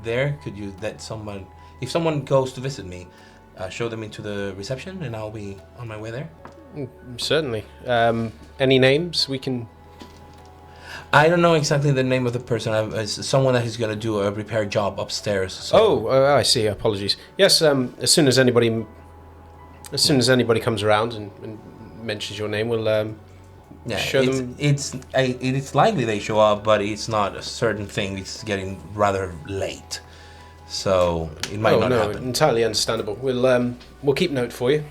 S5: there? Could you let someone, if someone goes to visit me, show them into the reception, and I'll be on my way there?
S1: Certainly. Any names we can?
S5: I don't know exactly the name of the person. It's someone that is gonna do a repair job upstairs. So.
S1: I see. Apologies. Yes. As soon as anybody comes around and mentions your name, we'll show them.
S5: It's likely they show up, but it's not a certain thing. It's getting rather late, so it might not happen.
S1: Entirely understandable. We'll keep note for you.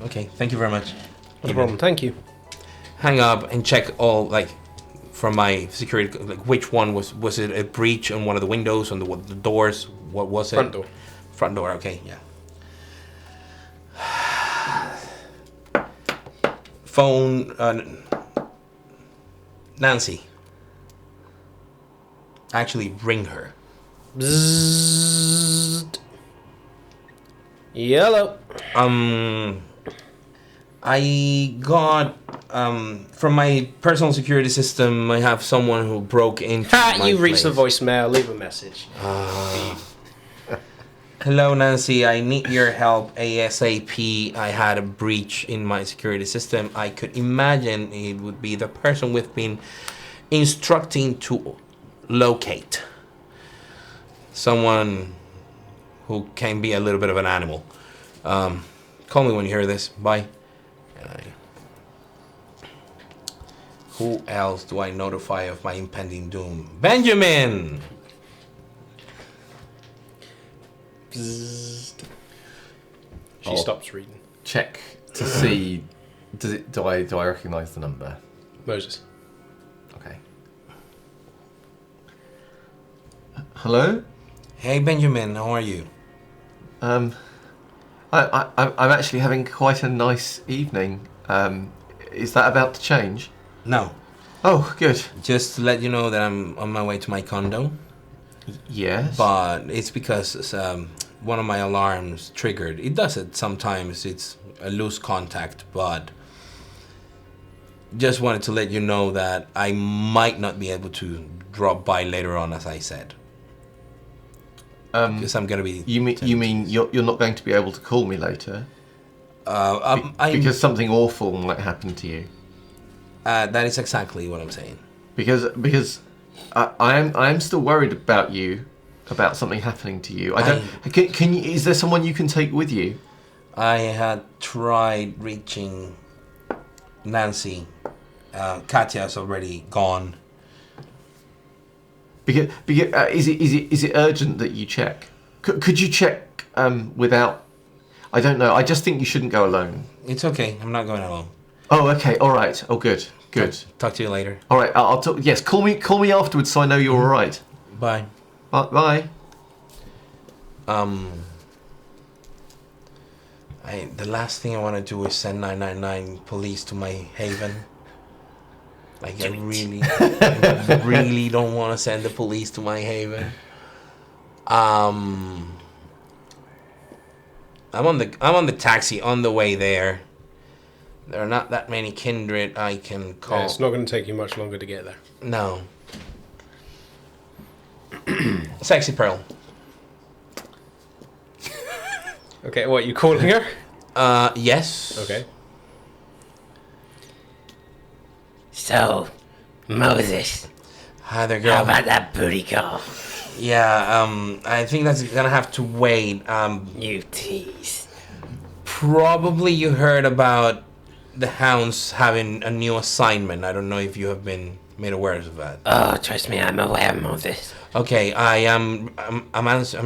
S5: Okay. Thank you very much.
S1: Not a problem. Thank you.
S5: Hang up and check all, like, from my security, like, which one was it a breach on one of the windows, on the doors? What was it?
S1: Front door.
S5: Front door. Okay, yeah. Phone. Nancy. Actually, ring her.
S1: Bzzzt. Yellow.
S5: I got from my personal security system. I have someone who broke into.
S1: You reached the voicemail. Leave a message.
S5: Hello, Nancy. I need your help ASAP. I had a breach in my security system. I could imagine it would be the person we've been instructing to locate. Someone who can be a little bit of an animal. Call me when you hear this. Bye. Who else do I notify of my impending doom? Benjamin!
S1: Bzzzt. She
S3: Oh.
S1: stops reading.
S3: Check to see. Do I recognise the number?
S1: Moses.
S3: Okay. Hello.
S5: Hey, Benjamin, how are you?
S3: I'm actually having quite a nice evening. Is that about to change?
S5: No.
S3: Oh, good.
S5: Just to let you know that I'm on my way to my condo.
S3: Yes.
S5: But it's because one of my alarms triggered. It does it sometimes. It's a loose contact, but just wanted to let you know that I might not be able to drop by later on, as I said. Because I'm gonna be.
S3: You mean you're not going to be able to call me later?
S5: Because
S3: something awful might happen to you.
S5: That is exactly what I'm saying.
S3: Because I am still worried about you, about something happening to you. Can you? Is there someone you can take with you?
S5: I had tried reaching Nancy. Katya's already gone.
S3: Because is it urgent that you check? Could you check without? I don't know. I just think you shouldn't go alone.
S5: It's okay. I'm not going alone.
S3: Oh, okay. All right. Oh, good.
S5: Talk to you later.
S3: All right. I'll talk. Yes. Call me afterwards so I know you're all right.
S5: Bye.
S3: Bye.
S5: The last thing I want to do is send 999 police to my haven. Like, I really don't want to send the police to my haven. I'm on the taxi on the way there. There are not that many Kindred I can call.
S1: Yeah, it's not going to take you much longer to get there.
S5: No. Sexy Pearl.
S1: Okay, what, you calling her?
S5: Yes.
S1: Okay.
S7: So, Moses,
S5: Hi there, girl.
S7: how about that booty call?
S5: Yeah, I think that's gonna have to wait.
S7: You tease.
S5: Probably you heard about the hounds having a new assignment. I don't know if you have been made aware of that.
S7: Oh, trust me, I'm aware, Moses.
S5: Okay, I'm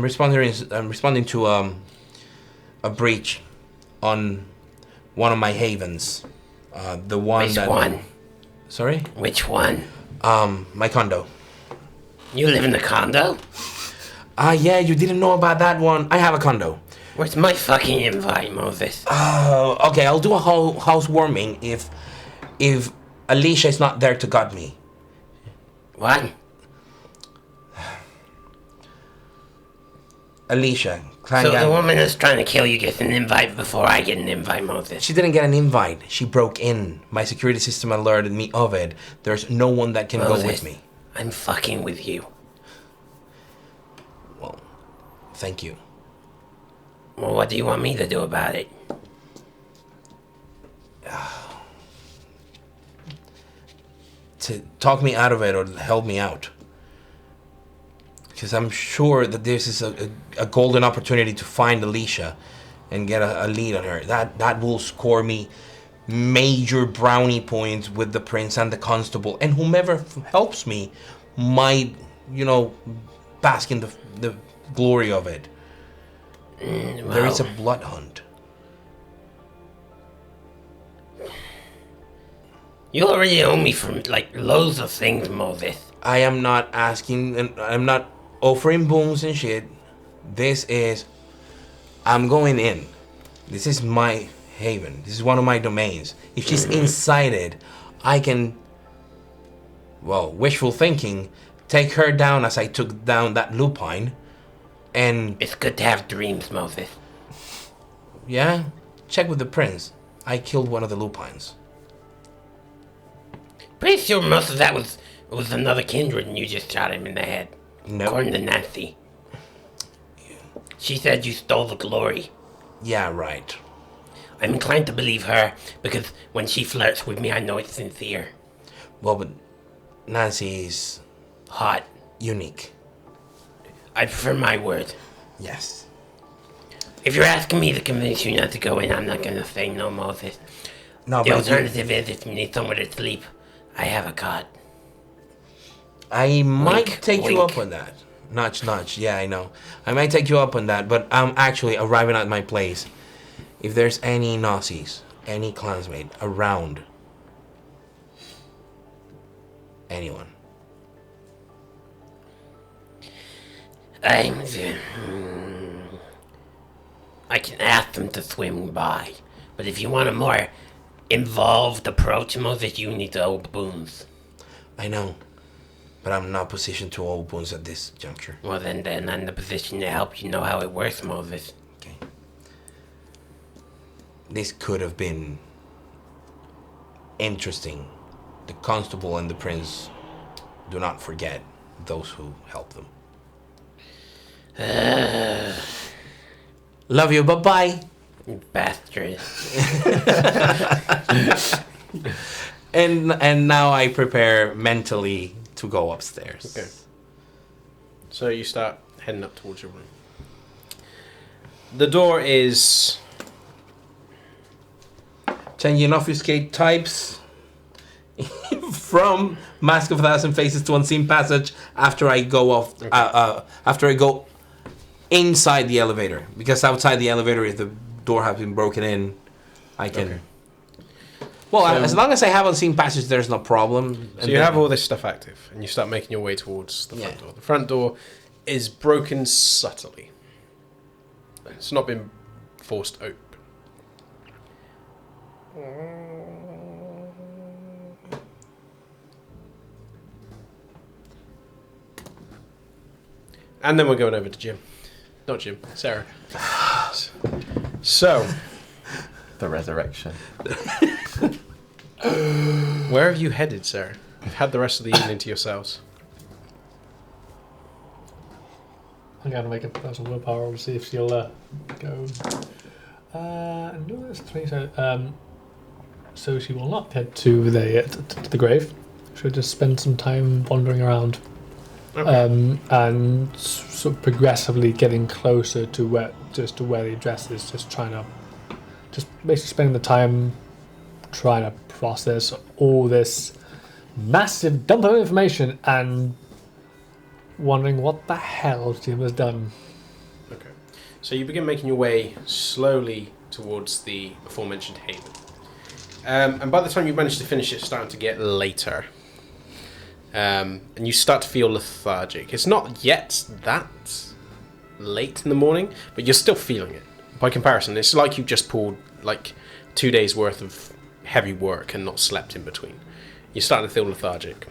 S5: responding to a breach on one of my havens. The one
S7: Which
S5: that.
S7: one?
S5: Sorry?
S7: Which one?
S5: My condo.
S7: You live in a condo?
S5: Yeah, you didn't know about that one. I have a condo.
S7: Where's my fucking invite, Moses?
S5: Okay, I'll do a housewarming if Alicia is not there to guard me.
S7: What?
S5: Alicia,
S7: So the woman that's trying to kill you gets an invite before I get an invite, Moses.
S5: She didn't get an invite. She broke in. My security system alerted me of it. There's no one that can
S7: Moses,
S5: go with me.
S7: I'm fucking with you.
S5: Well, thank you.
S7: Well, what do you want me to do about it?
S5: To talk me out of it or help me out. Because I'm sure that this is a golden opportunity to find Alicia and get a lead on her. That will score me major brownie points with the prince and the constable. And whomever helps me might, bask in the glory of it.
S7: Well,
S5: There is a blood hunt.
S7: You already owe me for, loads of things, Moses.
S5: I am not asking, and I'm not offering boons and shit. I'm going in. This is my haven. This is one of my domains. If she's inside it, I can, wishful thinking, take her down as I took down that lupine. And
S7: It's good to have dreams, Moses.
S5: yeah, check with the prince. I killed one of the lupines.
S7: Pretty sure most of that was another Kindred and you just shot him in the head.
S5: No.
S7: According to Nancy. She said you stole the glory.
S5: Yeah, right.
S7: I'm inclined to believe her because when she flirts with me, I know it's sincere.
S5: Well, but Nancy's
S7: Hot.
S5: unique.
S7: I prefer my word.
S5: Yes.
S7: If you're asking me to convince you not to go in, I'm not going to say no, Moses.
S5: No,
S7: The
S5: but
S7: alternative is if you need somewhere to sleep, I have a cot.
S5: I might
S7: Wink,
S5: take you
S7: wink.
S5: up on that. Nudge, nudge. Yeah, I know. I might take you up on that, but I'm actually arriving at my place. If there's any Nazis, any clansmate around, anyone.
S7: I can ask them to swim by, but if you want a more involved approach, Moses, you need to owe boons.
S5: I know, but I'm not positioned to hold boons at this juncture.
S7: Well, then I'm in the position to help you know how it works, Moses.
S5: Okay. This could have been interesting. The constable and the prince do not forget those who help them. Love you, bye-bye.
S7: You bastard.
S5: And now I prepare mentally to go upstairs.
S1: Okay. So you start heading up towards your room. The door is...
S5: Changing obfuscate types from Mask of a Thousand Faces to Unseen Passage after I go off.
S1: Okay.
S5: After I go inside the elevator, because outside the elevator, if the door has been broken in, I can.
S1: Okay.
S5: Well,
S1: So-
S5: as long as I have Unseen Passage, there's no problem.
S1: So you have all this stuff active, and you start making your way towards the front
S5: Yeah.
S1: door. The front door is broken subtly. It's not been forced open. And then we're going over to Jim. Not Jim, Sarah. So,
S3: The resurrection.
S1: where have you headed, Sarah? You've had the rest of the evening to yourselves.
S4: I'm going to make a personal willpower to see if she'll go. No, that's 3. So she will not head to the grave. She'll just spend some time wandering around,
S1: Okay.
S4: and sort of progressively getting closer to where the address is. Just basically spending the time trying to process all this massive dump of information and wondering what the hell Jim has done.
S1: Okay. So you begin making your way slowly towards the aforementioned haven. And by the time you manage to finish, it's starting to get later. And you start to feel lethargic. It's not yet that late in the morning, but you're still feeling it. By comparison, it's like you've just pulled like 2 days worth of heavy work and not slept in between. You're starting to feel lethargic.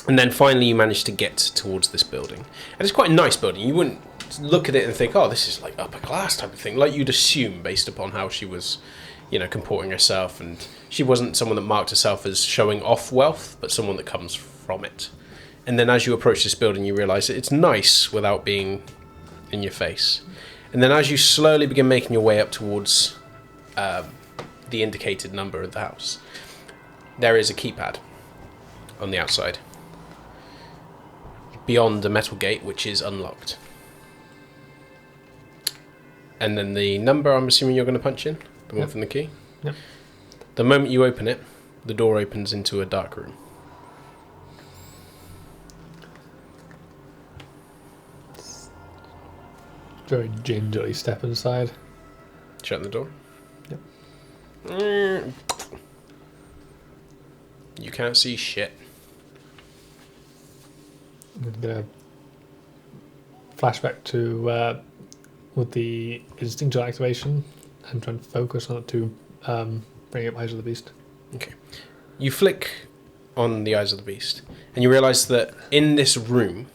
S1: And then finally you manage to get towards this building. And it's quite a nice building. You wouldn't look at it and think, oh, this is like upper class type of thing, like you'd assume based upon how she was, comporting herself. And she wasn't someone that marked herself as showing off wealth, but someone that comes from it. And then as you approach this building, you realise that it's nice without being in your face. And then as you slowly begin making your way up towards the indicated number of the house, there is a keypad on the outside, beyond a metal gate which is unlocked. And then the number, I'm assuming you're going to punch in, the one from the key?
S4: Yep.
S1: The moment you open it, the door opens into a dark room.
S4: Very gingerly step inside.
S1: Shut the door?
S4: Yep.
S1: You can't see shit.
S4: I'm going to flashback to with the instinctual activation and try and focus on it to bring up Eyes of the Beast.
S1: Okay. You flick on the Eyes of the Beast, and you realise that in this room,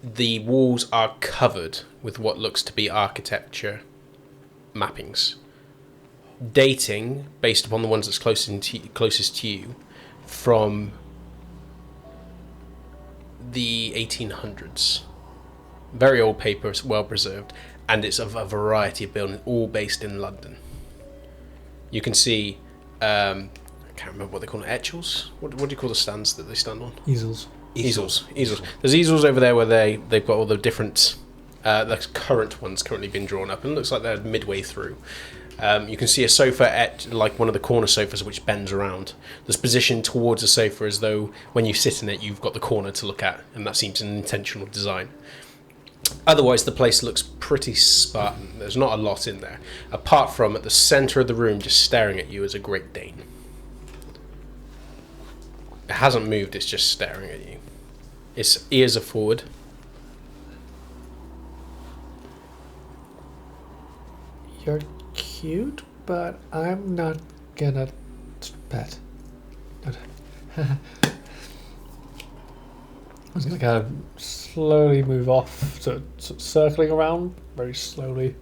S1: the walls are covered with what looks to be architecture mappings, dating, based upon the ones that's closest to you, from the 1800s. Very old paper, well preserved, and it's of a variety of buildings, all based in London. You can see, I can't remember what they call it, etchels? What do you call the stands that they stand on?
S4: Easels.
S1: Easels. There's easels over there where they've got all the different, the current ones currently been drawn up, and it looks like they're midway through. You can see a sofa like one of the corner sofas which bends around. There's positioned towards the sofa as though when you sit in it you've got the corner to look at, and that seems an intentional design. Otherwise the place looks pretty Spartan. There's not a lot in there, apart from at the centre of the room just staring at you is a Great Dane. It hasn't moved, it's just staring at you. Its ears are forward.
S4: You're cute, but I'm not gonna pet. I'm just gonna kind of slowly move off, so circling around very slowly,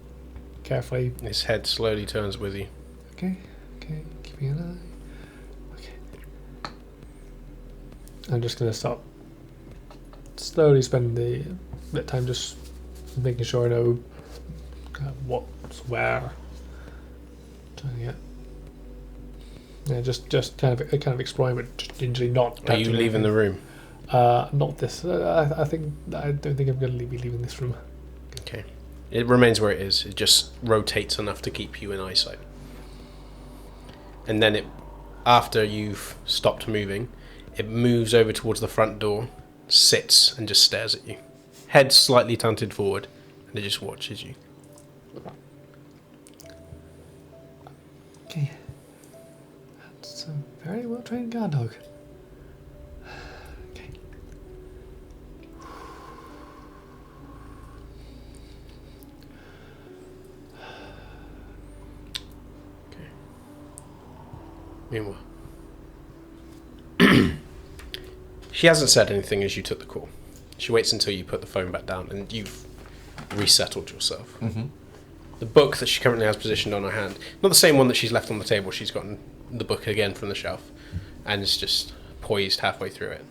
S4: carefully.
S1: Its head slowly turns with you.
S4: Okay, keeping an eye. Okay. I'm just gonna stop. Slowly spend the bit of time just making sure I know what's where. Trying to get. Yeah, just kind of exploring, but just gingerly not.
S1: Are you leaving the room?
S4: Not this. I don't think I'm going to be leaving this room.
S1: Okay. It remains where it is. It just rotates enough to keep you in eyesight. And then after you've stopped moving, it moves over towards the front door, sits and just stares at you. Head slightly tilted forward, and it just watches you.
S4: Okay. That's a very well trained guard dog. Okay.
S1: Meanwhile, she hasn't said anything as you took the call. She waits until you put the phone back down and you've resettled yourself.
S3: Mm-hmm.
S1: The book that she currently has positioned on her hand, not the same one that she's left on the table, she's gotten the book again from the shelf and is just poised halfway through it.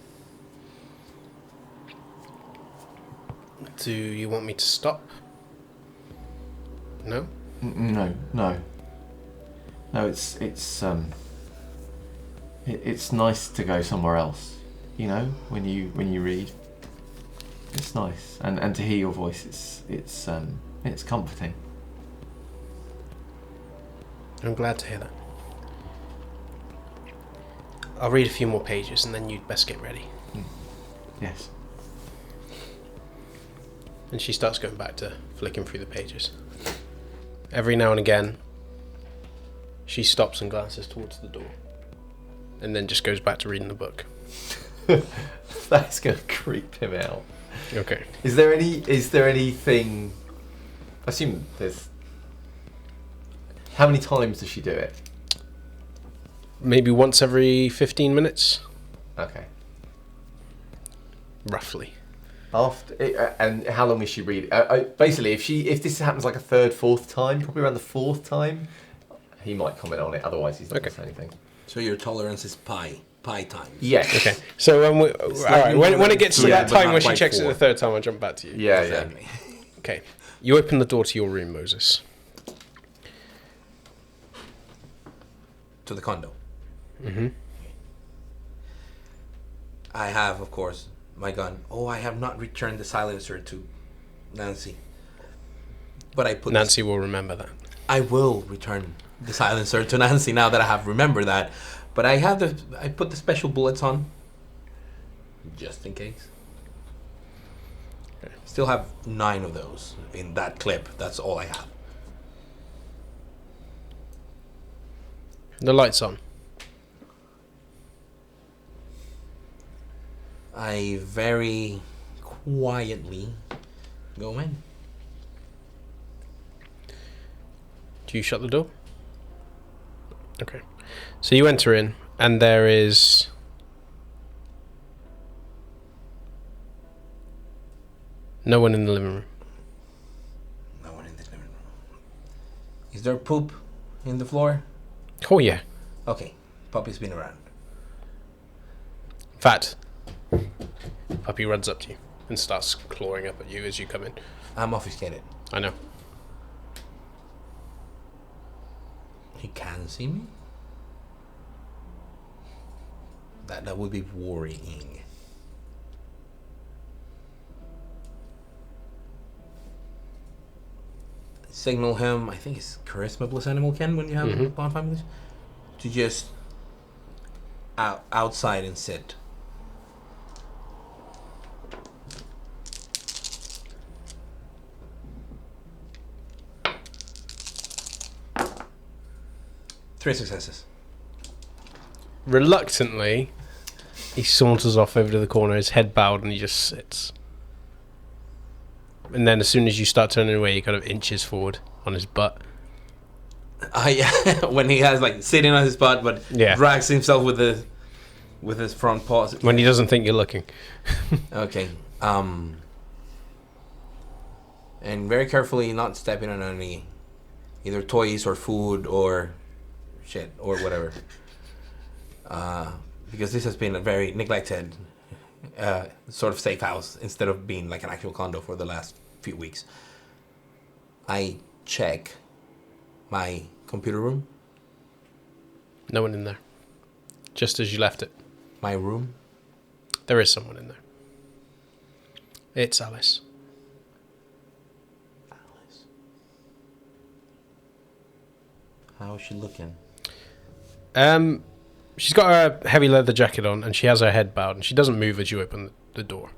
S1: Do you want me to stop? No?
S3: No, it's nice to go somewhere else, when you read. It's nice, and to hear your voice, it's comforting.
S1: I'm glad to hear that. I'll read a few more pages and then you'd best get ready.
S3: Yes.
S1: And she starts going back to flicking through the pages. Every now and again, she stops and glances towards the door. And then just goes back to reading the book.
S3: That's going to creep him out.
S1: Okay.
S3: Is there anything... I assume there's... How many times does she do it?
S1: Maybe once every 15 minutes?
S3: Okay.
S1: Roughly.
S3: And how long is she reading? Basically, if this happens like a third, fourth time, probably around the fourth time, he might comment on it. Otherwise, he's not going to say anything.
S5: So your tolerance is pi time.
S3: Yes.
S1: Okay. So when it gets to that time when she checks it the third time, I'll jump back to you.
S3: Yeah,
S5: Exactly.
S1: Okay. You open the door to your room, Moses.
S5: To the condo.
S1: Mm-hmm.
S5: I have, of course, my gun. Oh, I have not returned the silencer to Nancy. But I put
S1: Nancy will remember that.
S5: I will return the silencer to Nancy now that I have remembered that. But I put the special bullets on. Just in case.
S1: Okay.
S5: Still have 9 of those in that clip. That's all I have.
S1: The light's on.
S5: I very quietly go in.
S1: Do you shut the door? Okay. So you enter in, and there is... no one in the living room.
S5: No one in the living room. Is there poop in the floor?
S1: Oh, yeah.
S5: Okay. Puppy's been around.
S1: In fact, Puppy runs up to you and starts clawing up at you as you come in.
S5: I'm obfuscated.
S1: I know.
S5: He can see me? That would be worrying. Signal him, I think it's charisma plus animal can when you have bonfire families, to just outside and sit. Three successes.
S1: Reluctantly, he saunters off over to the corner, his head bowed, and he just sits. And then as soon as you start turning away, he kind of inches forward on his butt.
S5: Yeah, when he has like sitting on his butt, but
S1: Yeah.
S5: drags himself with his front paws.
S1: When he doesn't think you're looking.
S5: Okay. And very carefully not stepping on any either toys or food or shit or whatever. Because this has been a very neglected sort of safe house instead of being like an actual condo for the last few weeks. I check my computer room.
S1: No one in there. Just as you left it.
S5: My room.
S1: There is someone in there. It's Alice.
S5: Alice. How is she looking?
S1: She's got a heavy leather jacket on, and she has her head bowed, and she doesn't move as you open the door,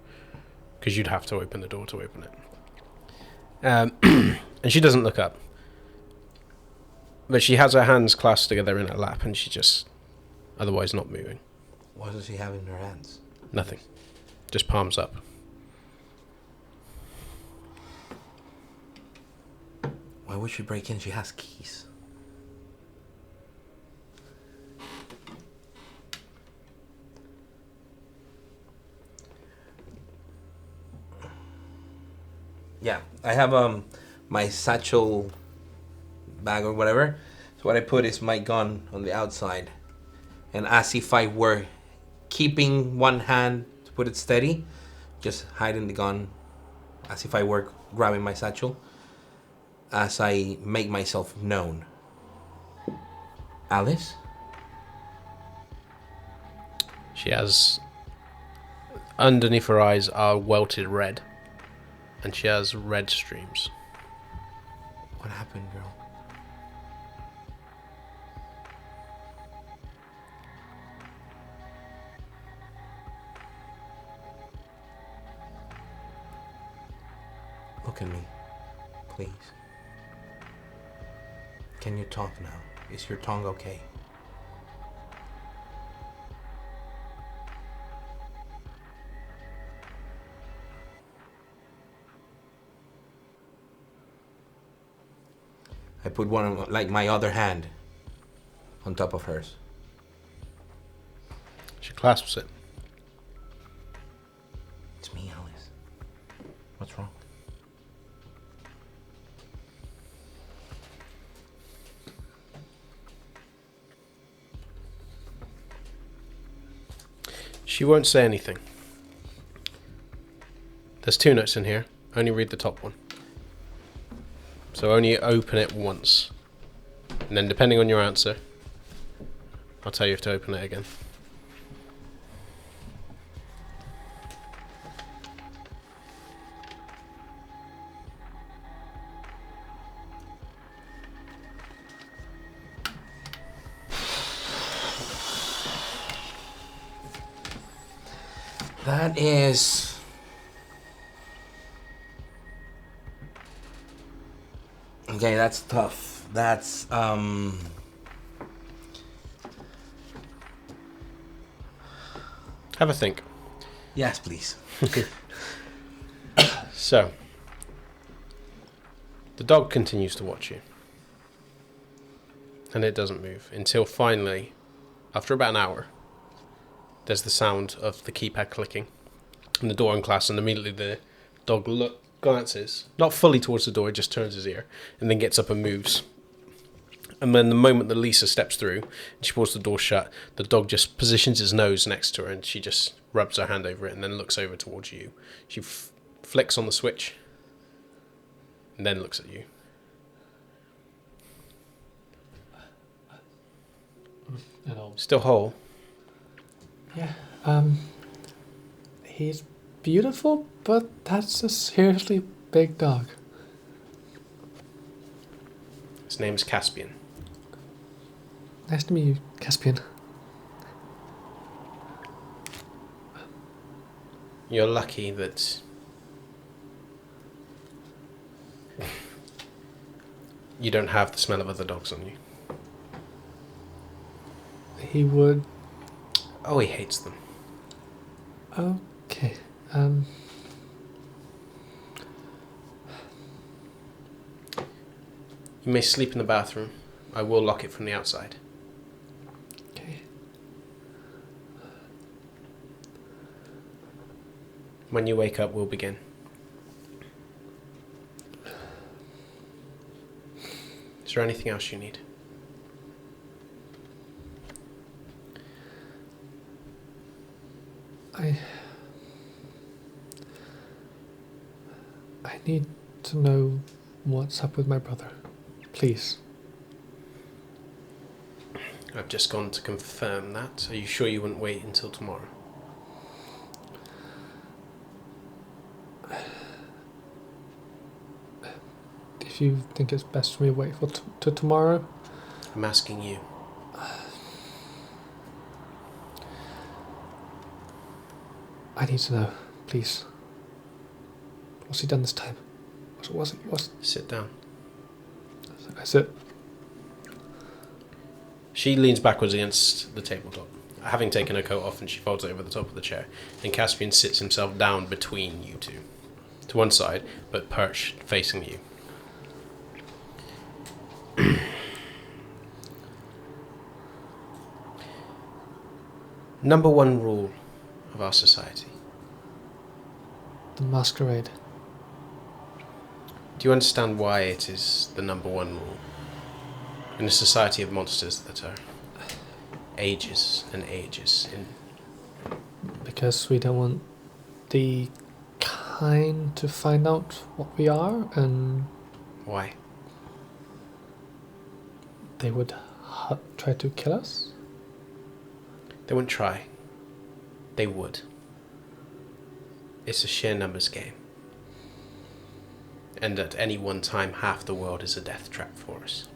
S1: because you'd have to open the door to open it. And she doesn't look up, but she has her hands clasped together in her lap, and she just otherwise not moving.
S5: What does she have in her hands?
S1: Nothing, just palms up.
S5: Why would she break in? She has keys. Yeah, I have my satchel bag or whatever. So what I put is my gun on the outside, and as if I were keeping one hand to put it steady, just hiding the gun, as if I were grabbing my satchel, as I make myself known. Alice?
S1: She has, underneath her eyes are welted red, and she has red streams.
S5: What happened, girl? look at me, please. Can you talk now? Is your tongue okay? I put one, like my other hand, on top of hers.
S1: She clasps it.
S5: It's me, Alice. What's wrong?
S1: She won't say anything. There's 2 notes in here. Only read the top one. So only open it once. And then depending on your answer, I'll tell you if to open it again.
S5: That is... Okay, that's tough. That's,
S1: Have a think.
S5: Yes, please.
S1: So, the dog continues to watch you. And it doesn't move until finally, after about an hour, there's the sound of the keypad clicking and the door unclasps, and immediately the dog glances, not fully towards the door, it just turns his ear, and then gets up and moves. And then the moment that Lisa steps through and she pulls the door shut, the dog just positions his nose next to her, and she just rubs her hand over it and then looks over towards you. She flicks on the switch and then looks at you. Still whole?
S4: Yeah. He's beautiful, but that's a seriously big dog.
S1: His name's Caspian.
S4: Nice to meet you, Caspian.
S1: You're lucky that you don't have the smell of other dogs on you.
S4: He would...
S1: Oh, he hates them.
S4: Okay.
S1: You may sleep in the bathroom. I will lock it from the outside.
S4: Okay.
S1: When you wake up, we'll begin. Is there anything else you need?
S4: I need to know what's up with my brother. Please.
S1: I've just gone to confirm that. Are you sure you wouldn't wait until tomorrow?
S4: If you think it's best for me to wait till tomorrow.
S1: I'm asking you.
S4: I need to know, please. What's he done this time? What's
S1: Sit down.
S4: I sit.
S1: She leans backwards against the tabletop, having taken her coat off, and she folds it over the top of the chair. And Caspian sits himself down between you two, to one side, but perched facing you. Number 1 rule of our society.
S4: The Masquerade.
S1: Do you understand why it is the number 1 rule? In a society of monsters that are ages and ages in...
S4: Because we don't want the kind to find out what we are, and
S1: Why?
S4: they would try to kill us.
S1: They wouldn't try. They would. It's a sheer numbers game. And at any one time, half the world is a death trap for us.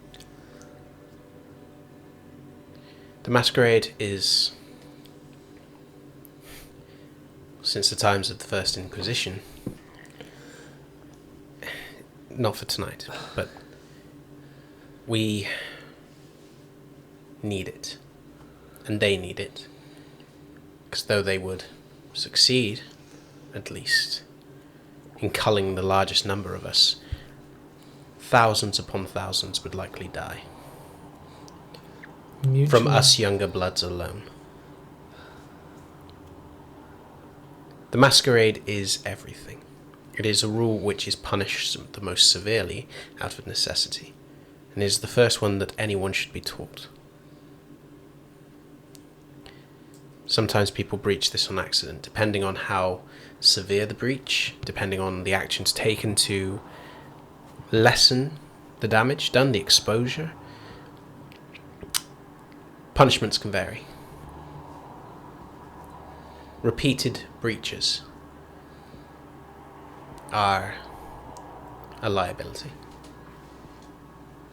S1: The Masquerade is, since the times of the First Inquisition, not for tonight, but we need it. And they need it. Because though they would succeed, at least, in culling the largest number of us, thousands upon thousands would likely die. From us younger bloods alone. The Masquerade is everything. It is a rule which is punished the most severely out of necessity, and is the first one that anyone should be taught. Sometimes people breach this on accident, depending on how severe the breach, depending on the actions taken to lessen the damage done, the exposure. Punishments can vary. Repeated breaches are a liability.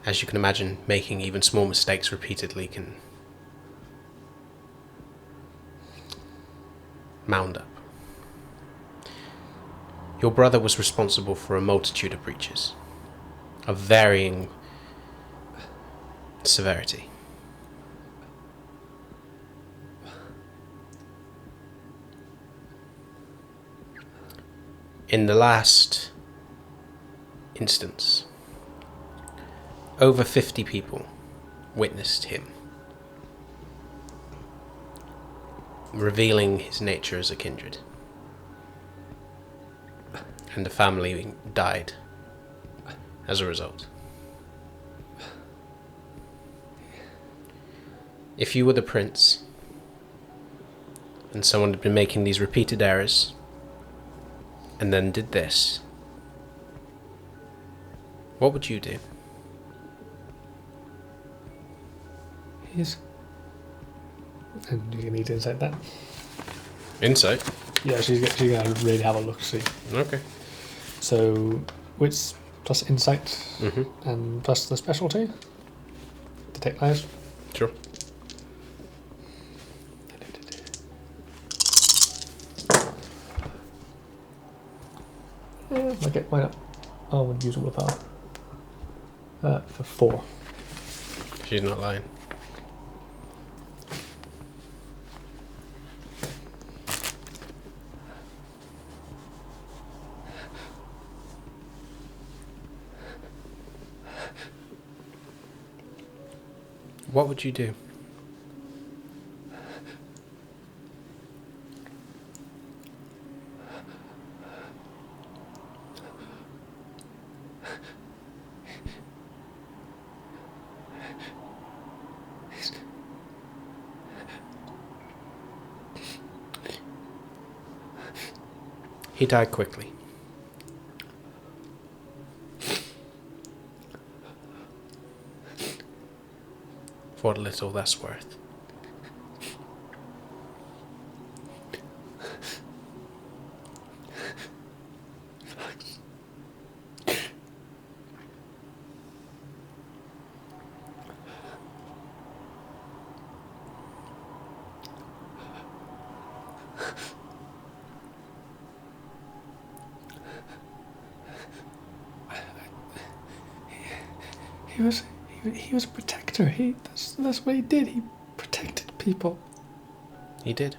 S1: As you can imagine, making even small mistakes repeatedly can mound up. Your brother was responsible for a multitude of breaches, of varying severity. In the last instance, over 50 people witnessed him, revealing his nature as a kindred. And the family died as a result. If you were the prince, and someone had been making these repeated errors, and then did this, what would you do?
S4: Yes. And you need to insight that.
S1: Insight?
S4: Yeah, she's going to really have a look to see.
S1: Okay.
S4: So, wits plus insight
S1: Mm-hmm.
S4: and plus the specialty. Detect lies.
S1: Sure.
S4: Yeah, okay, why not? I would use willpower. For 4.
S1: She's not lying. What would you do? He died quickly. For what little that's worth.
S4: He was a protector. That's what he did. He protected people.
S1: He did.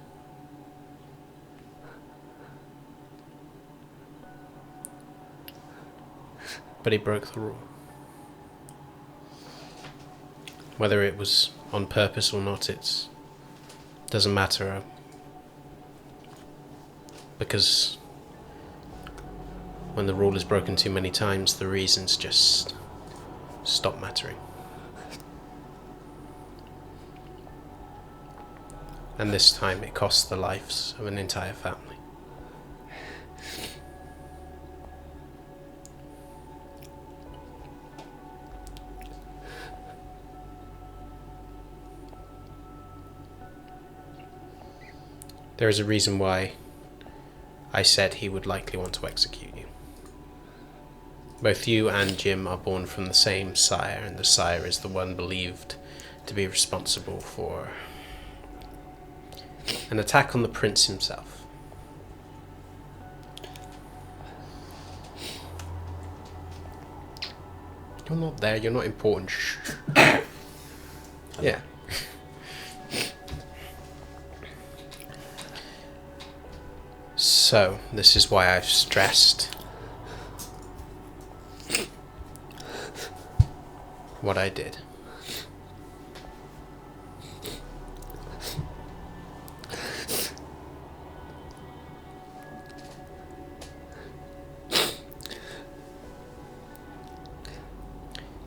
S1: But he broke the rule. Whether it was on purpose or not, it doesn't matter. Because when the rule is broken too many times, the reasons just stop mattering. And this time it cost the lives of an entire family. There is a reason why I said he would likely want to execute you. Both you and Jim are born from the same sire, and the sire is the one believed to be responsible for an attack on the prince himself. You're not there. You're not important. Shh. Yeah. So, this is why I've stressed what I did.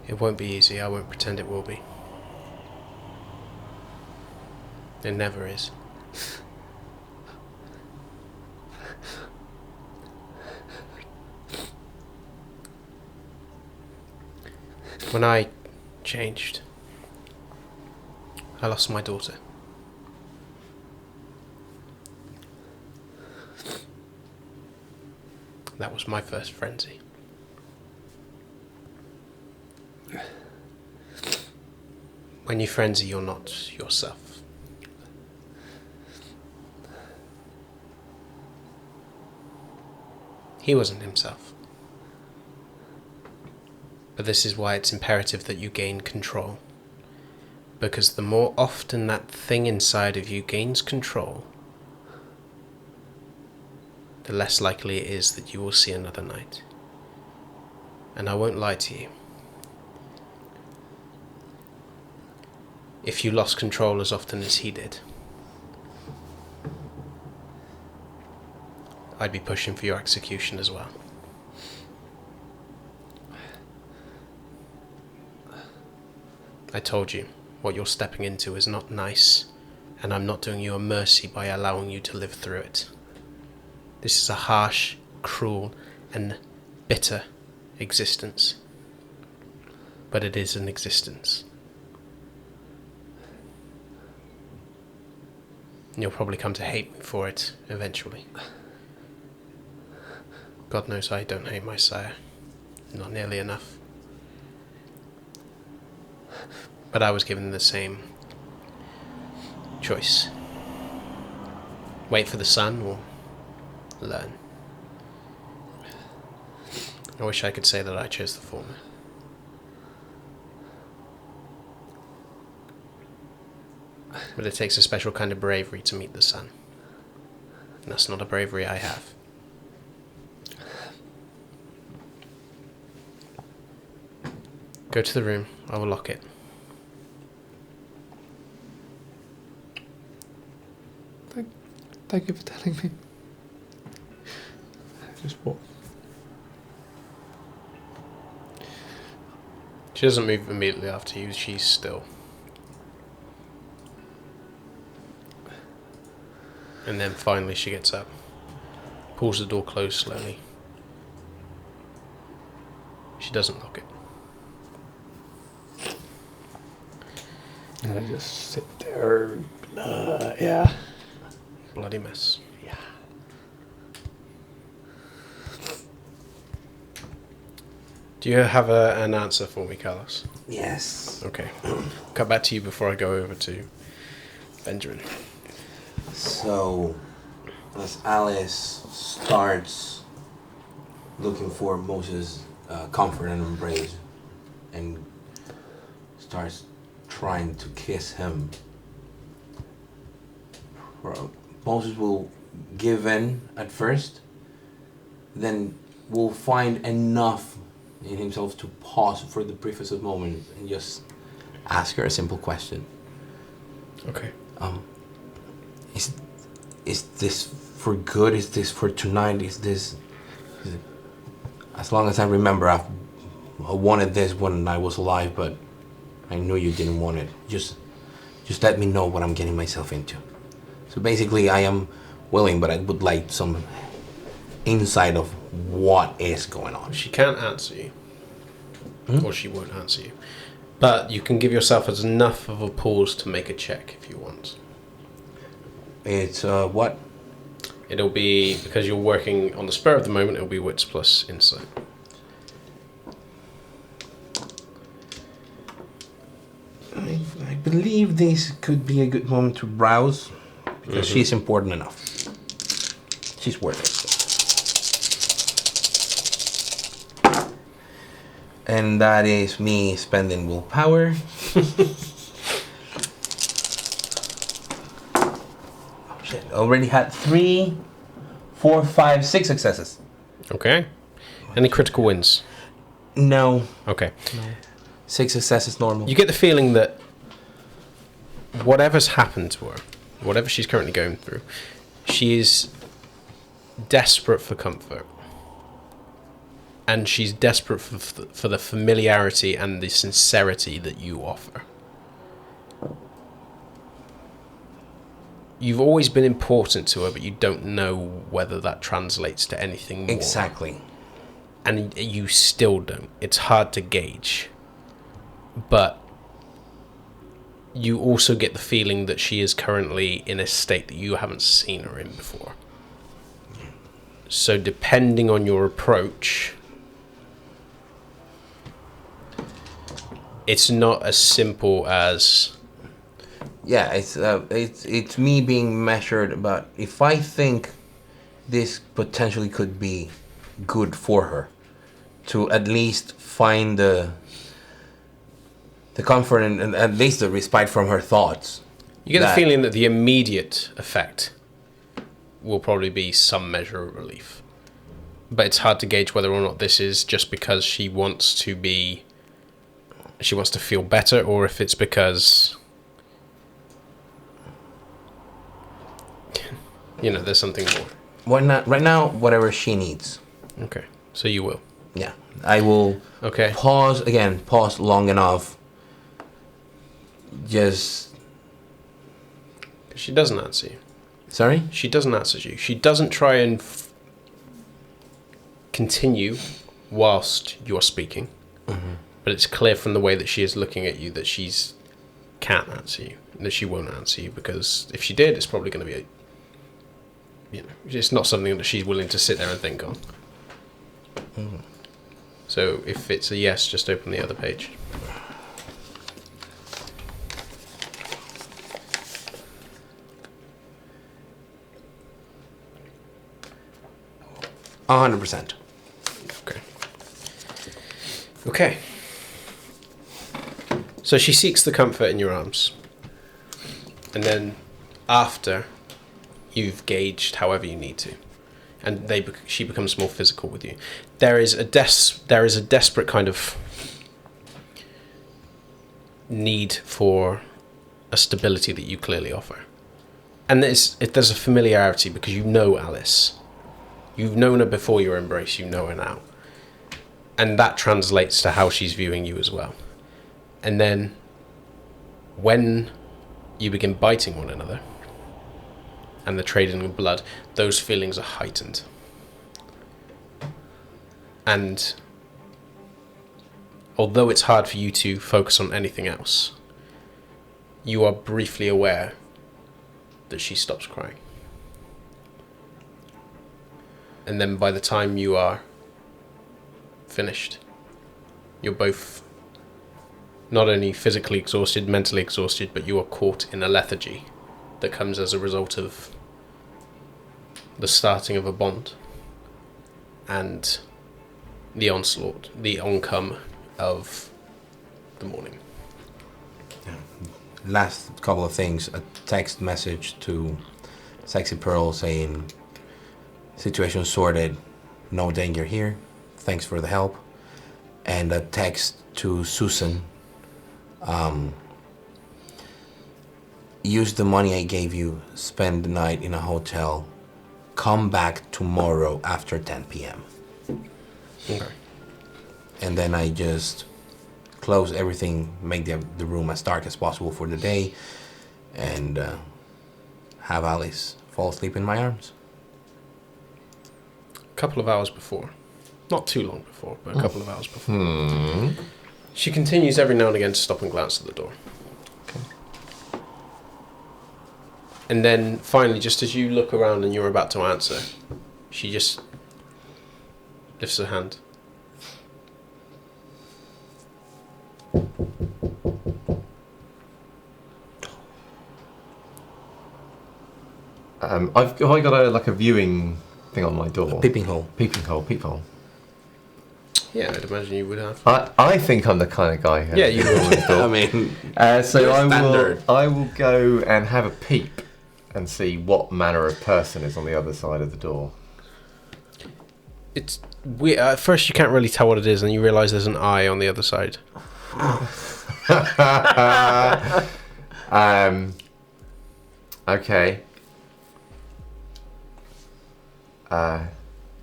S1: It won't be easy. I won't pretend it will be. It never is. When I changed, I lost my daughter. That was my first frenzy. When you frenzy, you're not yourself. He wasn't himself. But this is why it's imperative that you gain control. Because the more often that thing inside of you gains control, the less likely it is that you will see another night. And I won't lie to you. If you lost control as often as he did, I'd be pushing for your execution as well. I told you, what you're stepping into is not nice, and I'm not doing you a mercy by allowing you to live through it. This is a harsh, cruel, and bitter existence. But it is an existence. And you'll probably come to hate me for it eventually. God knows I don't hate my sire. Not nearly enough. But I was given the same choice. Wait for the sun or learn. I wish I could say that I chose the former. But it takes a special kind of bravery to meet the sun. And that's not a bravery I have. Go to the room. I will lock it.
S4: Thank you for telling me. Just walk.
S1: She doesn't move immediately after you. She's still. And then finally she gets up. Pulls the door closed slowly. She doesn't lock it.
S4: And I just sit there. Yeah.
S1: Bloody mess.
S4: Yeah.
S1: Do you have an answer for me, Carlos?
S5: Yes.
S1: Okay. Cut back to you before I go over to Benjamin.
S5: So, as Alice starts looking for Moses' comfort and embrace, and starts trying to kiss him, Moses will give in at first, then will find enough in himself to pause for the briefest of moments and just ask her a simple question.
S1: Okay.
S5: Is this for good? Is this for tonight? Is it, as long as I remember, I wanted this when I was alive, but I knew you didn't want it. Just let me know what I'm getting myself into. So basically, I am willing, but I would like some insight of what is going on.
S1: She can't answer you. Or she won't answer you. But you can give yourself as enough of a pause to make a check if you want.
S5: It's what?
S1: It'll be, because you're working on the spur of the moment, it'll be wits plus insight.
S5: I believe this could be a good moment to browse, because she's important enough. She's worth it. And that is me spending willpower. Oh shit! Already had 3, 4, 5, 6 successes.
S1: Okay. Any critical wins?
S5: No.
S1: Okay.
S5: 6 successes normal.
S1: You get the feeling that whatever's happened to her, whatever she's currently going through, she is desperate for comfort. And she's desperate for the familiarity and the sincerity that you offer. You've always been important to her, but you don't know whether that translates to anything more.
S5: Exactly.
S1: And you still don't. It's hard to gauge. But you also get the feeling that she is currently in a state that you haven't seen her in before. So depending on your approach, it's not as simple as...
S5: Yeah, it's me being measured, but if I think this potentially could be good for her, to at least find the comfort and at least the respite from her thoughts.
S1: You get the feeling that the immediate effect will probably be some measure of relief. But it's hard to gauge whether or not this is just because she wants to feel better, or if it's because, there's something more.
S5: Why not? Right now, whatever she needs.
S1: Okay, so you will.
S5: Yeah, I will.
S1: Okay.
S5: Pause long enough. Just.
S1: She doesn't answer you.
S5: Sorry?
S1: She doesn't answer you. She doesn't try and continue whilst you're speaking.
S5: Mm-hmm.
S1: But it's clear from the way that she is looking at you that she's can't answer you. That she won't answer you, because if she did, it's probably going to be it's not something that she's willing to sit there and think on.
S5: Mm.
S1: So if it's a yes, just open the other page.
S5: %100%.
S1: Okay. So she seeks the comfort in your arms. And then after you've gauged however you need to, and she becomes more physical with you, there is a desperate kind of need for a stability that you clearly offer. And there's a familiarity because you know Alice. You've known her before your embrace, you know her now. And that translates to how she's viewing you as well. And then when you begin biting one another and the trading of blood, those feelings are heightened. And although it's hard for you to focus on anything else, you are briefly aware that she stops crying. And then by the time you are finished, you're both not only physically exhausted, mentally exhausted, but you are caught in a lethargy that comes as a result of the starting of a bond and the onslaught, the oncome of the morning.
S5: Last couple of things. A text message to Sexy Pearl saying, situation sorted, no danger here, thanks for the help. And a text to Susan, use the money I gave you, spend the night in a hotel, come back tomorrow after 10 p.m.
S1: Okay.
S5: And then I just close everything, make the room as dark as possible for the day, and have Alice fall asleep in my arms.
S1: A couple of hours before, not too long before, but a couple of hours before, she continues every now and again to stop and glance at the door.
S3: Okay.
S1: And then finally, just as you look around and you're about to answer, she just lifts her hand.
S3: Have I got a viewing thing on my door?
S5: Peeping hole.
S3: Peephole.
S1: Yeah, I'd imagine you would have.
S3: I think I'm the kind of guy who...
S1: Yeah, you would.
S5: I mean,
S3: So
S5: You're standard.
S3: I will go and have a peep and see what manner of person is on the other side of the door.
S1: It's weird. At first, you can't really tell what it is, and you realise there's an eye on the other side.
S3: Okay.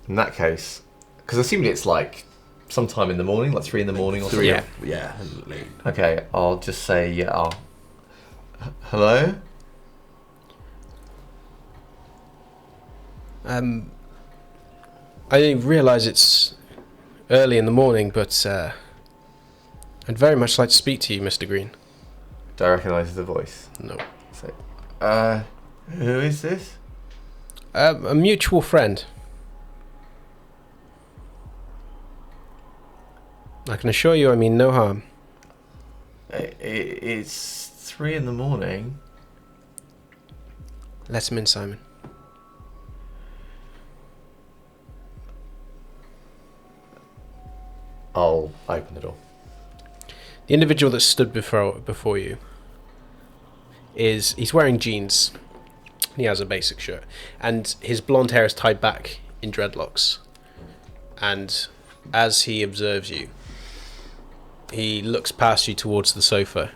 S3: In that case, because assuming it's like sometime in the morning, like 3 in the morning or something.
S1: Yeah.
S5: late.
S3: Okay, I'll just say, hello?
S1: I realise it's early in the morning, but I'd very much like to speak to you, Mr. Green.
S3: Do I recognise the voice?
S1: No.
S3: So, who is this?
S1: A mutual friend. I can assure you I mean no harm.
S3: It's 3 in the morning.
S1: Let him in, Simon.
S3: I'll open the door.
S1: The individual that stood before you he's wearing jeans. He has a basic shirt, and his blonde hair is tied back in dreadlocks. And as he observes you, he looks past you towards the sofa.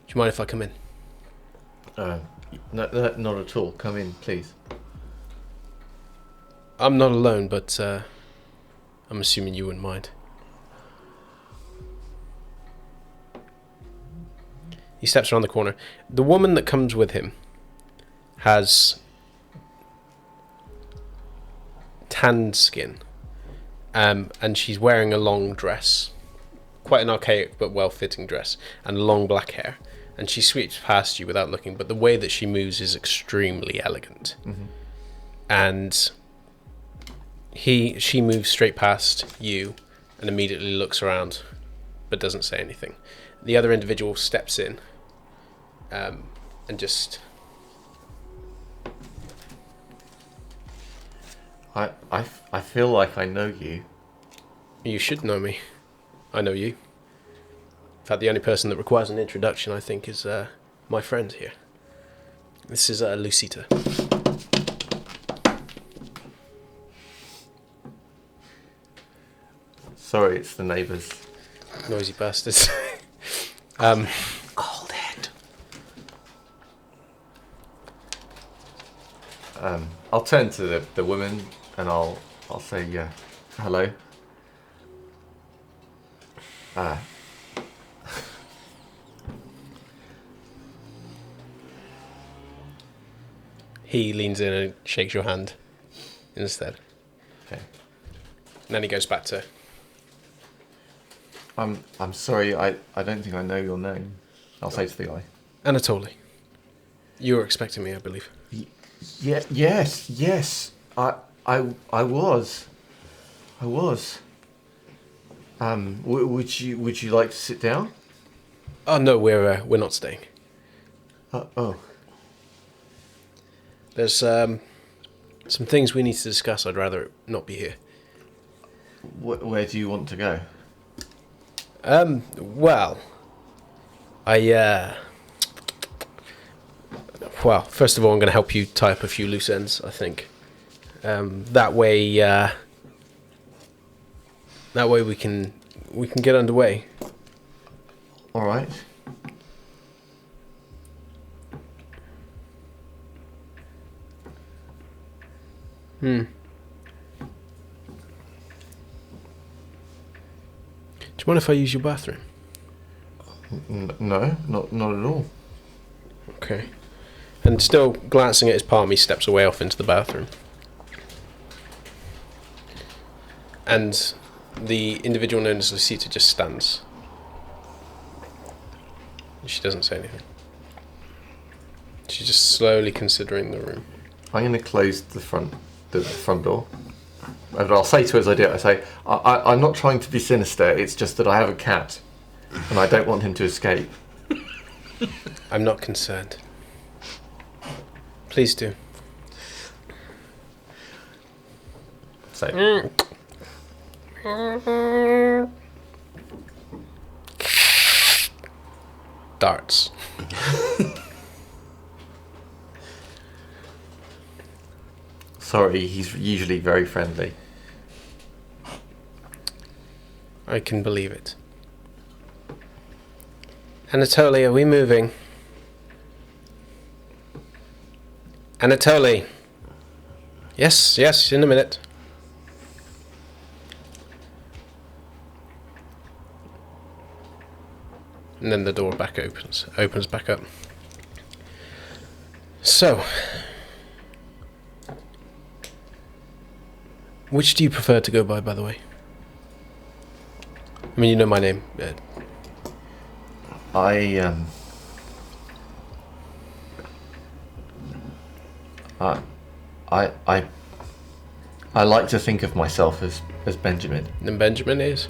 S1: Do you mind if I come in?
S3: No, not at all. Come in, please.
S1: I'm not alone, but I'm assuming you wouldn't mind. He steps around the corner. The woman that comes with him has tanned skin, and she's wearing a long dress, quite an archaic but well-fitting dress, and long black hair. And she sweeps past you without looking, but the way that she moves is extremely elegant.
S3: Mm-hmm.
S1: And she moves straight past you and immediately looks around, but doesn't say anything. The other individual steps in, and just...
S3: I feel like I know you.
S1: You should know me. I know you. In fact, the only person that requires an introduction, I think, is my friend here. This is Lucita.
S3: Sorry, it's the neighbours.
S1: Noisy bastards.
S5: Called it.
S3: I'll turn to the woman and I'll say, yeah, hello.
S1: He leans in and shakes your hand instead.
S3: Okay.
S1: And then he goes back to...
S3: I'm sorry, I don't think I know your name. I'll say to the guy.
S1: Anatoly. You were expecting me, I believe.
S3: Yes. I was. Would you like to sit down?
S1: Oh no, we're not staying.
S3: Oh.
S1: There's some things we need to discuss. I'd rather not be here.
S3: Where do you want to go?
S1: Well, well, first of all, I'm going to help you tie up a few loose ends, I think. That way we can get underway.
S3: All right.
S1: Do you mind if I use your bathroom?
S3: No, not at all.
S1: Okay. And still glancing at his palm, he steps away off into the bathroom. And the individual known as Lucita just stands. She doesn't say anything. She's just slowly considering the room.
S3: I'm going to close the front door. And I'll say to her as I do it, I say, I'm not trying to be sinister, it's just that I have a cat, and I don't want him to escape.
S1: I'm not concerned. Please do.
S3: So
S1: Darts.
S3: sorry, he's usually very friendly.
S1: I can believe it. Anatoly, are we moving? Anatoly. Yes, in a minute. And then the door back opens back up. So, which do you prefer to go by the way? I mean, you know my name.
S3: I like to think of myself as Benjamin.
S1: And Benjamin is.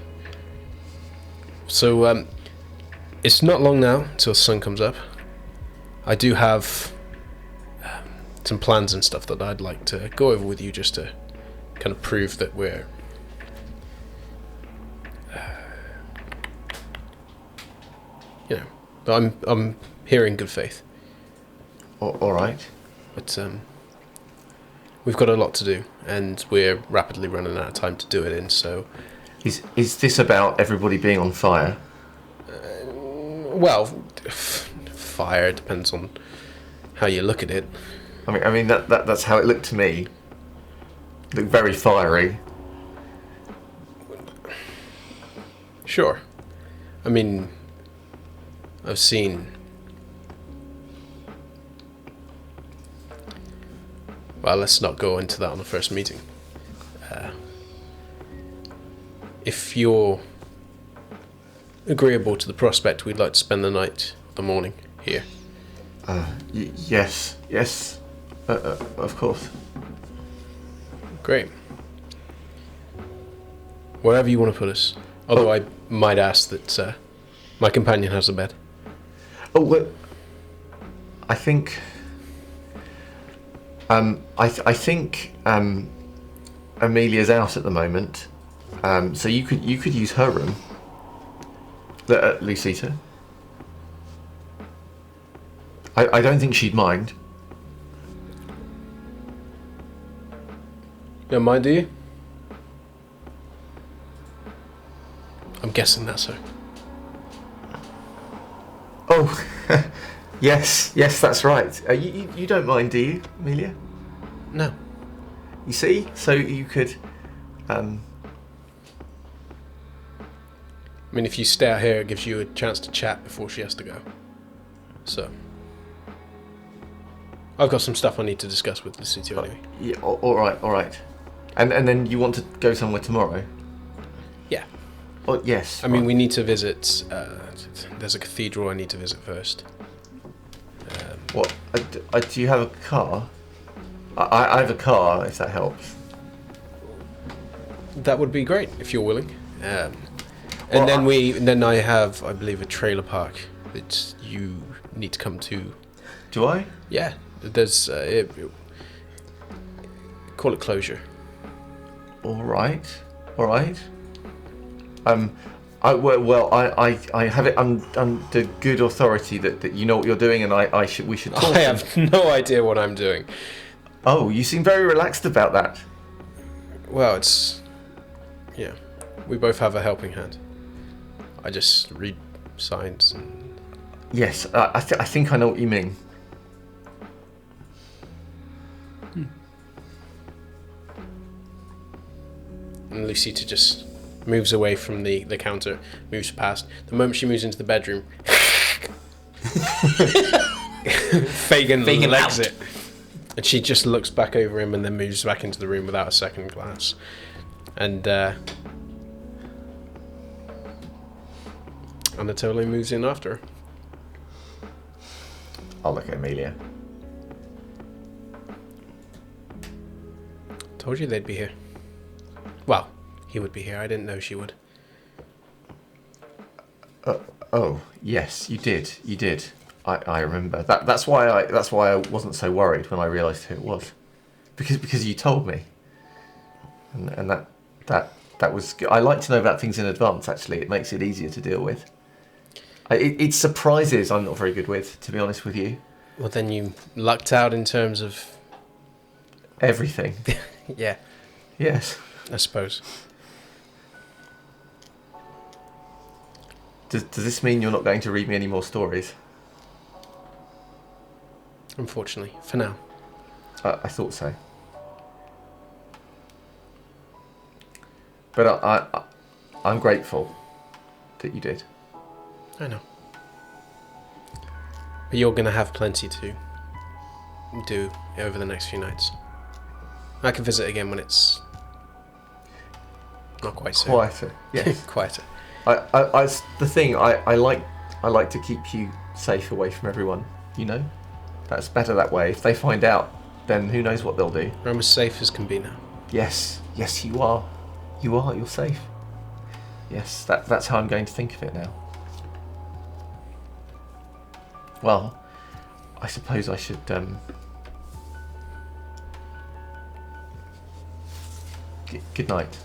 S1: So, it's not long now until the sun comes up. I do have some plans and stuff that I'd like to go over with you just to kind of prove that we're I'm here in good faith.
S3: All right.
S1: But we've got a lot to do, and we're rapidly running out of time to do it in. So,
S3: is this about everybody being on fire?
S1: Well, fire depends on how you look at it.
S3: I mean that's how it looked to me. It looked very fiery.
S1: Sure. I mean, I've seen. Well, let's not go into that on the first meeting. If you're agreeable to the prospect, we'd like to spend the night, the morning, here.
S3: Yes, of course.
S1: Great. Wherever you want to put us. Although I might ask that my companion has a bed.
S3: Oh, well, I think. I think Amelia's out at the moment, so you could use her room. Lucita. I don't think she'd mind.
S1: You don't mind, do you? I'm guessing that's her.
S3: Oh, yes, that's right. You don't mind, do you, Amelia?
S1: No.
S3: You see, so you could.
S1: I mean, if you stay out here, it gives you a chance to chat before she has to go. So, I've got some stuff I need to discuss with Lucita anyway.
S3: Yeah, all right. And then you want to go somewhere tomorrow?
S1: Yeah.
S3: Oh, yes.
S1: I mean, we need to visit. There's a cathedral I need to visit first.
S3: What? Do you have a car? I have a car, if that helps.
S1: That would be great if you're willing. And
S3: Well,
S1: then I have, I believe, a trailer park that you need to come to.
S3: Do I?
S1: Yeah, there's call it closure.
S3: All right. I have it under good authority that you know what you're doing, and we should talk.
S1: I have no idea what I'm doing.
S3: Oh, you seem very relaxed about that.
S1: Well, we both have a helping hand. I just read signs and...
S3: Yes, I think I know what you mean.
S1: And Lucita just moves away from the counter, moves past. The moment she moves into the bedroom, Fagin legs
S5: out.
S1: it. And she just looks back over him and then moves back into the room without a second glance. And Anatoly moves in after her.
S3: I'll look at Amelia.
S1: Told you they'd be here. Well, he would be here. I didn't know she would.
S3: Oh, yes, you did. I remember. That's why I wasn't so worried when I realised who it was. Because you told me. and that was good. I like to know about things in advance. Actually, it makes it easier to deal with. It's surprises I'm not very good with, to be honest with you.
S1: Well, then you lucked out in terms of
S3: Everything.
S1: yeah,
S3: Yes.
S1: I suppose.
S3: Does this mean you're not going to read me any more stories?
S1: Unfortunately, for now.
S3: I thought so. But I'm grateful that you did.
S1: I know. But you're going to have plenty to do over the next few nights. I can visit again when it's not quite so
S3: Quieter. Yes.
S1: quieter.
S3: The thing I like to keep you safe away from everyone. You know, that's better that way. If they find out, then who knows what they'll do.
S1: I'm as safe as can be now.
S3: Yes, you are. You're safe. Yes, that's how I'm going to think of it now. Well, I suppose I should good night.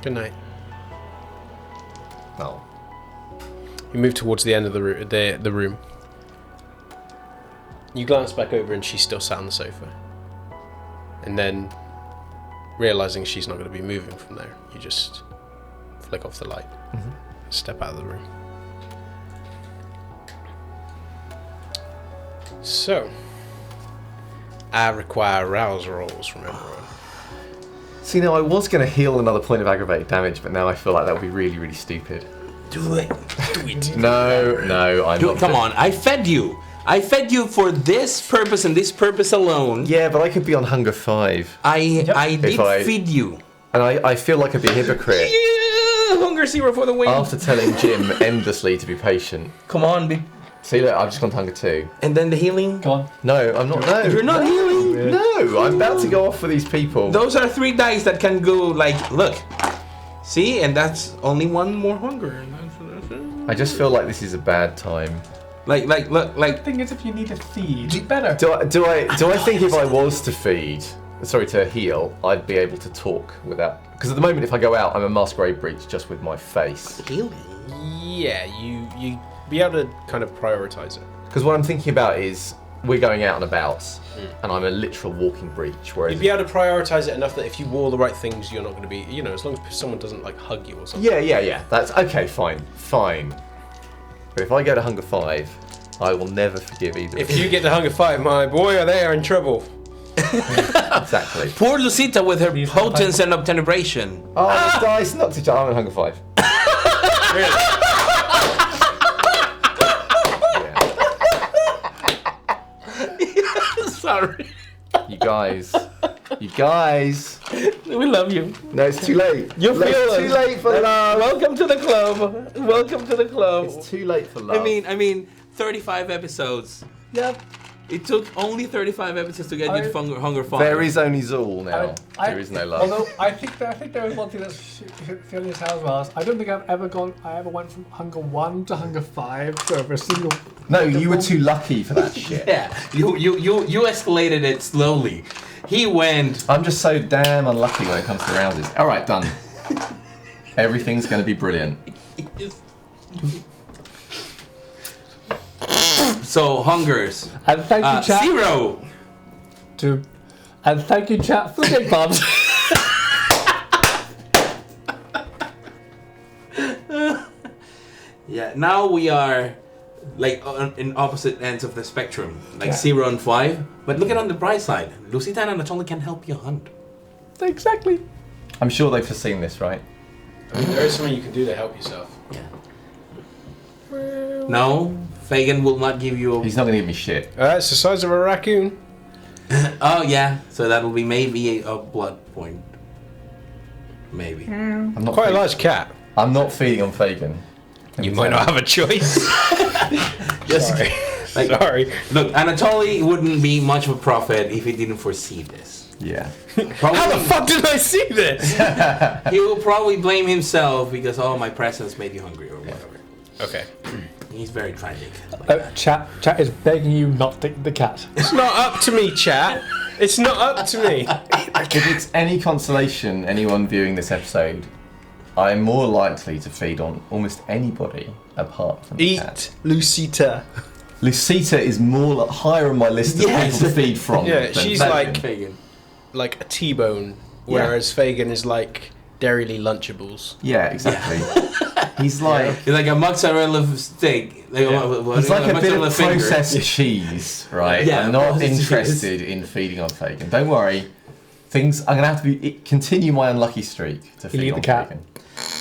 S1: Good night.
S3: No.
S1: You move towards the end of the room. You glance back over and she's still sat on the sofa. And then, realizing she's not going to be moving from there, you just flick off the light.
S3: Mm-hmm.
S1: Step out of the room. So, I require rouse rolls from everyone.
S3: See, now I was going to heal another point of aggravated damage, but now I feel like that would be really, really stupid.
S5: Do it.
S3: No, I'm not.
S5: Come on, I fed you. I fed you for this purpose and this purpose alone.
S3: Yeah, but I could be on hunger 5.
S5: I did feed you.
S3: And I feel like I'd be a hypocrite
S5: Yeah, hunger 0 for the win.
S3: after telling Jim endlessly to be patient.
S5: Come on,
S3: See, look, I've just gone to hunger 2.
S5: and then the healing.
S4: Go on.
S3: No, I'm not. No,
S5: You're not healing.
S3: No, I'm about to go off for these people.
S5: Those are 3 dice that can go like, look. See, and that's only 1 more hunger.
S3: I just feel like this is a bad time.
S5: Like, look,
S4: The thing is, if you need to feed, it's better.
S3: Do I think if I was to to heal, I'd be able to talk without? Because at the moment, if I go out, I'm a masquerade breach just with my face.
S5: healing.
S1: Yeah, you be able to kind of prioritize it.
S3: Because what I'm thinking about is we're going out and about, and I'm a literal walking breach. Whereas
S1: You'd be able to prioritize it enough that if you wore the right things, you're not going to be, as long as someone doesn't like hug you or something.
S3: yeah, that's okay. Fine. But if I go to hunger 5, I will never forgive either.
S1: If
S3: of
S1: you get to hunger 5, my boy, they are in trouble.
S3: exactly.
S5: Poor Lucita with her potence and obtenebration.
S3: Oh, the dice knocked each other. I'm in hunger 5.
S1: Really?
S5: Sorry.
S3: You guys.
S5: We love you.
S3: No, it's too late.
S5: You feel
S3: It's too late for love.
S5: Welcome to the club. Welcome to the club.
S3: It's too late for love.
S5: I mean, 35 episodes.
S4: Yep.
S5: It took only 35 episodes to get you to Hunger 5.
S3: There is only Zool now.
S4: I-
S3: There is no love.
S4: Although I think there is one thing that's feeling as well. I don't think I ever went from hunger 1 to hunger 5 for a single.
S3: No, you were too lucky for that shit.
S5: Yeah, you escalated it slowly. He went.
S3: I'm just so damn unlucky when it comes to rounds. All right, done. Everything's going to be brilliant.
S5: So hungers.
S4: And thank you, chat.
S5: 0.
S4: And thank you, chat, for the big bombs.
S5: Yeah, now we are like in opposite ends of the spectrum, like 0 and 5. But look at on the bright side, Lucita and Anatoly can help you hunt.
S4: Exactly.
S3: I'm sure they've foreseen this, right?
S1: I mean, there is something you can do to help yourself.
S5: Yeah. No, Fagin will not give you a...
S3: He's not going to give me shit.
S1: It's the size of a raccoon.
S5: Oh yeah, so that will be maybe a blood point. Maybe.
S3: I'm not
S1: Quite a
S3: feeding-
S1: large cat.
S3: I'm not feeding on Fagin.
S1: You might not have a choice. Sorry. Sorry.
S5: Look, Anatoly wouldn't be much of a prophet if he didn't foresee this.
S3: Yeah.
S1: How the fuck did I see this?
S5: He will probably blame himself because, my presence made you hungry or whatever.
S1: Okay.
S5: He's very tragic. Like
S4: Chat is begging you not to take the cat.
S1: It's not up to me, chat. It's not up to me.
S3: if it's any consolation, anyone viewing this episode, I'm more likely to feed on almost anybody apart from the cat.
S1: Eat Lucita.
S3: Lucita is more higher on my list of people to feed from.
S1: Yeah,
S3: than
S1: she's
S3: Fagin.
S1: like a T-bone, whereas Fagin is like Dairyly Lunchables.
S3: Yeah, exactly. He's like
S2: He's like a mozzarella steak. Like,
S3: he's like a bit of
S2: finger.
S3: processed cheese, right?
S2: Yeah,
S3: I'm not
S2: processed
S3: interested in feeding on Fagin. Don't worry. I'm gonna have to continue my unlucky streak to feed
S4: eat
S3: on
S4: the cat.
S3: Fagin.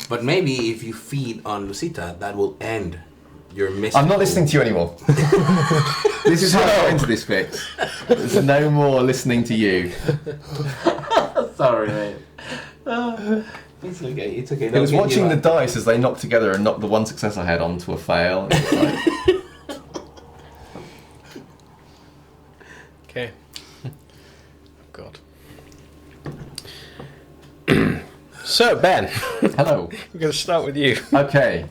S2: But maybe if you feed on Lucita, that will end your mystical...
S3: I'm not listening to you anymore. This is how I got into this bit. There's no more listening to you.
S2: Sorry, mate. It's okay. It's okay.
S3: It was watching the dice as they knocked together and knocked the one success I had onto a fail. It was like,
S1: Okay. God. So, Ben,
S3: hello.
S1: we're going to start with you.
S3: Okay.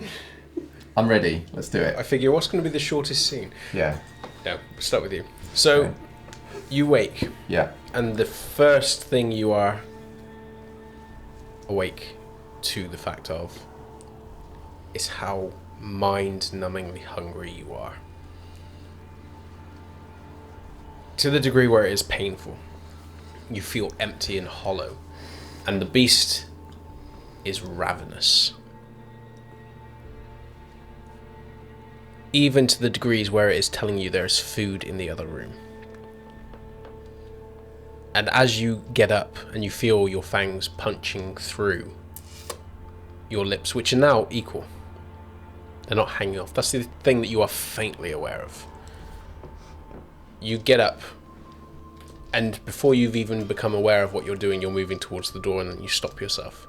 S3: I'm ready. Let's do
S1: I
S3: it.
S1: figure, what's going to be the shortest scene?
S3: Yeah.
S1: No, we'll start with you. So,
S3: Okay.
S1: you wake,
S3: Yeah.
S1: and the first thing you are awake to the fact of is how mind-numbingly hungry you are. To the degree where it is painful. You feel empty and hollow. And the beast is ravenous. Even to the degrees where it is telling you there's food in the other room. And as you get up and you feel your fangs punching through your lips, which are now equal. They're not hanging off. That's the thing that you are faintly aware of. You get up, and before you've even become aware of what you're doing, you're moving towards the door, and then you stop yourself.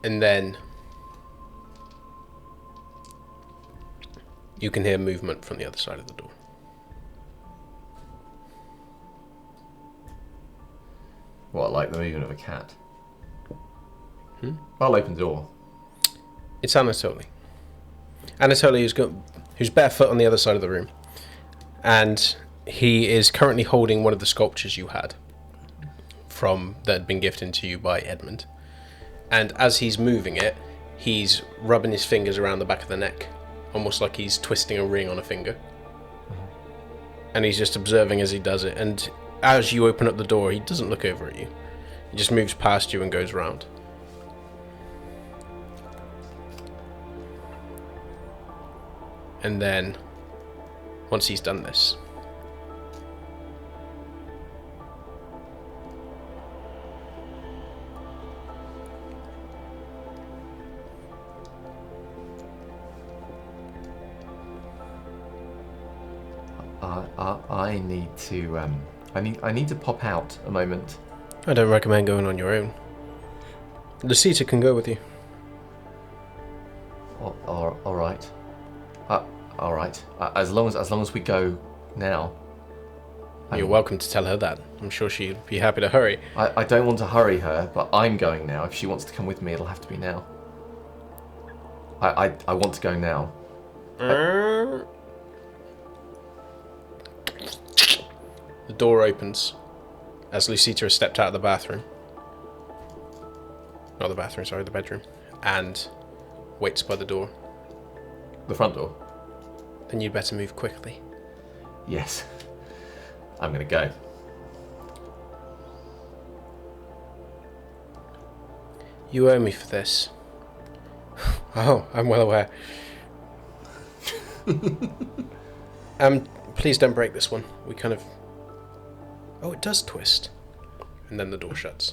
S1: And then you can hear movement from the other side of the door.
S3: What, like the movement of a cat? I'll open the door.
S1: It's Anatoly. Anatoly who's barefoot on the other side of the room. And he is currently holding one of the sculptures you had that had been gifted to you by Edmund. And as he's moving it, he's rubbing his fingers around the back of the neck, almost like he's twisting a ring on a finger. And he's just observing as he does it. And as you open up the door, he doesn't look over at you. He just moves past you and goes round. And then, once he's done this,
S3: I need to I need to pop out a moment.
S1: I don't recommend going on your own. Lucita can go with you.
S3: All right. All right. As long as we go now.
S1: You're welcome to tell her that. I'm sure she'd be happy to hurry.
S3: I don't want to hurry her, but I'm going now. If she wants to come with me, it'll have to be now. I want to go now.
S1: The door opens as Lucita has stepped out of the bathroom. Not the bathroom, sorry, the bedroom. And waits by the door.
S3: The front door?
S1: Then you'd better move quickly.
S3: Yes. I'm gonna go.
S1: You owe me for this. Oh, I'm well aware. Please don't break this one. We kind of... Oh, it does twist. And then the door shuts.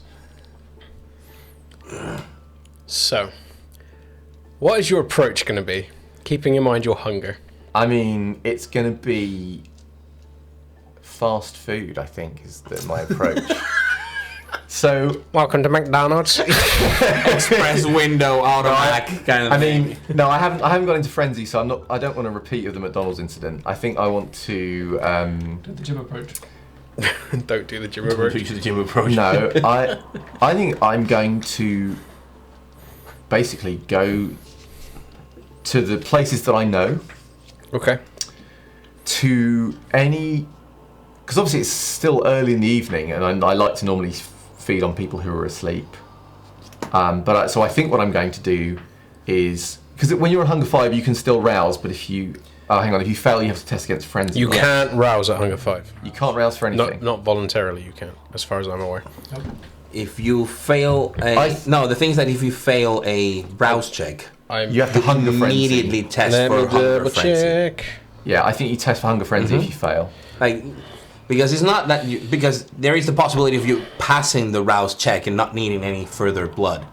S1: So, what is your approach going to be? Keeping in mind your hunger.
S3: I mean, it's gonna be fast food, I think, is my approach. So,
S1: Welcome to McDonald's.
S2: Express window, automatic kind of
S3: I
S2: thing.
S3: mean, no, I haven't got into frenzy, so I don't want a repeat of the McDonald's incident. I think I want to
S4: Do the gym approach.
S1: Don't do the gym approach.
S2: Picture the gym approach.
S3: No, I think I'm going to basically go to the places that I know,
S1: Okay.
S3: to any because obviously it's still early in the evening, and I like to normally feed on people who are asleep. So I think what I'm going to do is, because when you're on Hunger 5, you can still rouse, but if you if you fail, you have to test against frenzy.
S1: You can't rouse at Hunger 5.
S3: You can't rouse for anything.
S1: Not voluntarily, you can't, as far as I'm aware.
S5: If you fail the thing is that if you fail a browse check,
S3: you have to Hunger Frenzy.
S5: Immediately test for Hunger Frenzy.
S1: Check.
S3: Yeah, I think you test for Hunger Frenzy if you fail.
S5: Because it's not that because there is the possibility of you passing the rouse check and not needing any further blood.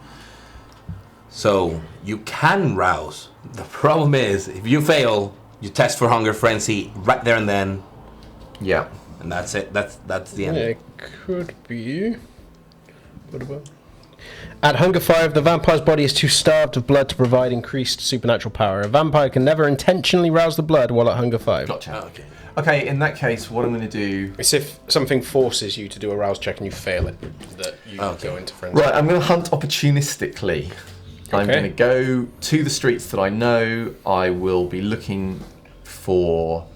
S5: So you can rouse. The problem is if you fail, you test for Hunger Frenzy right there and then.
S3: Yeah.
S5: And that's it. That's the end.
S1: It could be. At Hunger 5, the vampire's body is too starved of blood to provide increased supernatural power. A vampire can never intentionally rouse the blood while at Hunger 5.
S3: Gotcha.
S5: Oh, okay.
S3: Okay, in that case, what I'm going to do...
S1: It's if something forces you to do a rouse check and you fail it, that you go into frenzy.
S3: Right, I'm going to hunt opportunistically. I'm going to go to the streets that I know. I will be looking for...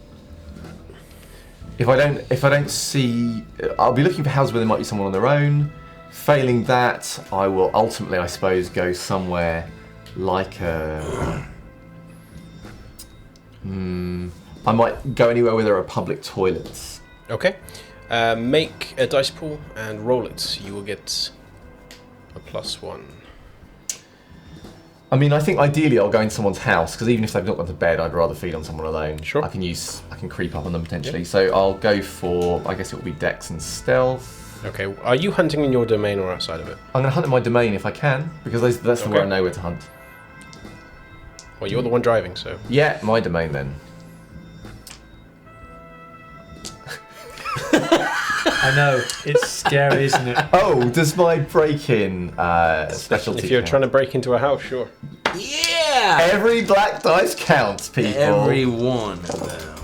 S3: If I don't see... I'll be looking for houses where there might be someone on their own. Failing that, I will ultimately, I suppose, go somewhere like a... I might go anywhere where there are public toilets.
S1: Okay. Make a dice pool and roll it. You will get a +1.
S3: I mean, I think ideally I'll go in someone's house, because even if they've not gone to bed, I'd rather feed on someone alone.
S1: Sure.
S3: I can creep up on them potentially. Yep. So I'll go for, I guess it will be Dex and Stealth.
S1: Okay. Are you hunting in your domain or outside of it?
S3: I'm going to hunt in my domain if I can, because that's the way I know where to hunt.
S1: Well, you're the one driving, so...
S3: Yeah, my domain then.
S4: I know, it's scary, isn't it?
S3: Oh, does my break-in specialty
S1: If you're
S3: count?
S1: trying to break into a house, sure.
S5: Yeah!
S3: Every black dice counts, people.
S5: Every one of them.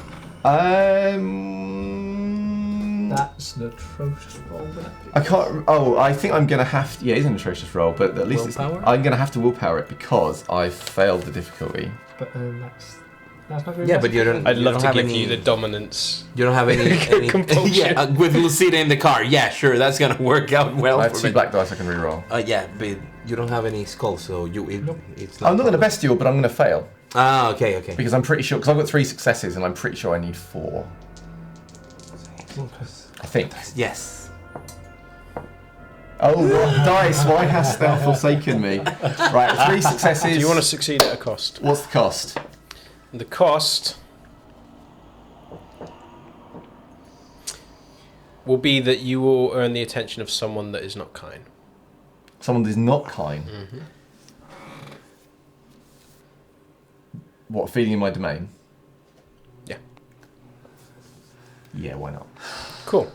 S4: That's an atrocious roll, wouldn't it?
S3: I can't... Oh, I think I'm going to have to... Yeah, it's an atrocious roll, but at least
S4: willpower?
S3: I'm going to have to willpower it because I failed the difficulty.
S4: But that's not very
S5: But you don't.
S1: I'd
S5: you
S1: love
S5: don't
S1: to
S5: have
S1: give
S5: any,
S1: you the dominance.
S5: You don't have any
S1: compulsion.
S5: Yeah, with Lucida in the car. Yeah, sure, that's gonna work out well.
S3: I have
S5: for
S3: 2
S5: me.
S3: black dice I can reroll.
S5: Yeah, but you don't have any skulls, so it's.
S3: I'm not going to best duel, but I'm going to fail.
S5: Ah, okay.
S3: Because I'm pretty sure... Because I've got 3 successes, and I'm pretty sure I need 4. I think.
S5: Yes.
S3: Oh, what dice? Why hast thou forsaken me? Right, 3 successes.
S1: Do you want to succeed at a cost?
S3: What's the cost?
S1: The cost will be that you will earn the attention of someone that is not kind.
S3: Someone that is not kind?
S1: Mm-hmm.
S3: What, feeding in my domain?
S1: Yeah.
S3: Yeah, why not?
S1: Cool.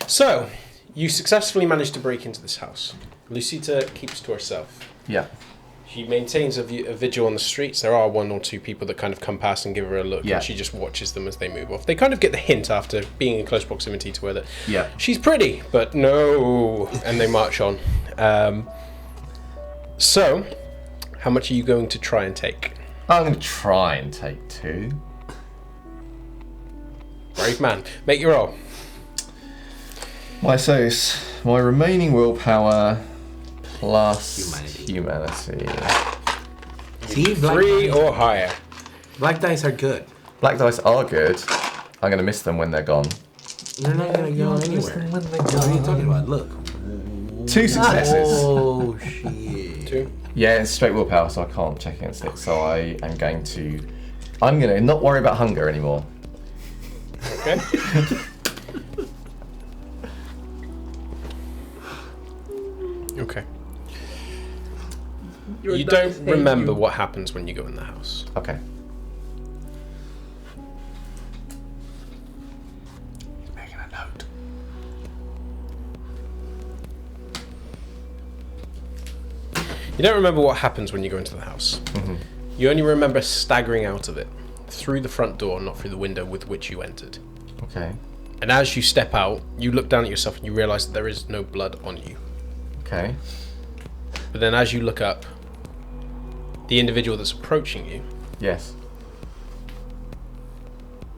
S1: So, you successfully managed to break into this house. Lucita keeps to herself.
S3: Yeah.
S1: She maintains a vigil on the streets. There are 1 or 2 people that kind of come past and give her a look,
S3: Yeah.
S1: and she just watches them as they move off. They kind of get the hint after being in close proximity to her that
S3: Yeah.
S1: she's pretty, but no, and they march on. So, how much are you going to try and take?
S3: I'm going to try and take 2.
S1: Brave man. Make your roll.
S3: My remaining willpower plus humanity.
S5: See, black
S1: 3
S5: dice,
S1: or higher.
S5: black dice are good.
S3: Black dice are good. I'm going to miss them when they're gone.
S5: You're not gonna go anywhere. What are you talking about? Look.
S3: 2 successes.
S5: Oh shit.
S1: 2.
S3: Yeah, it's straight willpower, so I can't check against it. So I'm going to not worry about hunger anymore.
S1: Okay. Okay. You don't remember what happens when you go in the house.
S3: Okay.
S5: Making a note.
S1: You don't remember what happens when you go into the house.
S3: Mm-hmm.
S1: You only remember staggering out of it through the front door, not through the window with which you entered.
S3: Okay.
S1: And as you step out, you look down at yourself and you realise that there is no blood on you.
S3: Okay.
S1: But then as you look up, the individual that's approaching you
S3: Yes.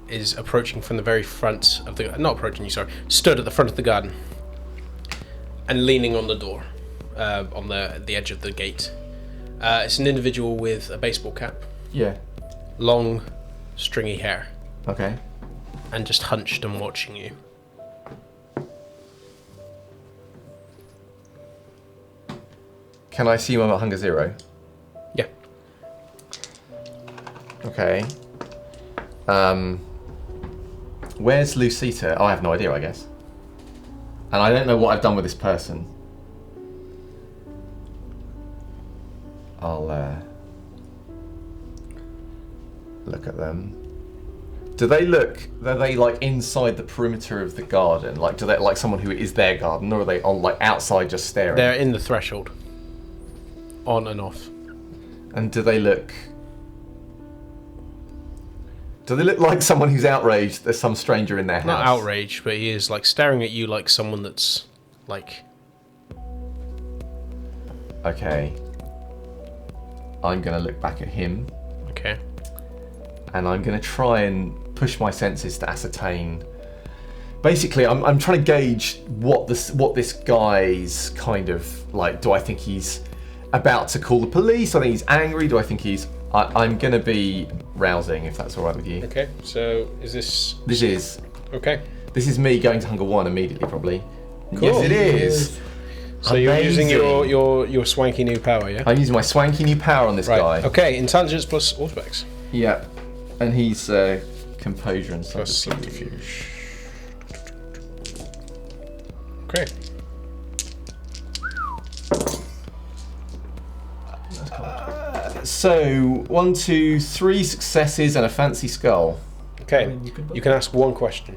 S1: is approaching from the very front of the... Not approaching you, sorry. Stood at the front of the garden. And leaning on the door. On the edge of the gate. It's an individual with a baseball cap.
S3: Yeah.
S1: Long, stringy hair.
S3: Okay.
S1: And just hunched and watching you.
S3: Can I see him at Hunger Zero?
S1: Yeah.
S3: Okay. Where's Lucita? Oh, I have no idea, I guess. And I don't know what I've done with this person. I'll look at them. Are they like inside the perimeter of the garden? Like, do they like someone who is their garden, or are they on like outside just staring?
S1: They're in the threshold. On and off.
S3: And do they look like someone who's outraged there's some stranger in their house?
S1: Not outraged, but he is like staring at you like someone that's like...
S3: Okay. I'm going to look back at him.
S1: Okay.
S3: And I'm going to try and push my senses to ascertain... Basically, I'm trying to gauge what this guy's kind of... Like, do I think he's about to call the police? Do I think he's angry? Do I think he's... I'm going to be rousing, if that's all right with you.
S1: Okay, so is this...
S3: This is.
S1: Okay.
S3: This is me going to Hunger 1 immediately, probably.
S1: Cool.
S3: Yes, it is.
S1: So you're using
S3: Amazing.
S1: your swanky new power, yeah?
S3: I'm using my swanky new power on this guy.
S1: Okay, intelligence plus autobex.
S3: Yeah. And he's composure and
S1: Plus
S3: subterfuge.
S1: Okay.
S3: So, 1, 2, 3 successes and a fancy skull.
S1: Okay,
S4: I mean,
S1: you can ask one question.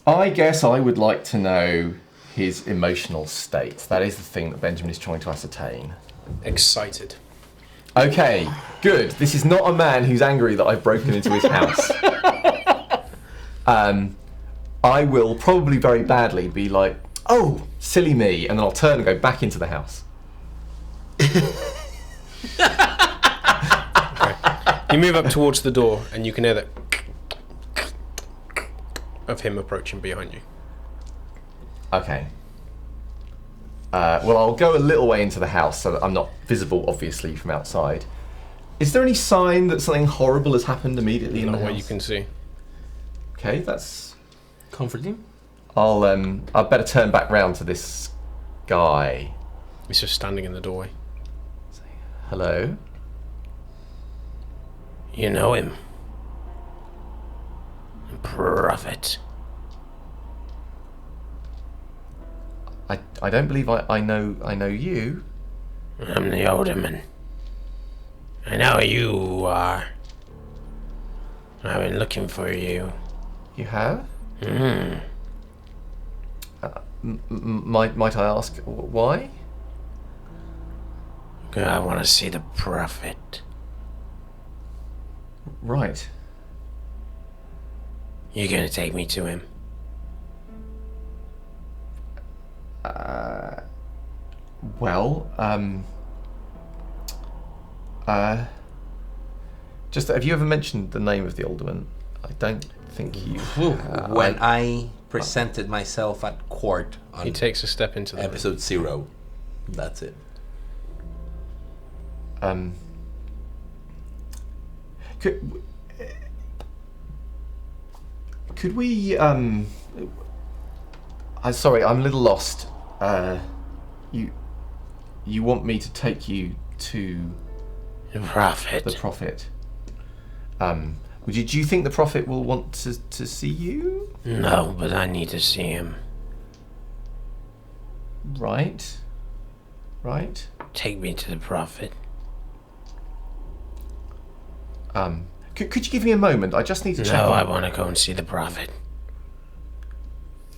S3: I guess I would like to know his emotional state. That is the thing that Benjamin is trying to ascertain.
S1: Excited.
S3: Okay, good. This is not a man who's angry that I've broken into his house. I will probably very badly be like, oh, silly me, and then I'll turn and go back into the house.
S1: You move up towards the door, and you can hear that of him approaching behind you.
S3: Okay. Well, I'll go a little way into the house so that I'm not visible, obviously, from outside. Is there any sign that something horrible has happened immediately in the
S1: Not
S3: house?
S1: what you can see.
S3: Okay, that's...
S5: Comforting.
S3: I'd better turn back round to this guy.
S1: He's just standing in the doorway.
S3: Hello?
S7: You know him. Prophet.
S3: I don't believe I know you.
S7: I'm the alderman. I know who you are. I've been looking for you.
S3: You have?
S7: Hmm.
S3: Might I ask why?
S7: I want to see the prophet.
S3: Right.
S7: You gonna take me to him?
S3: Well, just have you ever mentioned the name of the alderman? I don't think you.
S5: When I presented myself at court on
S1: He takes a step into the room.
S5: episode 0, that's it.
S3: Could we I'm sorry, I'm a little lost. You want me to take you to
S7: The prophet.
S3: the prophet? Do you think the prophet will want to see you?
S7: No, but I need to see him.
S3: Right.
S7: Take me to the prophet.
S3: Could you give me a moment? I just need to check.
S7: No,
S3: on-
S7: I want to go and see the prophet.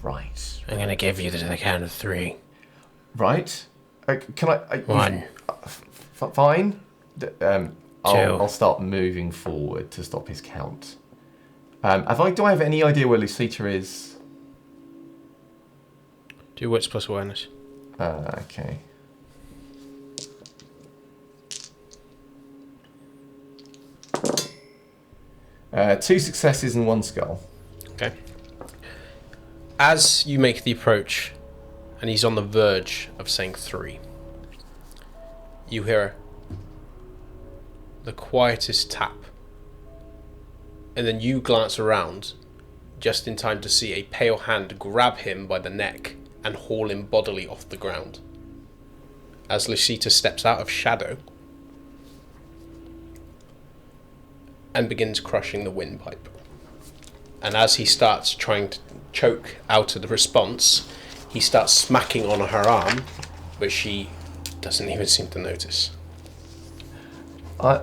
S3: Right.
S7: I'm gonna give you to the count of 3.
S3: Right. Can I?
S7: 1.
S3: Fine. I'll
S7: Two.
S3: start moving forward to stop his count. Do I have any idea where Lucita is?
S1: Do wits plus awareness.
S3: Okay. Two successes and one skull.
S1: Okay. As you make the approach, and he's on the verge of saying 3, you hear the quietest tap. And then you glance around just in time to see a pale hand grab him by the neck and haul him bodily off the ground. As Lucita steps out of shadow and begins crushing the windpipe. And as he starts trying to choke out of the response, he starts smacking on her arm, but she doesn't even seem to notice.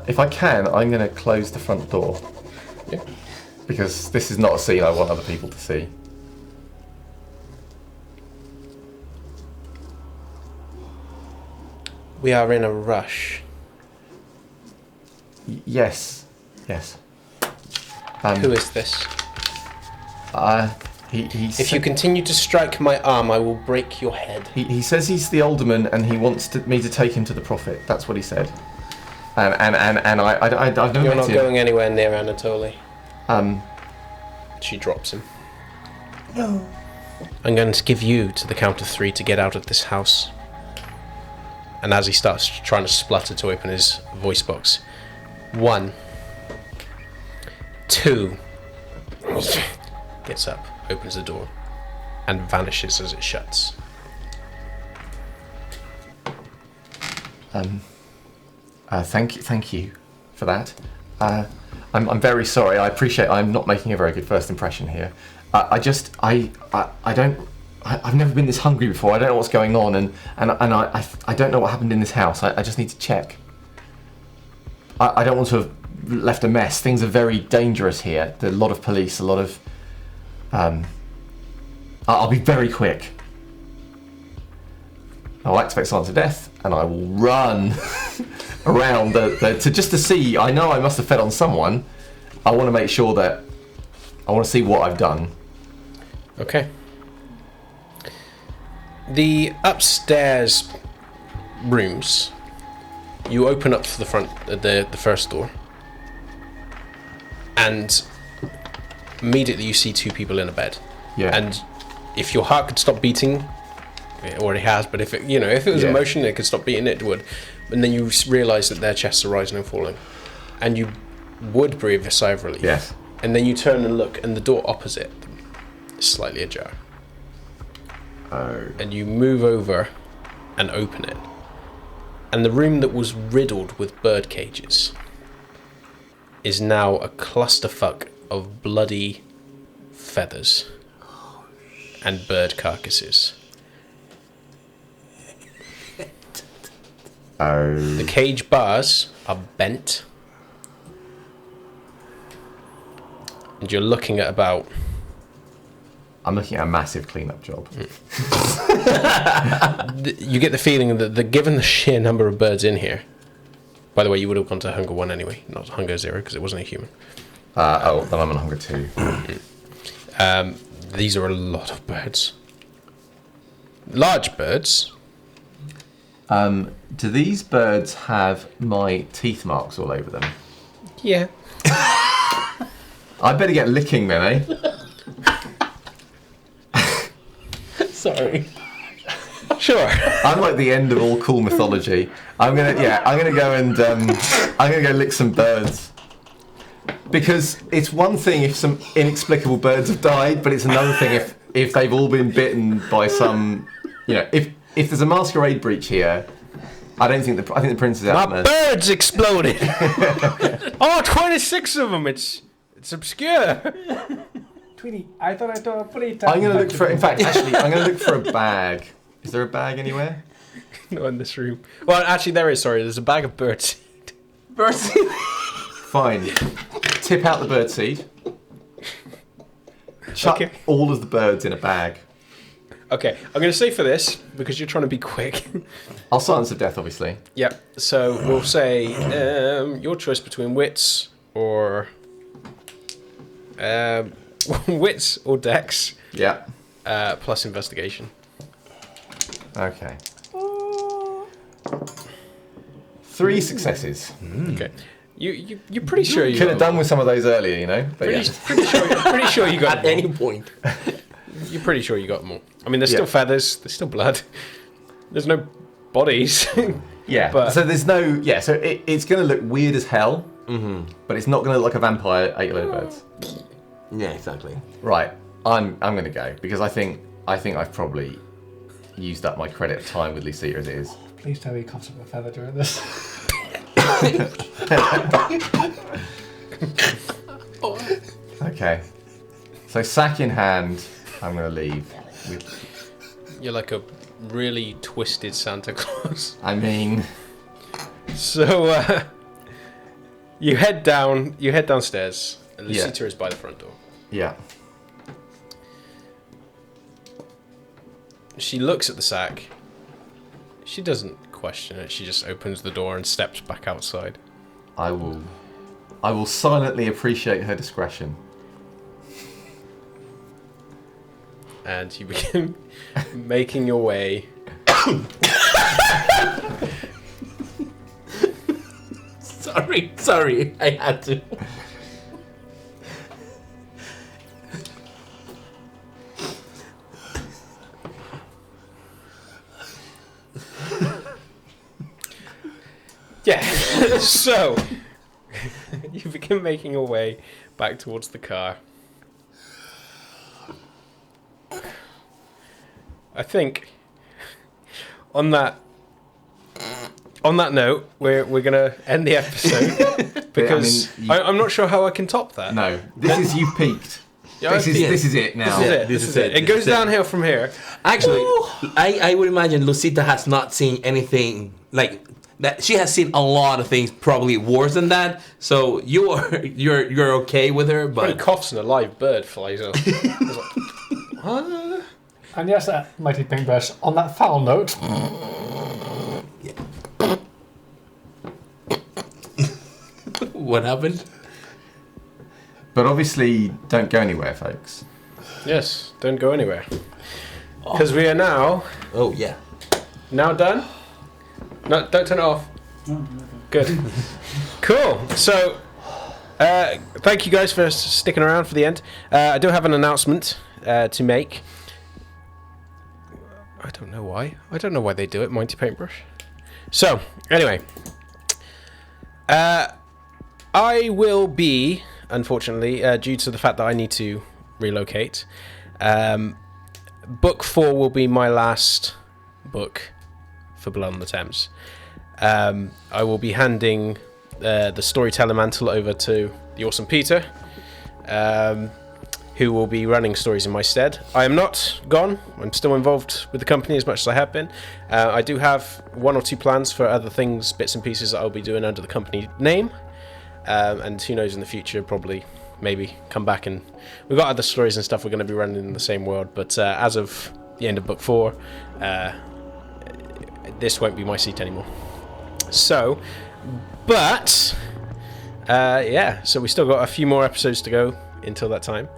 S3: If I can, I'm going to close the front door.
S1: Yeah.
S3: Because this is not a scene I want other people to see.
S1: We are in a rush.
S3: Yes. Yes.
S1: Who is this?
S3: He
S1: If you continue to strike my arm, I will break your head.
S3: He says he's the alderman and he wants me to take him to the prophet. That's what he said. And I've never
S1: You're
S3: met
S1: not
S3: him.
S1: going anywhere near Anatoly.
S3: Um,
S1: She drops him. No. I'm going to give you to the count of 3 to get out of this house. And as he starts trying to splutter to open his voice box, 1, 2, gets up, opens the door, and vanishes as it shuts.
S3: Thank you for that. I'm very sorry. I appreciate I'm not making a very good first impression here. I've never been this hungry before. I don't know what's going on, and I don't know what happened in this house. I just need to check. I don't want to have left a mess. Things are very dangerous here. There's a lot of police, a lot of... I'll be very quick. I'll activate Silence of Death, and I will run around to see. I know I must have fed on someone. I want to make sure that... I want to see what I've done.
S1: Okay. The upstairs rooms, you open up to the front, the first door, and immediately you see 2 people in a bed.
S3: Yeah.
S1: And if your heart could stop beating, it already has. But if it was emotion, it could stop beating. It would. And then you realise that their chests are rising and falling, and you would breathe a sigh of relief.
S3: Yes.
S1: And then you turn and look, and the door opposite is slightly ajar.
S3: Oh.
S1: And you move over and open it. And the room that was riddled with bird cages is now a clusterfuck of bloody feathers and bird carcasses.
S3: Oh.
S1: The cage bars are bent. And you're looking at about...
S3: I'm looking at a massive cleanup job.
S1: You get the feeling that given the sheer number of birds in here... By the way, you would have gone to Hunger 1 anyway, not Hunger 0, because it wasn't a human.
S3: Then I'm on Hunger 2.
S1: These are a lot of birds. Large birds.
S3: Do these birds have my teeth marks all over them?
S1: Yeah.
S3: I better get licking then, eh?
S1: Sorry. Sure.
S3: I'm like the end of all cool mythology. I'm gonna go and I'm gonna go lick some birds. Because it's one thing if some inexplicable birds have died, but it's another thing if they've all been bitten by some, if there's a masquerade breach here, I think the prince is out.
S1: My birds exploded. 26 of them. It's obscure.
S4: Tweety, I thought I told a pretty
S3: I'm gonna look for. In fact, actually, I'm gonna look for a bag. Is there a bag anywhere?
S1: Not in this room. Well, actually, there is. Sorry, there's a bag of birdseed.
S2: Birdseed.
S3: Fine. Tip out the birdseed. Chuck all of the birds in a bag.
S1: Okay, I'm going to say for this, because you're trying to be quick.
S3: I'll Silence of Death, obviously.
S1: Yep, so we'll say your choice between wits or... wits or dex.
S3: Yeah.
S1: Plus investigation.
S3: Okay. 3 successes.
S1: Okay. You're pretty sure you
S3: Could have done with some of those earlier, you know. But
S1: pretty sure you got
S5: At
S1: them
S5: any
S1: all.
S5: point.
S1: You're pretty sure you got them all. I mean, there's still feathers. There's still blood. There's no bodies.
S3: Yeah.
S1: But-
S3: so there's no. Yeah. So it's going to look weird as hell. But it's not going to look like a vampire ate a load of birds.
S5: Yeah, exactly.
S3: Right. I'm going to go because I think I've probably used up my credit time with Lucia as it is.
S4: Please tell me you coughed up a feather during this.
S3: Okay. So sack in hand, I'm going to leave.
S1: You're like a really twisted Santa Claus.
S3: I mean,
S1: So you head downstairs, and
S3: Yeah.
S1: Lucita is by the front door.
S3: yeah.
S1: She looks at the sack. She doesn't question it. She just opens the door and steps back outside.
S3: I will silently appreciate her discretion.
S1: And you begin making your way.
S5: Sorry, I had to.
S1: Yeah. So you begin making your way back towards the car. I think on that note, we're gonna end the episode because I'm not sure how I can top that.
S3: No, this is you've peaked.
S1: Yeah,
S3: This is it now.
S1: This is it. It goes downhill from here.
S5: Actually, I would imagine Lucita has not seen anything like that. She has seen a lot of things, probably worse than that. So you're okay with her,
S1: When he
S5: but
S1: coughs and a live bird flies up.
S4: And yes, that mighty paintbrush. On that foul note,
S5: what happened?
S3: But obviously, don't go anywhere, folks.
S1: Yes, don't go anywhere. Because we are now
S5: Oh yeah.
S1: done. No, don't turn it off.
S6: Oh, okay.
S1: Good. Cool. So, thank you guys for sticking around for the end. I do have an announcement to make. I don't know why. I don't know why they do it, Mighty Paintbrush. So, anyway. I will be, unfortunately, due to the fact that I need to relocate, book 4 will be my last book for Blood on the Thames. I will be handing the storyteller mantle over to the awesome Peter, who will be running stories in my stead. I am not gone. I'm still involved with the company as much as I have been. I do have 1 or 2 plans for other things, bits and pieces that I'll be doing under the company name. And who knows in the future, probably, maybe come back and we've got other stories and stuff we're going to be running in the same world. But as of the end of book 4, this won't be my seat anymore. So, but yeah, so we still got a few more episodes to go until that time.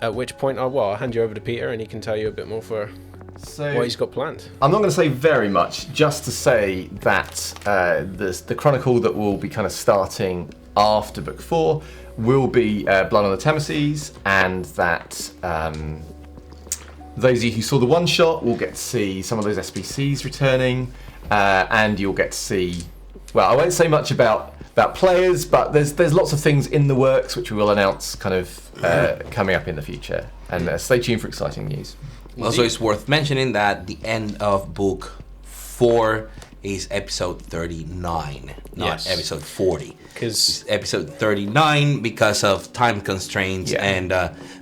S1: At which point I'll hand you over to Peter and he can tell you a bit more for
S3: So
S1: what he's got planned.
S3: I'm not going to say very much, just to say that the Chronicle that will be kind of starting after book 4 will be Blood on the Thames, and that those of you who saw the one shot will get to see some of those SBCs returning, and you'll get to see. Well, I won't say much about players, but there's lots of things in the works which we will announce kind of coming up in the future, and stay tuned for exciting news.
S5: Also, it's worth mentioning that the end of book 4 is episode 39, not
S1: Yes.
S5: episode 40.
S1: Because
S5: It's episode 39 because of time constraints
S3: Yeah.
S5: and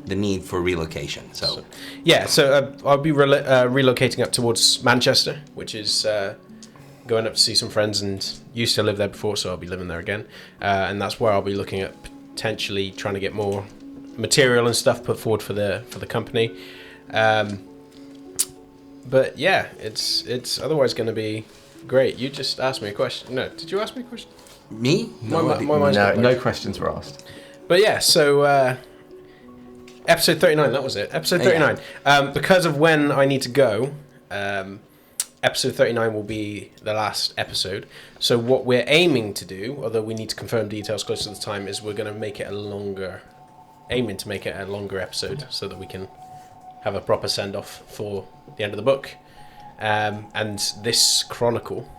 S5: the need for relocation. So
S1: yeah, so I'll be relocating up towards Manchester, which is going up to see some friends, and used to live there before, so I'll be living there again. And that's where I'll be looking at potentially trying to get more material and stuff put forward for the company. But yeah, it's otherwise going to be great. You just asked me a question. No, did you ask me a question?
S5: me?
S1: My mind's got
S3: No
S1: blank.
S3: questions were asked.
S1: But yeah, so Episode 39, that was it. Episode 39. Because of when I need to go, episode 39 will be the last episode. So what we're aiming to do, although we need to confirm details close to the time, is we're going to make it a longer episode so that we can have a proper send-off for the end of the book. And this chronicle,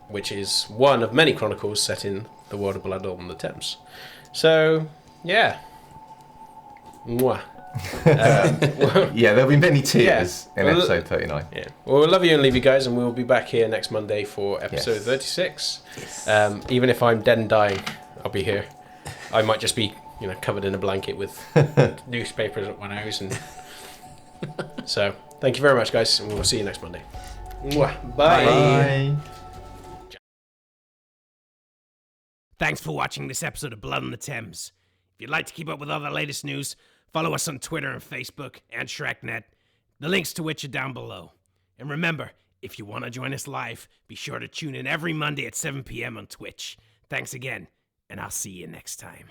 S1: which is one of many chronicles set in the world of Blood on the Thames. So, yeah. Mwah.
S3: Yeah, there'll be many tears in episode 39.
S1: Yeah. Well, we'll love you and leave you guys, and we'll be back here next Monday for episode 36. Yes. Even if I'm dead and dying, I'll be here. I might just be, covered in a blanket with newspapers up my nose. And so, thank you very much, guys, and we'll see you next Monday. Mwah. Bye.
S3: Bye.
S7: Thanks for watching this episode of Blood on the Thames. If you'd like to keep up with all the latest news, follow us on Twitter and Facebook and ShrekNet, the links to which are down below. And remember, if you want to join us live, be sure to tune in every Monday at 7 p.m. on Twitch. Thanks again, and I'll see you next time.